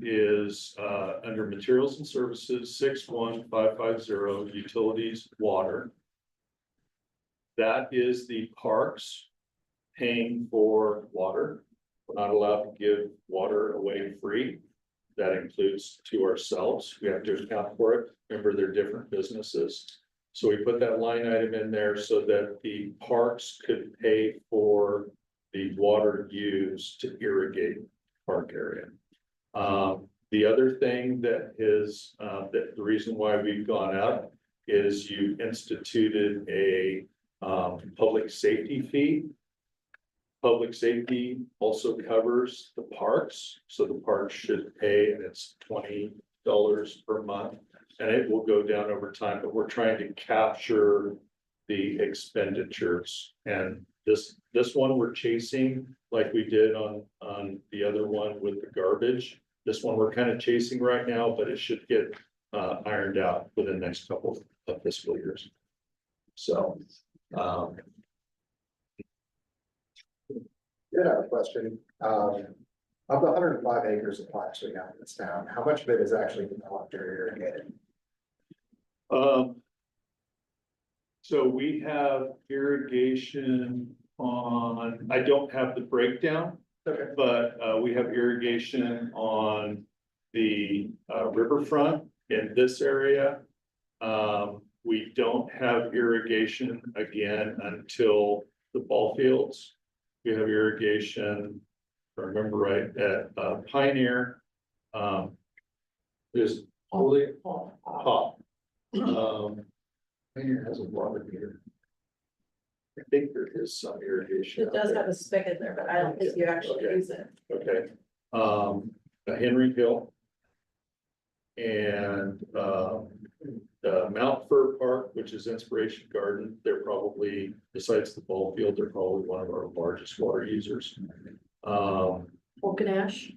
is under materials and services 61550 utilities water. That is the parks paying for water. We're not allowed to give water away free. That includes to ourselves. We have to account for it. Remember, they're different businesses. So we put that line item in there so that the parks could pay for the water used to irrigate park area. The other thing that is, that the reason why we've gone up is you instituted a public safety fee. Public safety also covers the parks, so the parks should pay, and it's $20 per month. And it will go down over time, but we're trying to capture the expenditures. And this one we're chasing like we did on the other one with the garbage. This one we're kind of chasing right now, but it should get ironed out within the next couple of fiscal years. So, Good, I have a question. Of the 105 acres of plots we have in this town, how much of it is actually developed or irrigated? So we have irrigation on, I don't have the breakdown. Okay. But we have irrigation on the riverfront in this area. We don't have irrigation again until the ball fields. We have irrigation, if I remember right, at Pioneer. There's Holy Hop. Pioneer has a water meter. I think there is some irrigation. It does have a spigot there, but I don't think you actually use it. Okay, Henry Hill. And Mount Fir Park, which is Inspiration Garden, they're probably, besides the ball field, they're probably one of our largest water users. Oak and Ash,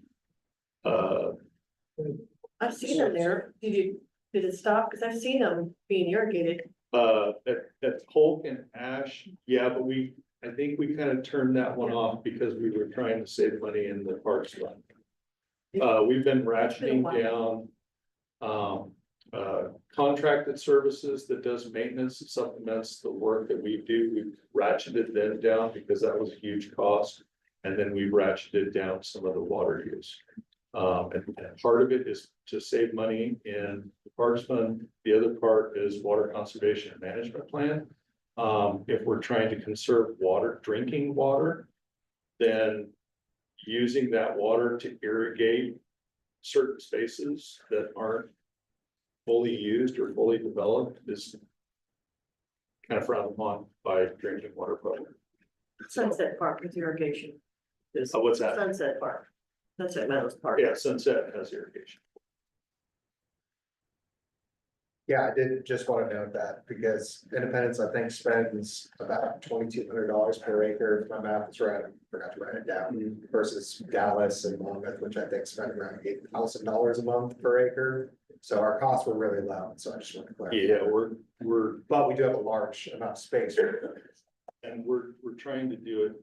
I've seen them there. Did Did it stop? Cause I've seen them being irrigated. At Polk and Ash, yeah, but I think we kind of turned that one off because we were trying to save money in the parks fund. We've been ratcheting down, contracted services that does maintenance and supplements the work that we do. We've ratcheted them down because that was a huge cost. And then we ratcheted down some of the water use. And part of it is to save money in the parks fund. The other part is water conservation and management plan. If we're trying to conserve water, drinking water, then using that water to irrigate certain spaces that aren't fully used or fully developed is kind of frowned upon by drinking water program. Sunset Park with irrigation. What's that? Sunset Park. Sunset Meadows Park. Yeah, Sunset has irrigation. Yeah, I did just want to note that because Independence, I think, spends about $2,200 per acre. If my math is right, I forgot to write it down, versus Dallas and Monmouth, which I think spend around $8,000 a month per acre. So our costs were really low. So I just want to clarify. Yeah, but we do have a large amount of space. And we're trying to do it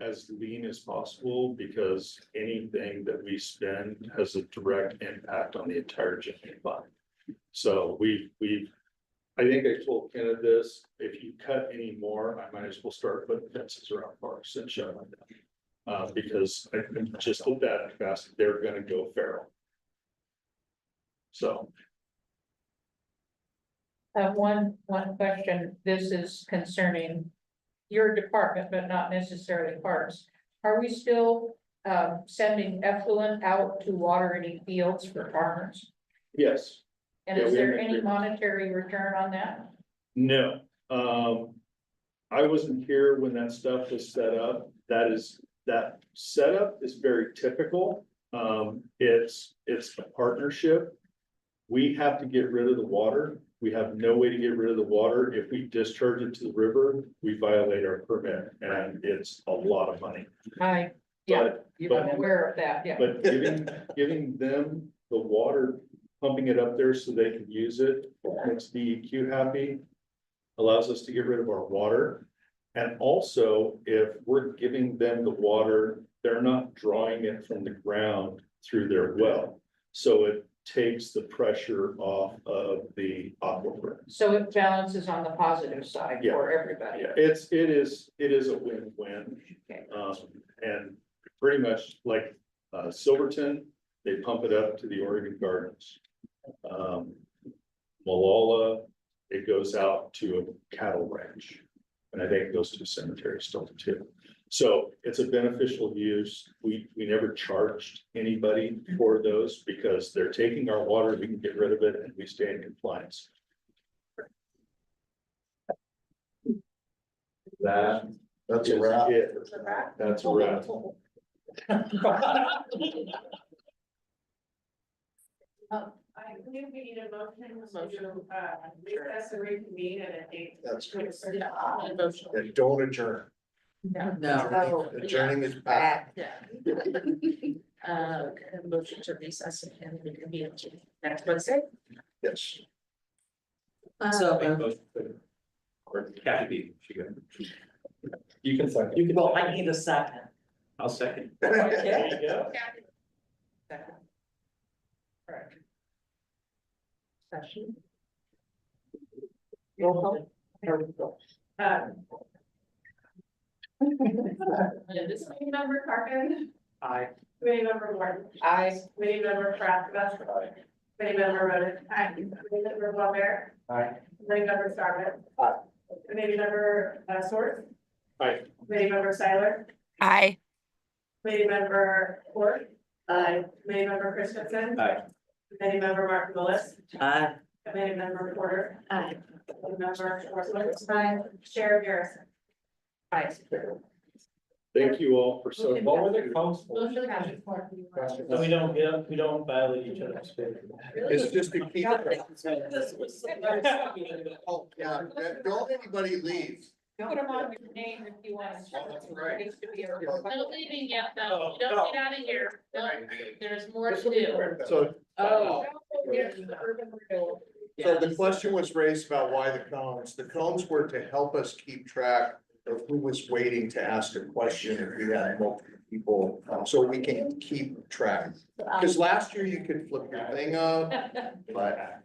as lean as possible because anything that we spend has a direct impact on the entire general fund. So I think I told Kenneth this, if you cut any more, I might as well start putting fences around parks and shut them down. Because I think just that fast, they're gonna go feral. So. One question, this is concerning your department, but not necessarily parks. Are we still sending effluent out to water any fields for farmers? Yes. And Yeah, is we have there an any agreement. monetary return on that? No, I wasn't here when that stuff was set up. That setup is very typical. It's a partnership. We have to get rid of the water. We have no way to get rid of the water. If we discharge it to the river, we violate our permit and it's a lot of money. I'm aware of that, yeah. But giving them the water, pumping it up there so they can use it, makes DEQ happy, allows us to get rid of our water. And also, if we're giving them the water, they're not drawing it from the ground through their well. So it takes the pressure off of the aquifer. So it balances on the positive side Yeah. for everybody. Yeah, it is a win-win. Okay. And pretty much like Silverton, they pump it up to the Oregon Gardens. Malala, it goes out to a cattle ranch. And I think it goes to cemetery still too. So it's a beneficial use. We never charged anybody for those because they're taking our water, we can get rid of it and we stay in compliance. That's a wrap. it. That's a wrap. I believe we need a motion to, recess and reconvene at a date. That's good. Yeah, don't adjourn. No. Adjourning is bad. Motion to recess and reconvene next Wednesday. Yes. So, Or Kathy, she got. You can second. well, I need a second. I'll second. Okay. Session. This committee member Parkin. Aye. Committee member Morton. Aye. Committee member Traffus. Committee member Roden. Aye. Committee member Wilbur. Aye. Committee member Starman. Aye. Committee member Swartz. Aye. Committee member Seiler. Aye. Committee member Ford. Aye. Committee member Christensen. Aye. Committee member Martin Willis. Aye. Committee member Porter. Aye. Committee member Schwartz. Aye. Chair Garrison. Aye. Thank you all for so. What were the codes for? Motion passes 4-1. So we don't violate each other's space. It's just to keep. Oh, yeah, don't anybody leave. Put them on your name if you want. Needs to be a- No leaving yet, though. You don't get out of here. No, there's more to do. So, Oh. Here's the urban renewal. so the question was raised about why the cones. The cones were to help us keep track of who was waiting to ask a question if we had multiple people, so we can keep track. Because last year you could flip your thing up, but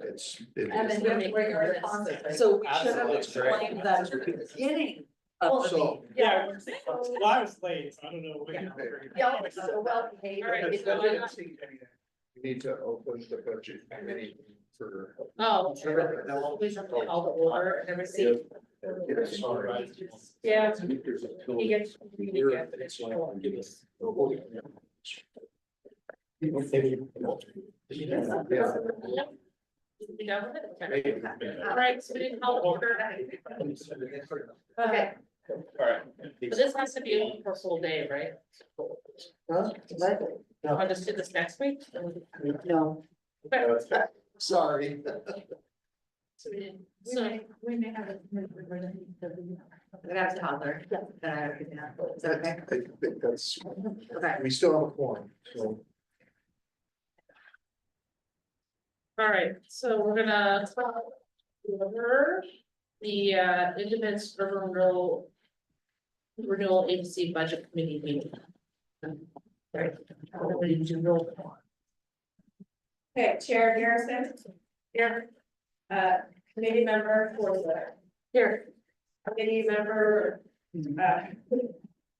it's. And then you have to bring your responses. So we should have explained that at the beginning of the So, Yeah, well, I was late, so I don't know. Yeah, it's so well behaved. All right, It's so- good. we need to open the budget committee for. Oh. We should put all the order and everything. Sorry. Yeah. He gets. All right, so we didn't call order. Okay. Alright. But this has to be open for a full day, right? Huh? I'll just do this next week. No. Sorry. So we didn't, We so, may have a. I got a toddler. Is that okay? I think that's, Okay. we still have a quorum, so. all right, so we're gonna talk over the Independence Urban Renewal Agency Budget Committee meeting. Right, everybody do roll call. Okay, Chair Garrison. Here. Committee member Forster. Here. Committee member,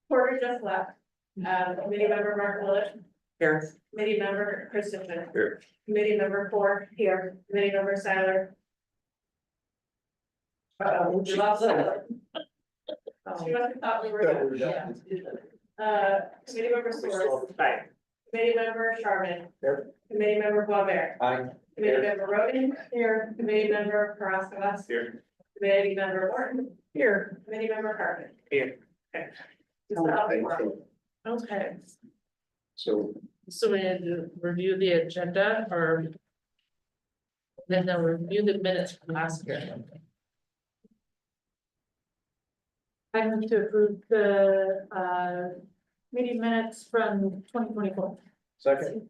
Porter just left. Committee member Mark Willis. Here. Committee member Christensen. Here. Committee member Ford here. Committee member Seiler. We lost her. She must have thought we were done. Committee member Soares. Committee member Sharman. Here. Committee member Boisvert. Aye. Committee member Roden. Here. Committee member Karasavas. Here. Committee member Morton. Here. Committee member Carmen. Here. Okay. Okay, So, so we need to review the agenda or then they'll review the minutes from last year. I move to approve the meeting minutes from 2024. second.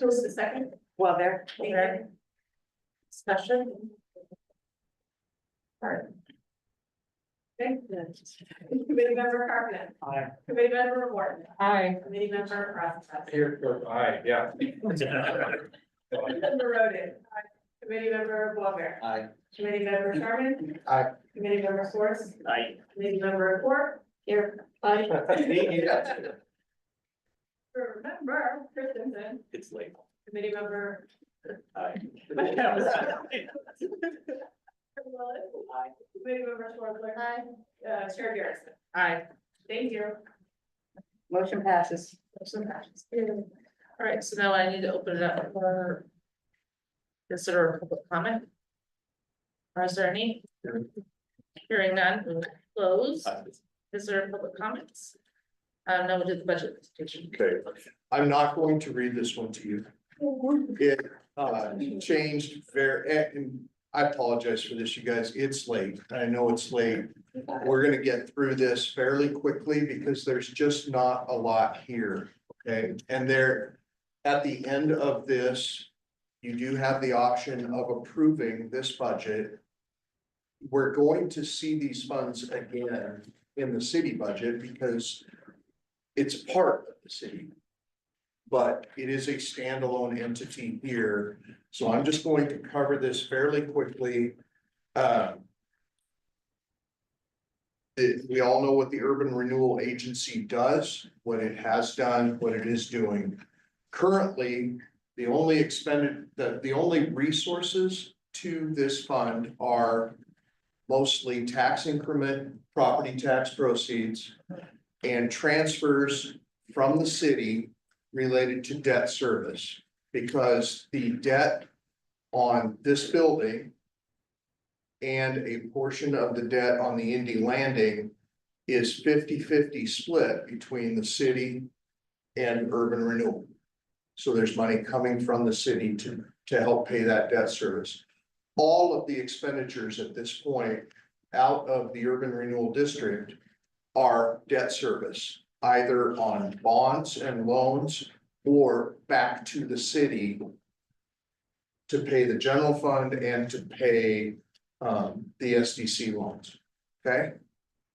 Who was the second? Well, there. Okay. Discussion. All right. Okay. Committee member Carmen. Aye. Committee member Morton. Aye. Committee member Karasavas. Here, aye, yeah. Committee member Roden. Committee member Boisvert. Aye. Committee member Sharman. Aye. Committee member Soares. Aye. Committee member Ford. Here, aye. Remember Christensen. It's late. Committee member. Aye. Willis. Committee member Schwartz. Chair Garrison. Aye. Thank you. Motion passes. All right, so now I need to open it up for consider a public comment. Or is there any? Hearing none, we'll close. Is there public comments? Now we'll do the budget presentation. Okay, I'm not going to read this one to you. It changed and I apologize for this, you guys. It's late. I know it's late. We're gonna get through this fairly quickly because there's just not a lot here. Okay, and there, at the end of this, you do have the option of approving this budget. We're going to see these funds again in the city budget because it's part of the city. But it is a standalone entity here, so I'm just going to cover this fairly quickly. We all know what the Urban Renewal Agency does, what it has done, what it is doing. Currently, the only resources to this fund are mostly tax increment, property tax proceeds, and transfers from the city related to debt service, because the debt on this building and a portion of the debt on the Indy Landing is 50-50 split between the city and Urban Renewal. So there's money coming from the city to help pay that debt service. All of the expenditures at this point out of the urban renewal district are debt service, either on bonds and loans or back to the city to pay the general fund and to pay the SDC loans, okay?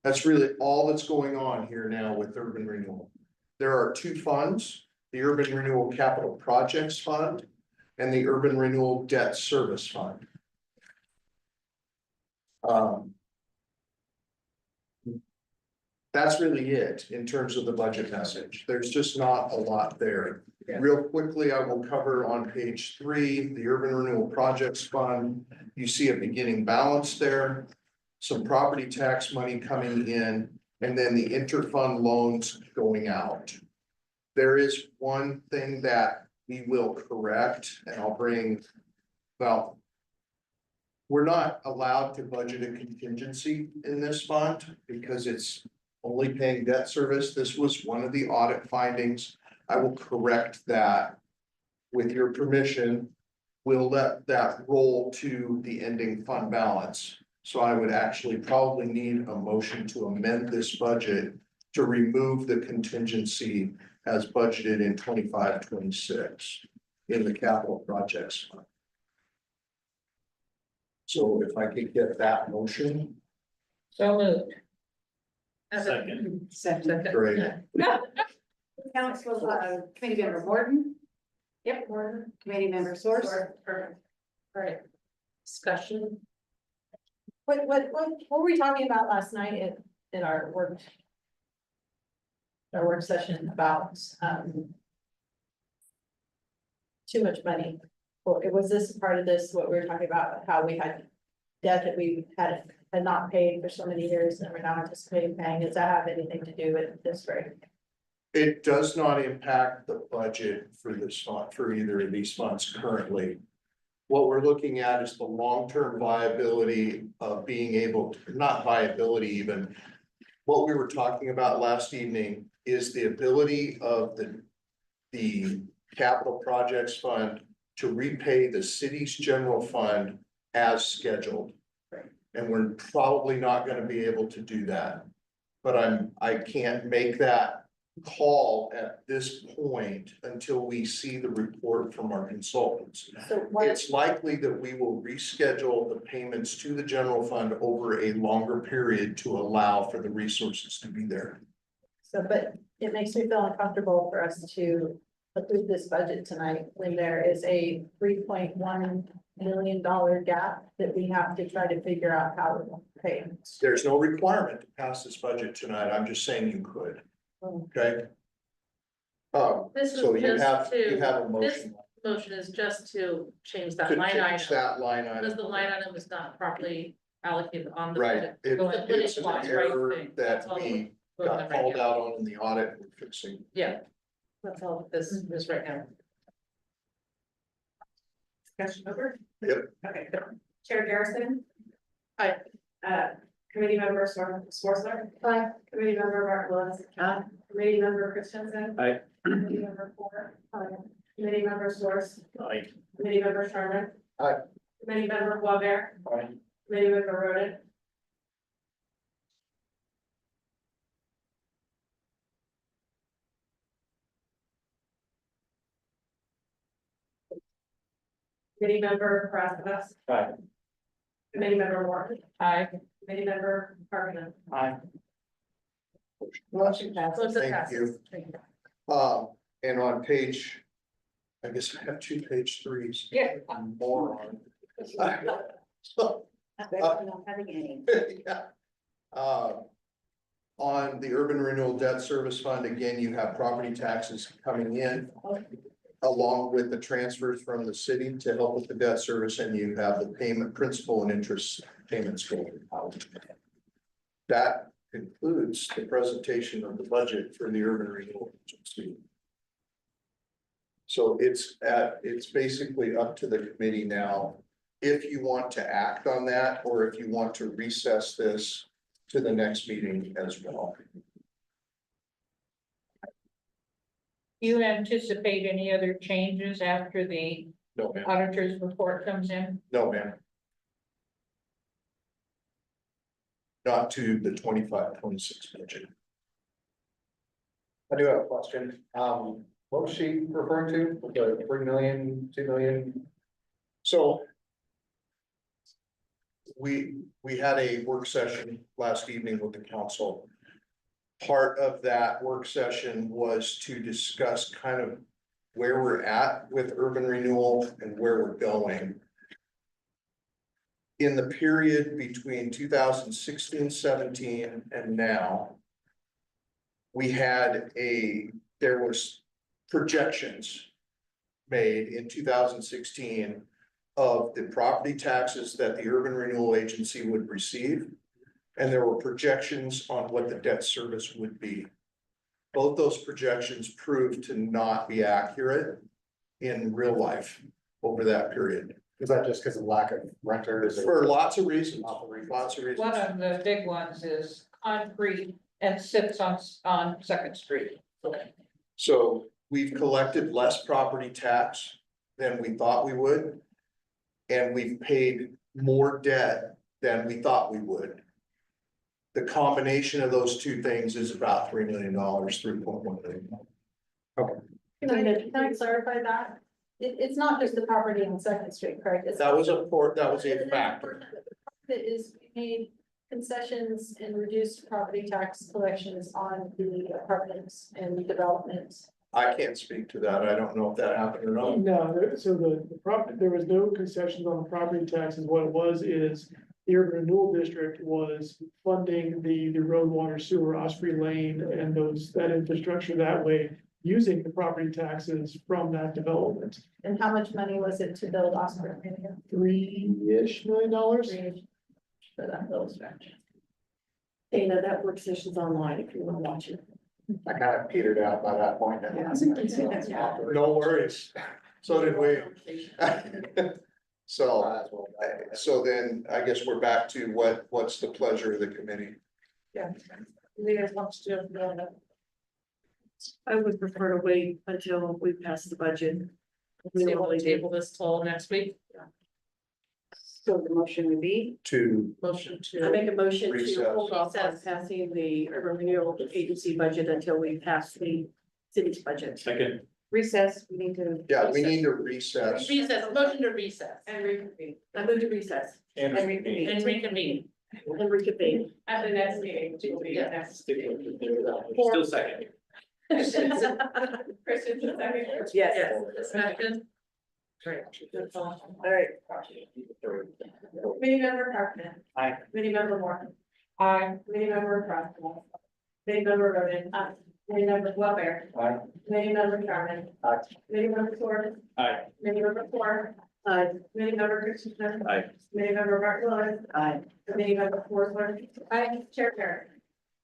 That's really all that's going on here now with urban renewal. There are two funds, the Urban Renewal Capital Projects Fund and the Urban Renewal Debt Service Fund. That's really it in terms of the budget message. There's just not a lot there. Real quickly, I will cover on page 3, the Urban Renewal Projects Fund. You see a beginning balance there, some property tax money coming in, and then the interfund loans going out. There is one thing that we will correct, and I'll bring, well, we're not allowed to budget a contingency in this fund because it's only paying debt service. This was one of the audit findings. I will correct that with your permission. We'll let that roll to the ending fund balance. So I would actually probably need a motion to amend this budget to remove the contingency as budgeted in 25-26 in the capital projects fund. So if I could get that motion. So moved. Second. Great. Council, Committee Member Morton, Yep, Morgan. Committee Member Source. Perfect. All right. Discussion. What were we talking about last night in our work? Our work session about, too much money. Or was this part of this, what we were talking about, how we had debt that we had not paid for so many years and we're not anticipating paying? Does that have anything to do with this rate? It does not impact the budget for this fund, for either of these funds currently. What we're looking at is the long-term viability of being able to, not viability even. What we were talking about last evening is the ability of the capital projects fund to repay the city's general fund as scheduled. And we're probably not gonna be able to do that. But I can't make that call at this point until we see the report from our consultants. So It's likely that we will reschedule the payments to the general fund over a longer period to allow for the resources to be there. So, but it makes me feel uncomfortable for us to approve this budget tonight when there is a $3.1 million gap that we have to try to figure out how to pay. There's no requirement to pass this budget tonight. I'm just saying you could, okay? This So is you just have to, a this motion motion is just to change that to line change item. that line Because item. the line item is not properly allocated on the Right, budget. it- Go ahead and put it's it an twice, error right? that That's all we we're voting got on right called now. out on in the audit we're fixing. Yeah, that's all this is right now. Discussion over? Yep. Okay, Chair Garrison. Aye. Committee Member Swartzler. Aye. Committee Member Martin Lewis. Aye. Committee Member Christensen. Aye. Committee Member Ford. Aye. Committee Member Source. Aye. Committee Member Sherman. Aye. Committee Member Boisvert. Aye. Committee Member Roden. Committee Member Rasmus. Aye. Committee Member Morton. Aye. Committee Member Harkinen. Aye. Motion passes. Thank you. And on page, I guess I have 2 page 3s. Yeah. I'm moron. I bet you're not having any. Yeah. On the Urban Renewal Debt Service Fund, again, you have property taxes coming in along with the transfers from the city to help with the debt service, and you have the payment, principal and interest payments going out. That concludes the presentation of the budget for the Urban Renewal Agency. So it's basically up to the committee now, if you want to act on that, or if you want to recess this to the next meeting as well. Do you anticipate any other changes after the No, ma'am. auditor's report comes in? No, ma'am. not to the 25-26 budget. I do have a question. What was she referring to? The 3 million, 2 million? So we had a work session last evening with the council. Part of that work session was to discuss kind of where we're at with urban renewal and where we're going. In the period between 2016-17 and now, there was projections made in 2016 of the property taxes that the Urban Renewal Agency would receive. And there were projections on what the debt service would be. Both those projections proved to not be accurate in real life over that period. Is that just because of lack of renters? For lots of reasons, lots of reasons. One of the big ones is concrete and sits on Second Street. So we've collected less property tax than we thought we would. And we've paid more debt than we thought we would. The combination of those two things is about $3 million, 3.1 million. Okay. Can I clarify that? It's not just the property on Second Street, correct? It's That was a factor. That is made concessions and reduced property tax collections on the apartments and developments. I can't speak to that. I don't know if that happened or not. No, so the property, there was no concessions on the property taxes. What it was is the urban renewal district was funding the road, water, sewer, Osprey Lane and that infrastructure that way, using the property taxes from that development. And how much money was it to build Osprey? $3-ish million. For that little stretch. Dana, that work session's online if you want to watch it. I kind of petered out by that point. No worries. So did we. So then I guess we're back to what's the pleasure of the committee? Yeah. Leah wants to know that. I would prefer to wait until we pass the budget. We will table this till next week. So the motion would be? Motion I to. make a motion to Recess. hold off on passing the urban renewal agency budget until we pass the city's budget. Second. Recess, we need to. Yeah, we need to recess. Motion to recess. And reconvene. I move to recess And reconvene. and reconvene. At the next meeting, which will be next. Still second. Christian, second. Yes. Discussion. All right. Committee member Parkman. Aye. Committee member Moore. Aye. Committee member Crosswell. Committee member Roden. Committee member Webber. Aye. Committee member Sherman. Aye. Committee member Ford. Aye. Committee member Ford. Committee member Christensen. Aye. Committee member Martin Lewis. Aye. Committee member Forsler. Chair Perry.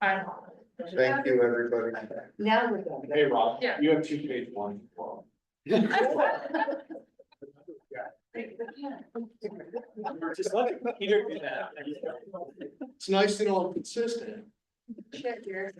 Aye. Thank you, everybody. Now we're done. Hey, Rob, Yeah. you have 2 page 1. Just let it, Peter do that. It's nice to know I'm consistent. Check yours.